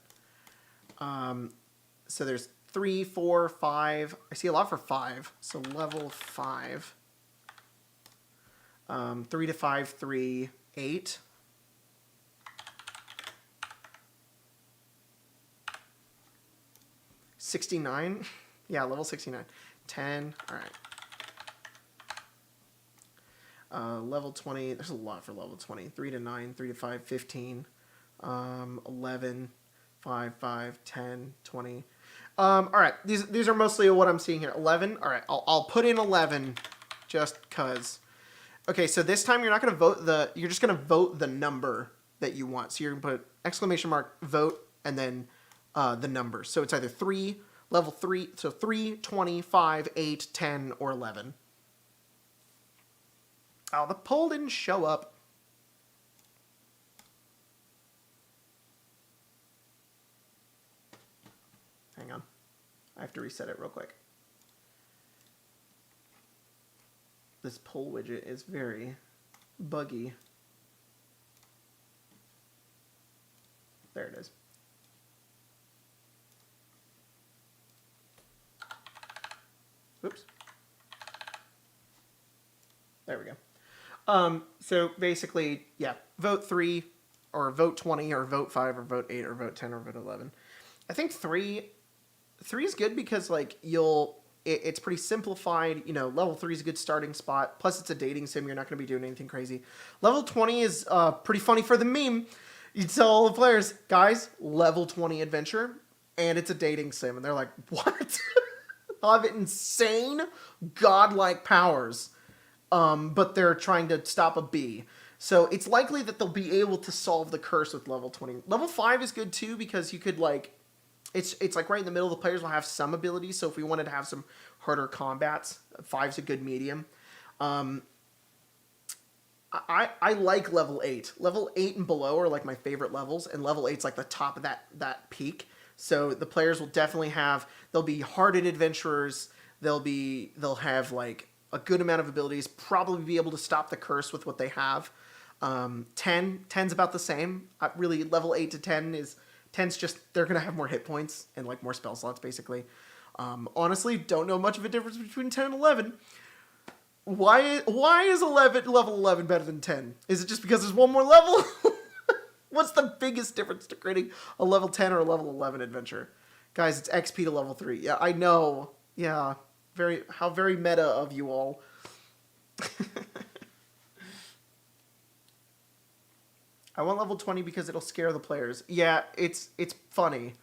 So there's 3, 4, 5. I see a lot for 5. So level 5. 3 to 5, 3, 8. $69. Yeah, level 69. 10. All right. Level 20. There's a lot for level 20. 3 to 9, 3 to 5, 15. 11, 5, 5, 10, 20. All right. These are mostly what I'm seeing here. 11. All right. I'll put in 11 just cause. Okay, so this time you're not going to vote you're just going to vote the number that you want. So you're going to put ! vote and then the number. So it's either 3, level 3, so 3, 20, 5, 8, 10, or 11. Oh, the poll didn't show up. Hang on. I have to reset it real quick. This poll widget is very buggy. There it is. Oops. There we go. So basically, yeah, vote 3 or vote 20 or vote 5 or vote 8 or vote 10 or vote 11. I think 3 is good because like it's pretty simplified. You know, level 3 is a good starting spot. Plus, it's a dating sim. You're not going to be doing anything crazy. Level 20 is pretty funny for the meme. You tell all the players, guys, level 20 adventure, and it's a dating sim. And they're like, what? They'll have insane godlike powers, but they're trying to stop a bee. So it's likely that they'll be able to solve the curse with level 20. Level 5 is good too because you could like... It's like right in the middle. The players will have some abilities. So if we wanted to have some harder combats, 5's a good medium. I like level 8. Level 8 and below are like my favorite levels, and level 8's like the top of that peak. So the players will definitely have. They'll be hardened adventurers. They'll have like a good amount of abilities. Probably be able to stop the curse with what they have. 10's about the same. Really, level 8 to 10 is. 10's just, they're going to have more hit points and like more spell slots, basically. Honestly, don't know much of a difference between 10 and 11. Why is level 11 better than 10? Is it just because there's one more level? What's the biggest difference to creating a level 10 or a level 11 adventure? Guys, it's XP to level 3. Yeah, I know. Yeah, how very meta of you all. I want level 20 because it'll scare the players. Yeah, it's funny.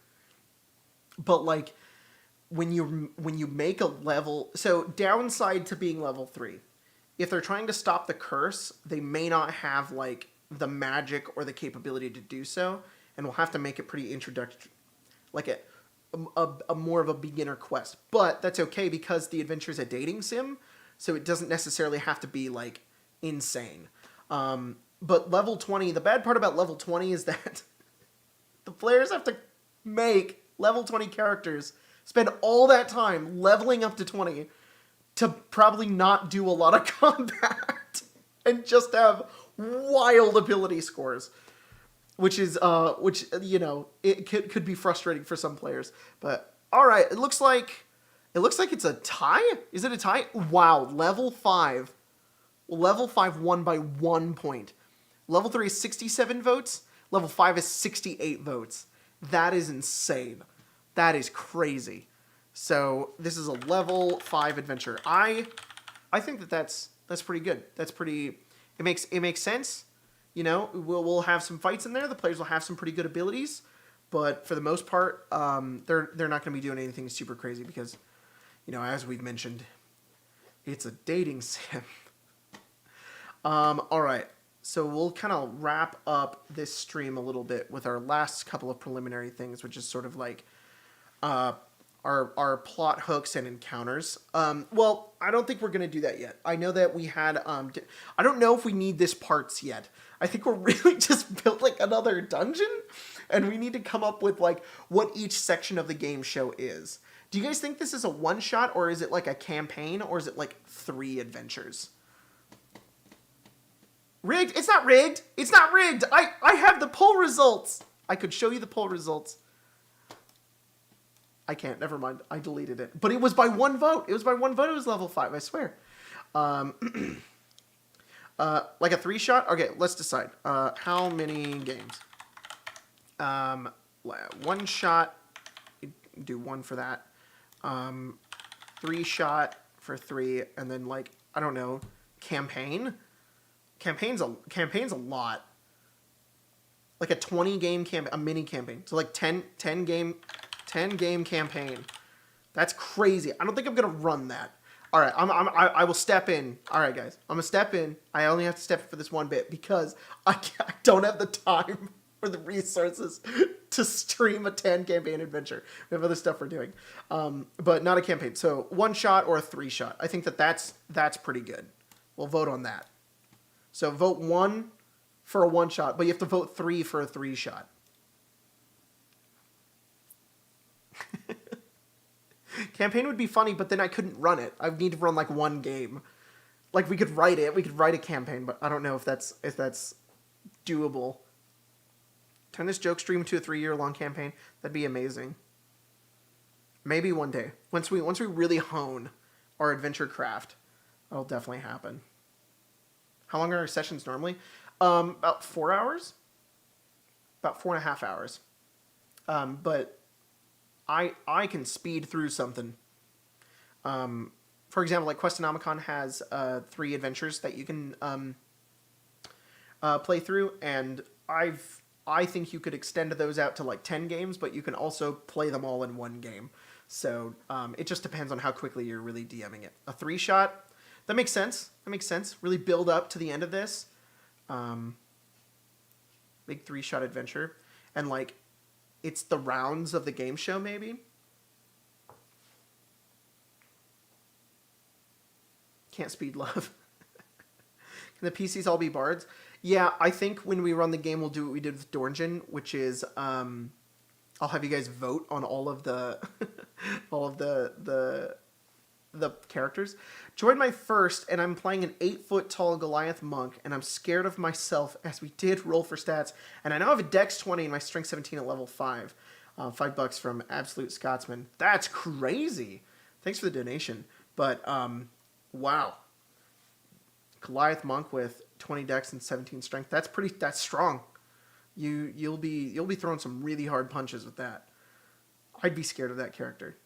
But like when you make a level, so downside to being level 3. If they're trying to stop the curse, they may not have like the magic or the capability to do so, and we'll have to make it pretty introductory, like a more of a beginner quest. But that's okay because the adventure is a dating sim, so it doesn't necessarily have to be like insane. But level 20, the bad part about level 20 is that the players have to make level 20 characters, spend all that time leveling up to 20 to probably not do a lot of combat and just have wild ability scores, which you know, it could be frustrating for some players. But all right, it looks like it's a tie. Is it a tie? Wow, level 5 won by 1 point. Level 3 is 67 votes. Level 5 is 68 votes. That is insane. That is crazy. So this is a level 5 adventure. I think that's pretty good. That's pretty. It makes sense. You know, we'll have some fights in there. The players will have some pretty good abilities, but for the most part, they're not going to be doing anything super crazy because, you know, as we've mentioned, it's a dating sim. All right. So we'll kind of wrap up this stream a little bit with our last couple of preliminary things, which is sort of like our plot hooks and encounters. Well, I don't think we're going to do that yet. I know that we had... I don't know if we need this parts yet. I think we're really just built like another dungeon, and we need to come up with like what each section of the game show is. Do you guys think this is a one-shot, or is it like a campaign, or is it like 3 adventures? Rigged? It's not rigged. It's not rigged. I have the poll results. I could show you the poll results. I can't. Never mind. I deleted it. But it was by 1 vote. It was by 1 vote. It was level 5. I swear. Like a 3-shot? Okay, let's decide. How many games? 1 shot. Do 1 for that. 3-shot for 3. And then like, I don't know, campaign? Campaign's a lot. Like a 20-game a mini campaign. So like 10 game campaign. That's crazy. I don't think I'm gonna run that. All right, I will step in. All right, guys, I'm gonna step in. I only have to step in for this 1 bit because I don't have the time or the resources to stream a 10 campaign adventure. We have other stuff we're doing, but not a campaign. So 1 shot or a 3-shot. I think that's pretty good. We'll vote on that. So vote 1 for a 1-shot, but you have to vote 3 for a 3-shot. Campaign would be funny, but then I couldn't run it. I would need to run like 1 game. Like we could write it. We could write a campaign, but I don't know if that's doable. Turn this joke stream into a 3-year-long campaign. That'd be amazing. Maybe one day. Once we really hone our adventure craft, that'll definitely happen. How long are our sessions normally? About 4 hours. about 4.5 hours. But I can speed through something. For example, like Questonomicon has 3 adventures that you can play through, and I think you could extend those out to like 10 games, but you can also play them all in one game. So it just depends on how quickly you're really DMing it. A 3-shot, that makes sense. That makes sense. Really build up to the end of this. Big 3-shot adventure. And like, it's the rounds of the game show, maybe? Can't speed love. Can the PCs all be bards? Yeah, I think when we run the game, we'll do what we did with Dornjin, which is I'll have you guys vote on all of the all of the characters. Join my first, and I'm playing an 8-foot tall Goliath monk, and I'm scared of myself as we did roll for stats. And I now have a Dex 20 and my Strength 17 at level 5. $5 from Absolute Scotsman. That's crazy. Thanks for the donation. But wow, Goliath monk with 20 Dex and 17 Strength. That's strong. You'll be throwing some really hard punches with that. I'd be scared of that character.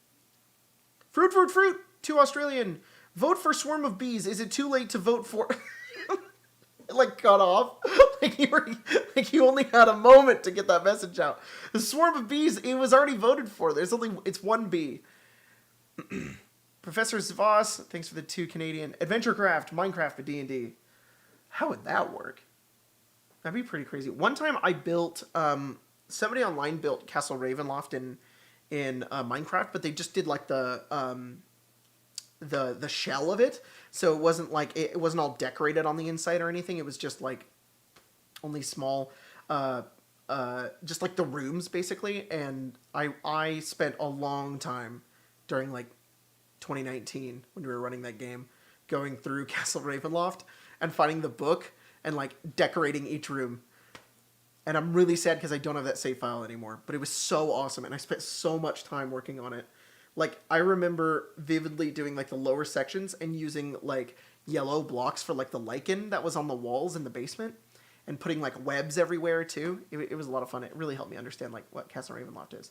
Fruit, fruit, fruit. 2 Australian. Vote for Swarm of Bees. Is it too late to vote for? Like cut off. Like you only had a moment to get that message out. The Swarm of Bees. It was already voted for. It's 1 bee. Professor Zvos. Thanks for the 2 Canadian. Adventurecraft. Minecraft for D&D. How would that work? That'd be pretty crazy. One time I built, somebody online built Castle Ravenloft in Minecraft, but they just did like the shell of it, so it wasn't like it wasn't all decorated on the inside or anything. It was just like only small, just like the rooms basically. And I spent a long time during like 2019 when we were running that game, going through Castle Ravenloft and finding the book and like decorating each room. And I'm really sad because I don't have that save file anymore. But it was so awesome, and I spent so much time working on it. Like, I remember vividly doing like the lower sections and using like yellow blocks for like the lichen that was on the walls in the basement, and putting like webs everywhere too. It was a lot of fun. It really helped me understand like what Castle Ravenloft is.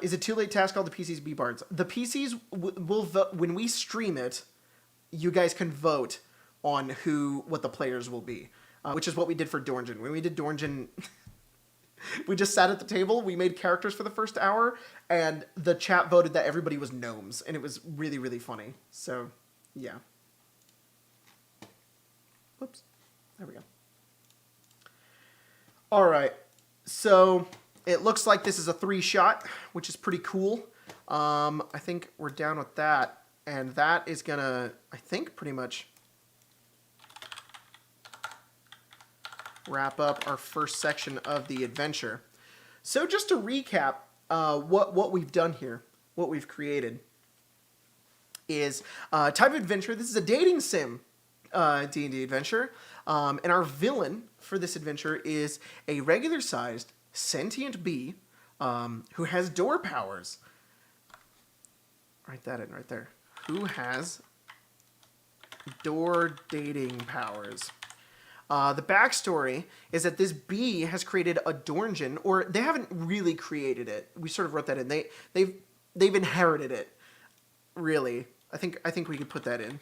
Is it too late to ask all the PCs be bards? The PCs will vote when we stream it. You guys can vote on what the players will be, which is what we did for Dornjin. When we did Dornjin, we just sat at the table, we made characters for the first hour, and the chat voted that everybody was gnomes, and it was really, really funny. So, yeah. Whoops. There we go. All right. So, it looks like this is a 3-shot, which is pretty cool. I think we're down with that, and that is gonna, I think, pretty much wrap up our first section of the adventure. So just to recap, what we've done here, what we've created, is type of adventure. This is a dating sim D&D adventure, and our villain for this adventure is a regular-sized sentient bee who has door powers. Write that in right there. Who has door dating powers. The backstory is that this bee has created a Dornjin, or they haven't really created it. We sort of wrote that in. They've inherited it. Really, I think we could put that in.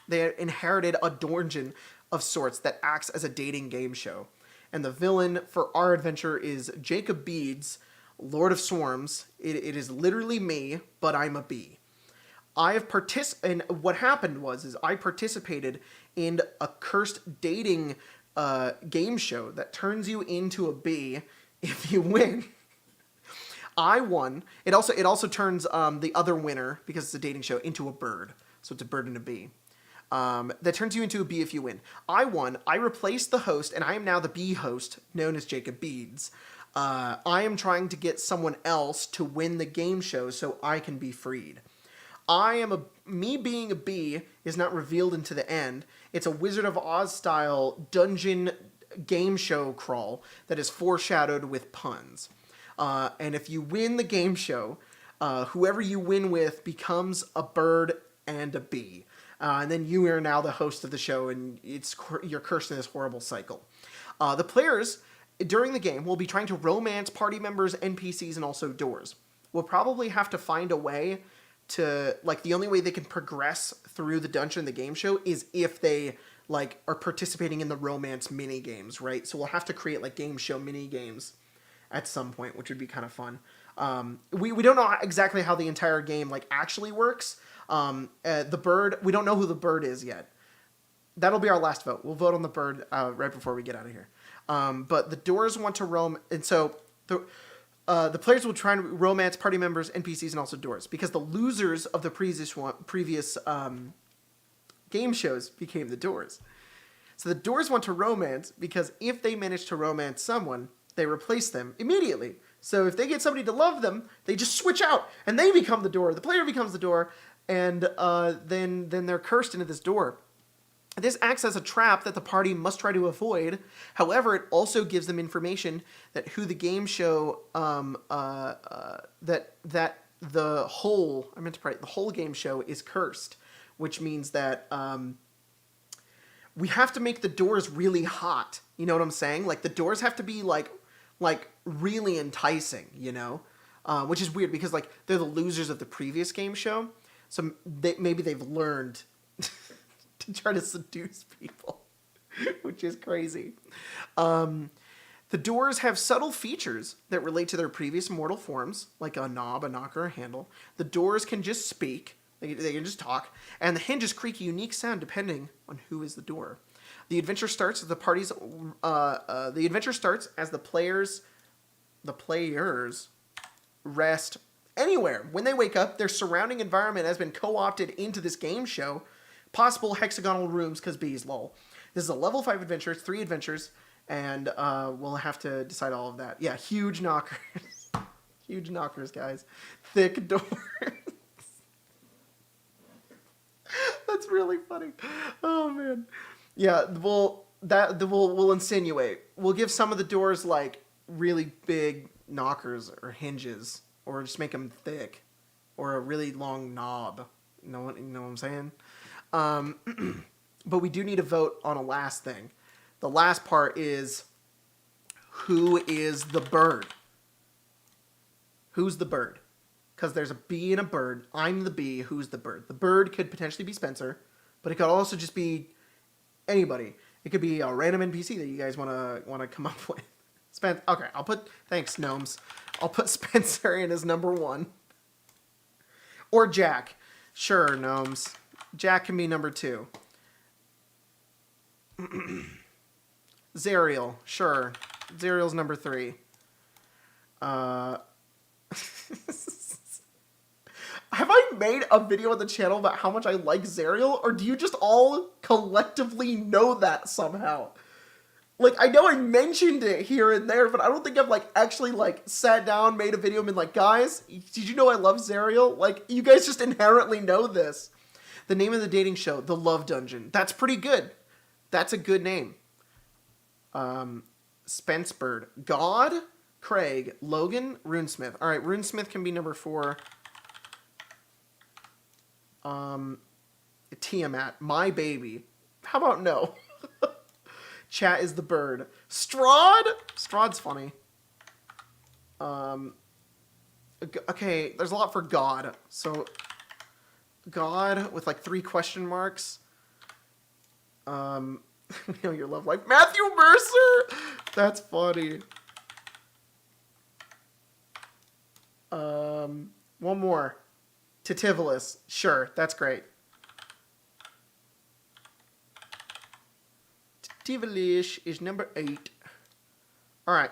They inherited a Dornjin of sorts that acts as a dating game show, and the villain for our adventure is Jacob Beads, Lord of Swarms. It is literally me, but I'm a bee. And what happened was I participated in a cursed dating game show that turns you into a bee if you win. I won. It also turns the other winner, because it's a dating show, into a bird. So it's a bird and a bee. That turns you into a bee if you win. I won. I replaced the host, and I am now the bee host, known as Jacob Beads. I am trying to get someone else to win the game show so I can be freed. Me being a bee is not revealed into the end. It's a Wizard of Oz style dungeon game show crawl that is foreshadowed with puns. And if you win the game show, whoever you win with becomes a bird and a bee. And then you are now the host of the show, and you're cursed in this horrible cycle. The players, during the game, we'll be trying to romance party members, NPCs, and also doors. We'll probably have to find a way to, like, the only way they can progress through the dungeon, the game show, is if they, like, are participating in the romance mini games, right? So we'll have to create, like, game show mini games at some point, which would be kind of fun. We don't know exactly how the entire game, like, actually works. The bird, we don't know who the bird is yet. That'll be our last vote. We'll vote on the bird right before we get out of here. But the doors want to roam, and so the players will try and romance party members, NPCs, and also doors, because the losers of the previous game shows became the doors. So the doors want to romance because if they manage to romance someone, they replace them immediately. So if they get somebody to love them, they just switch out and they become the door. The player becomes the door, and then they're cursed into this door. This acts as a trap that the party must try to avoid. However, it also gives them information that who the game show that the whole game show is cursed, which means that we have to make the doors really hot. You know what I'm saying? Like, the doors have to be like really enticing, you know, which is weird because, like, they're the losers of the previous game show, so maybe they've learned to try to seduce people, which is crazy. The doors have subtle features that relate to their previous mortal forms, like a knob, a knocker, a handle. The doors can just speak. They can just talk. And the hinges creak a unique sound depending on who is the door. The adventure starts as the players rest anywhere. When they wake up, their surrounding environment has been co-opted into this game show. Possible hexagonal rooms, because bees, lol. This is a level 5 adventure, 3 adventures, and we'll have to decide all of that. Yeah, huge knockers. Huge knockers, guys. Thick doors. That's really funny. Oh, man. Yeah, we'll insinuate. We'll give some of the doors, like, really big knockers or hinges, or just make them thick, or a really long knob. You know what I'm saying? But we do need to vote on a last thing. The last part is, who is the bird? Who's the bird? Because there's a bee and a bird. I'm the bee. Who's the bird? The bird could potentially be Spencer, but it could also just be anybody. It could be a random NPC that you guys want to come up with. Okay, thanks, gnomes. I'll put Spencer in as number 1. Or Jack. Sure, gnomes. Jack can be number 2. Zariel, sure. Zariel's number 3. Have I made a video on the channel about how much I like Zariel, or do you just all collectively know that somehow? Like, I know I mentioned it here and there, but I don't think I've, like, actually, like, sat down, made a video, and been like, guys, did you know I love Zariel? Like, you guys just inherently know this. The name of the dating show, The Love Dungeon. That's pretty good. That's a good name. Spence Bird. God, Craig, Logan, Runesmith. All right, Runesmith can be number 4. Tiamat, my baby. How about no? Chat is the bird. Strahd? Strahd's funny. Okay, there's a lot for God. So, God with like 3 question marks. We know your love life. Matthew Mercer! That's funny. One more. Titivolus. Sure, that's great. Titivolus is number 8. Alright.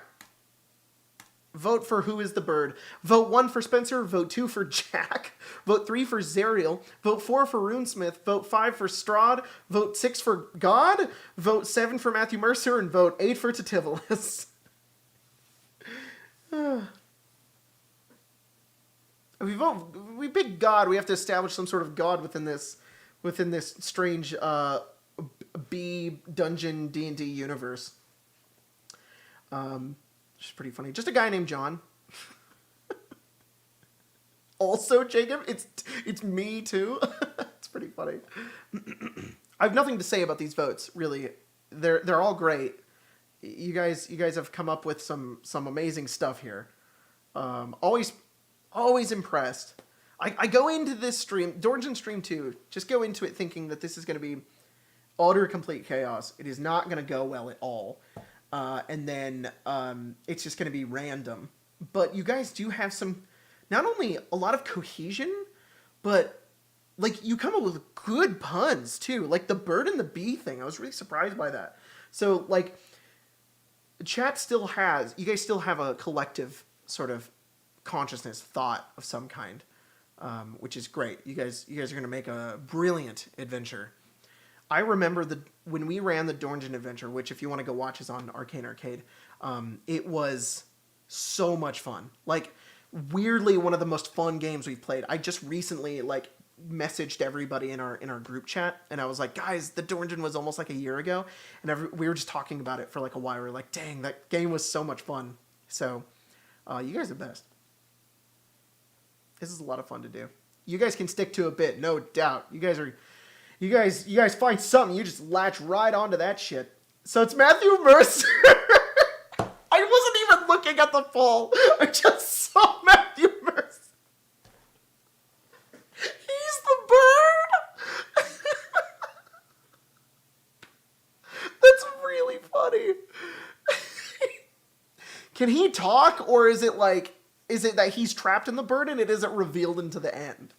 Vote for who is the bird. Vote 1 for Spencer. Vote 2 for Jack. Vote 3 for Zariel. Vote 4 for Runesmith. Vote 5 for Strahd. Vote 6 for God. Vote 7 for Matthew Mercer. And vote 8 for Titivolus. We pick God. We have to establish some sort of God within this strange B dungeon D&D universe. Which is pretty funny. Just a guy named John. Also, Jacob, it's me too. It's pretty funny. I have nothing to say about these votes, really. They're all great. you guys have come up with some amazing stuff here. Always impressed. I go into this stream, Dornjan Stream 2, just go into it thinking that this is going to be utter complete chaos. It is not going to go well at all. And then it's just going to be random. But you guys do have some, not only a lot of cohesion, but like you come up with good puns too. Like the bird and the bee thing. I was really surprised by that. So like chat still has, you guys still have a collective sort of consciousness, thought of some kind, which is great. You guys are going to make a brilliant adventure. I remember when we ran the Dornjan adventure, which if you want to go watch is on Arcane Arcade, it was so much fun. Like weirdly one of the most fun games we've played. I just recently like messaged everybody in our group chat and I was like, guys, the Dornjan was almost like a year ago, and we were just talking about it for like a while. We were like, dang, that game was so much fun. So you guys are the best. This is a lot of fun to do. You guys can stick to a bit, no doubt. You guys find something, you just latch right onto that shit. So it's Matthew Mercer. I wasn't even looking at the poll. I just saw Matthew Mercer. He's the bird. That's really funny. Can he talk, or is it that he's trapped in the bird and it isn't revealed into the end?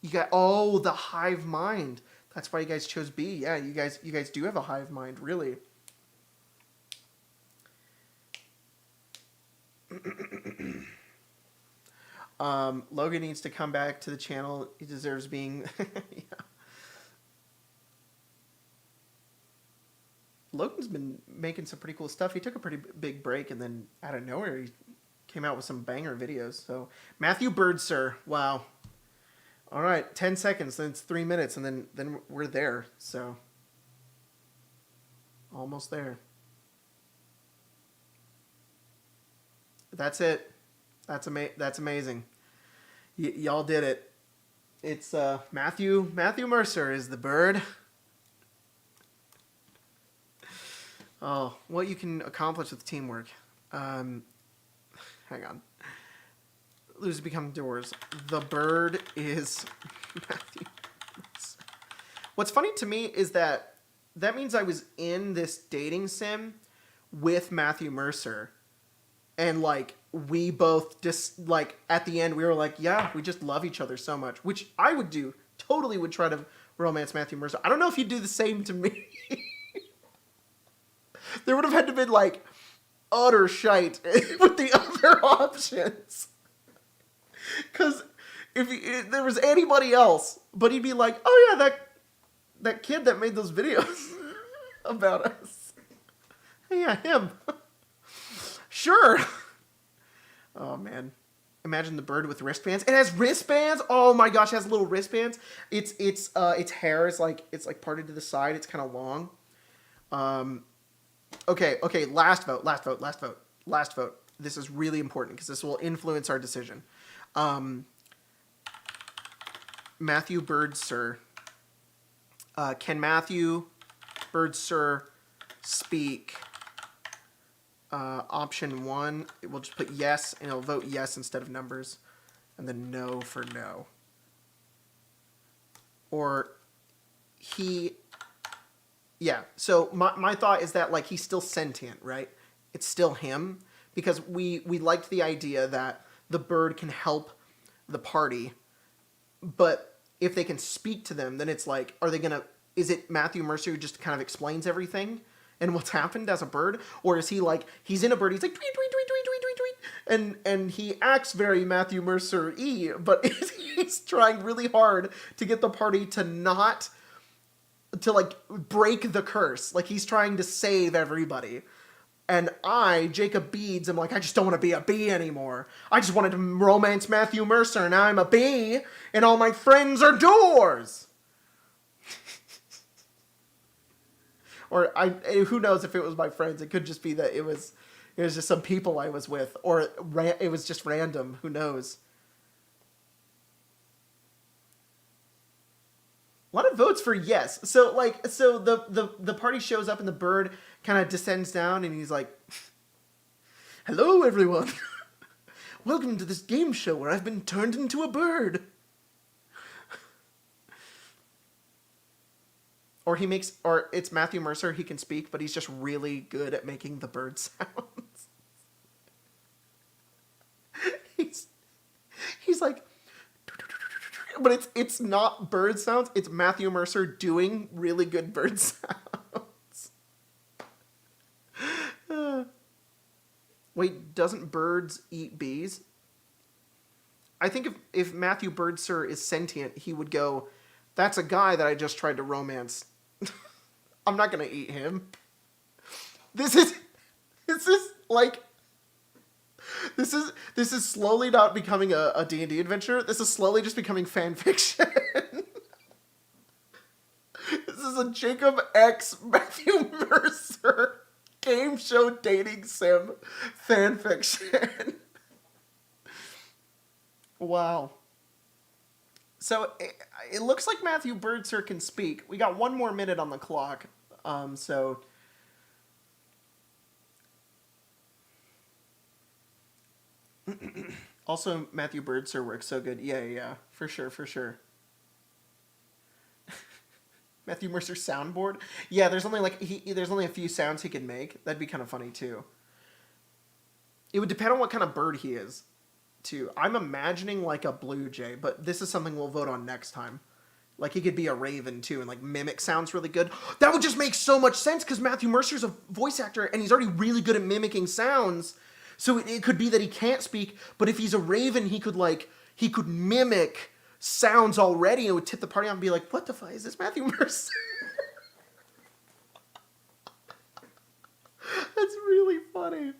You got, the hive mind. That's why you guys chose B. Yeah, you guys do have a hive mind, really. Logan needs to come back to the channel. He deserves being. Yeah. Logan's been making some pretty cool stuff. He took a pretty big break, and then out of nowhere, he came out with some banger videos. So Matthew Bird, sir. Wow. All right, 10 seconds, then it's 3 minutes, and then we're there. So almost there. That's it. That's amazing. Y'all did it. It's Matthew Mercer is the bird. Oh, what you can accomplish with teamwork. Hang on. Lose become doors. The bird is Matthew Mercer. What's funny to me is that means I was in this dating sim with Matthew Mercer. And like we both just like at the end we were like, yeah, we just love each other so much, which I would do. Totally would try to romance Matthew Mercer. I don't know if you'd do the same to me. There would have had to been like utter shite with the other options. Because if there was anybody else, but he'd be like, oh yeah, that kid that made those videos about us. Yeah, him. Sure. Oh man, imagine the bird with wristbands. It has wristbands. Oh my gosh, it has little wristbands. Its hair is like parted to the side. It's kind of long. Okay. Last vote. This is really important because this will influence our decision. Matthew Bird, sir. Can Matthew Bird, sir, speak? Option 1, we'll just put yes, and it'll vote yes instead of numbers, and then no for no. Or yeah, so my thought is that like he's still sentient, right? It's still him, because we liked the idea that the bird can help the party, but if they can speak to them, then it's like, is it Matthew Mercer who just kind of explains everything and what's happened as a bird? Or is he like, he's in a bird, he's like, tweet, tweet, tweet, tweet, tweet, tweet, tweet, and he acts very Matthew Mercer-y, but he's trying really hard to get the party to not, to like break the curse. Like he's trying to save everybody. And Jacob Beads, I'm like, I just don't want to be a bee anymore. I just wanted to romance Matthew Mercer, and now I'm a bee, and all my friends are doors. Or who knows if it was my friends? It could just be that it was just some people I was with, or it was just random. Who knows? A lot of votes for yes. So the party shows up and the bird kind of descends down and he's like, "Hello everyone. Welcome to this game show where I've been turned into a bird." Or it's Matthew Mercer, he can speak, but he's just really good at making the bird sounds. He's like, but it's not bird sounds, it's Matthew Mercer doing really good bird sounds. Wait, doesn't birds eat bees? I think if Matthew Birdser is sentient, he would go, "That's a guy that I just tried to romance. I'm not gonna eat him." This is like, this is slowly not becoming a D&D adventure. This is slowly just becoming fan fiction. This is a Jacob X Matthew Mercer game show dating sim fan fiction. Wow. So it looks like Matthew Birdser can speak. We got 1 more minute on the clock. So also Matthew Birdser works so good. Yeah, for sure. Matthew Mercer soundboard. Yeah, there's only there's only a few sounds he can make. That'd be kind of funny too. It would depend on what kind of bird he is, too. I'm imagining like a blue jay, but this is something we'll vote on next time. Like he could be a raven too, and like mimic sounds really good. That would just make so much sense because Matthew Mercer's a voice actor and he's already really good at mimicking sounds. So it could be that he can't speak, but if he's a raven, he could mimic sounds already and it would tip the party off and be like, "What the fuck is this Matthew Mercer?" That's really funny.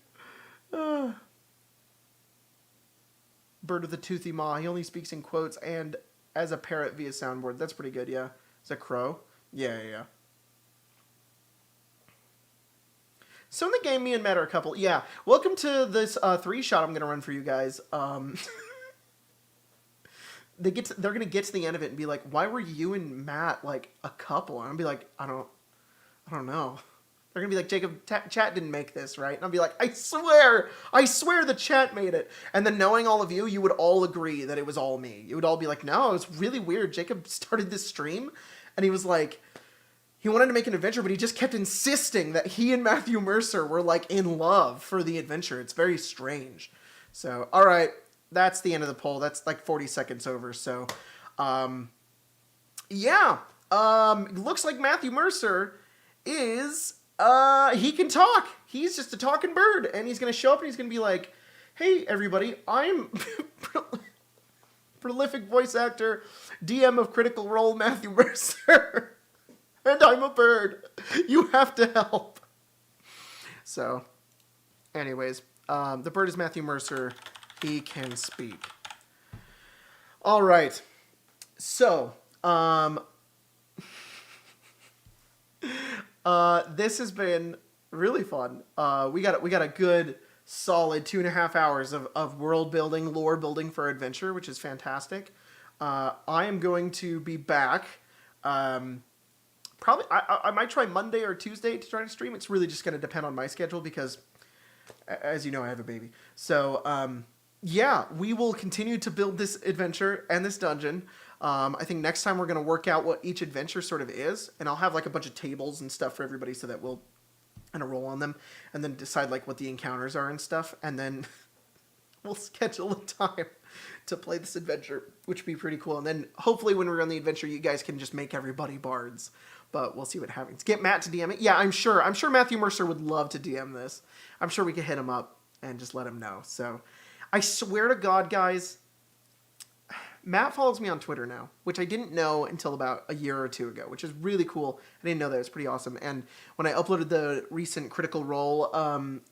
Bird with a toothy maw. He only speaks in quotes and as a parrot via soundboard. That's pretty good, yeah. Is that crow? Yeah. So in the game, me and Matt are a couple. Yeah. Welcome to this 3-shot I'm going to run for you guys. They're going to get to the end of it and be like, "Why were you and Matt like a couple?" And I'll be like, I don't know. They're going to be like, "Jacob, chat didn't make this, right?" And I'll be like, I swear the chat made it. And then knowing all of you, you would all agree that it was all me. You would all be like, "No, it was really weird. Jacob started this stream and he was like, he wanted to make an adventure, but he just kept insisting that he and Matthew Mercer were like in love for the adventure. It's very strange." So, all right, that's the end of the poll. That's like 40 seconds over. So, yeah, looks like Matthew Mercer is, he can talk. He's just a talking bird, and he's going to show up and he's going to be like, "Hey everybody, I'm prolific voice actor, DM of Critical Role, Matthew Mercer. And I'm a bird. You have to help." So, anyways, the bird is Matthew Mercer. He can speak. All right. So, this has been really fun. We got a good solid 2.5 hours of world building, lore building for adventure, which is fantastic. I am going to be back. Probably, I might try Monday or Tuesday to try to stream. It's really just going to depend on my schedule because, as you know, I have a baby. So, yeah, we will continue to build this adventure and this dungeon. I think next time we're going to work out what each adventure sort of is, and I'll have like a bunch of tables and stuff for everybody so that we'll kind of roll on them and then decide like what the encounters are and stuff, and then we'll schedule a time to play this adventure, which would be pretty cool. And then hopefully when we're on the adventure, you guys can just make everybody bards. But we'll see what happens. Get Matt to DM it. Yeah, I'm sure Matthew Mercer would love to DM this. I'm sure we could hit him up and just let him know. So I swear to God, guys, Matt follows me on Twitter now, which I didn't know until about a year or two ago, which is really cool. I didn't know that. It was pretty awesome. And when I uploaded the recent Critical Role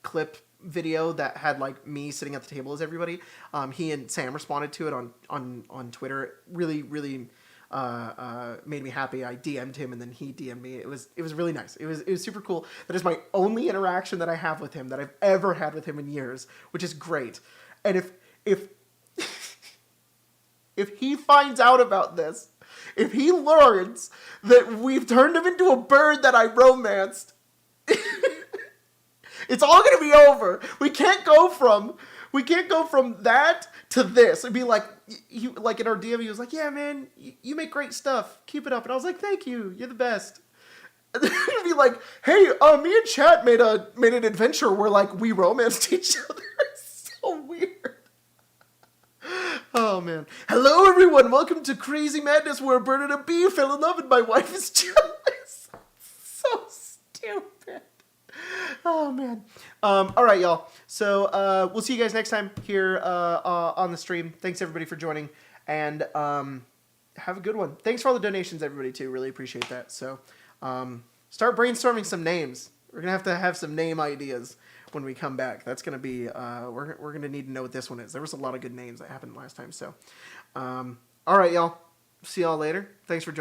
clip video that had like me sitting at the table as everybody, he and Sam responded to it on Twitter. It really made me happy. I DM'd him and then he DM'd me. It was really nice. It was super cool. That is my only interaction that I have with him that I've ever had with him in years, which is great. And if if he finds out about this, if he learns that we've turned him into a bird that I romanced, it's all gonna be over. We can't go from that to this. It'd be like like in our DM, he was like, "Yeah, man, you make great stuff. Keep it up." And I was like, "Thank you. You're the best." And then it'd be like, "Hey, me and Chat made an adventure where like we romanced each other." It's so weird. Oh man. Hello everyone, welcome to Crazy Madness where a bird and a bee fell in love and my wife is jealous. So stupid. Oh man. Alright y'all. So we'll see you guys next time here on the stream. Thanks everybody for joining. And have a good one. Thanks for all the donations everybody too. Really appreciate that. So start brainstorming some names. We're gonna have some name ideas when we come back. That's gonna be we're gonna need to know what this one is. There was a lot of good names that happened last time. So all right, y'all. See y'all later. Thanks for joining.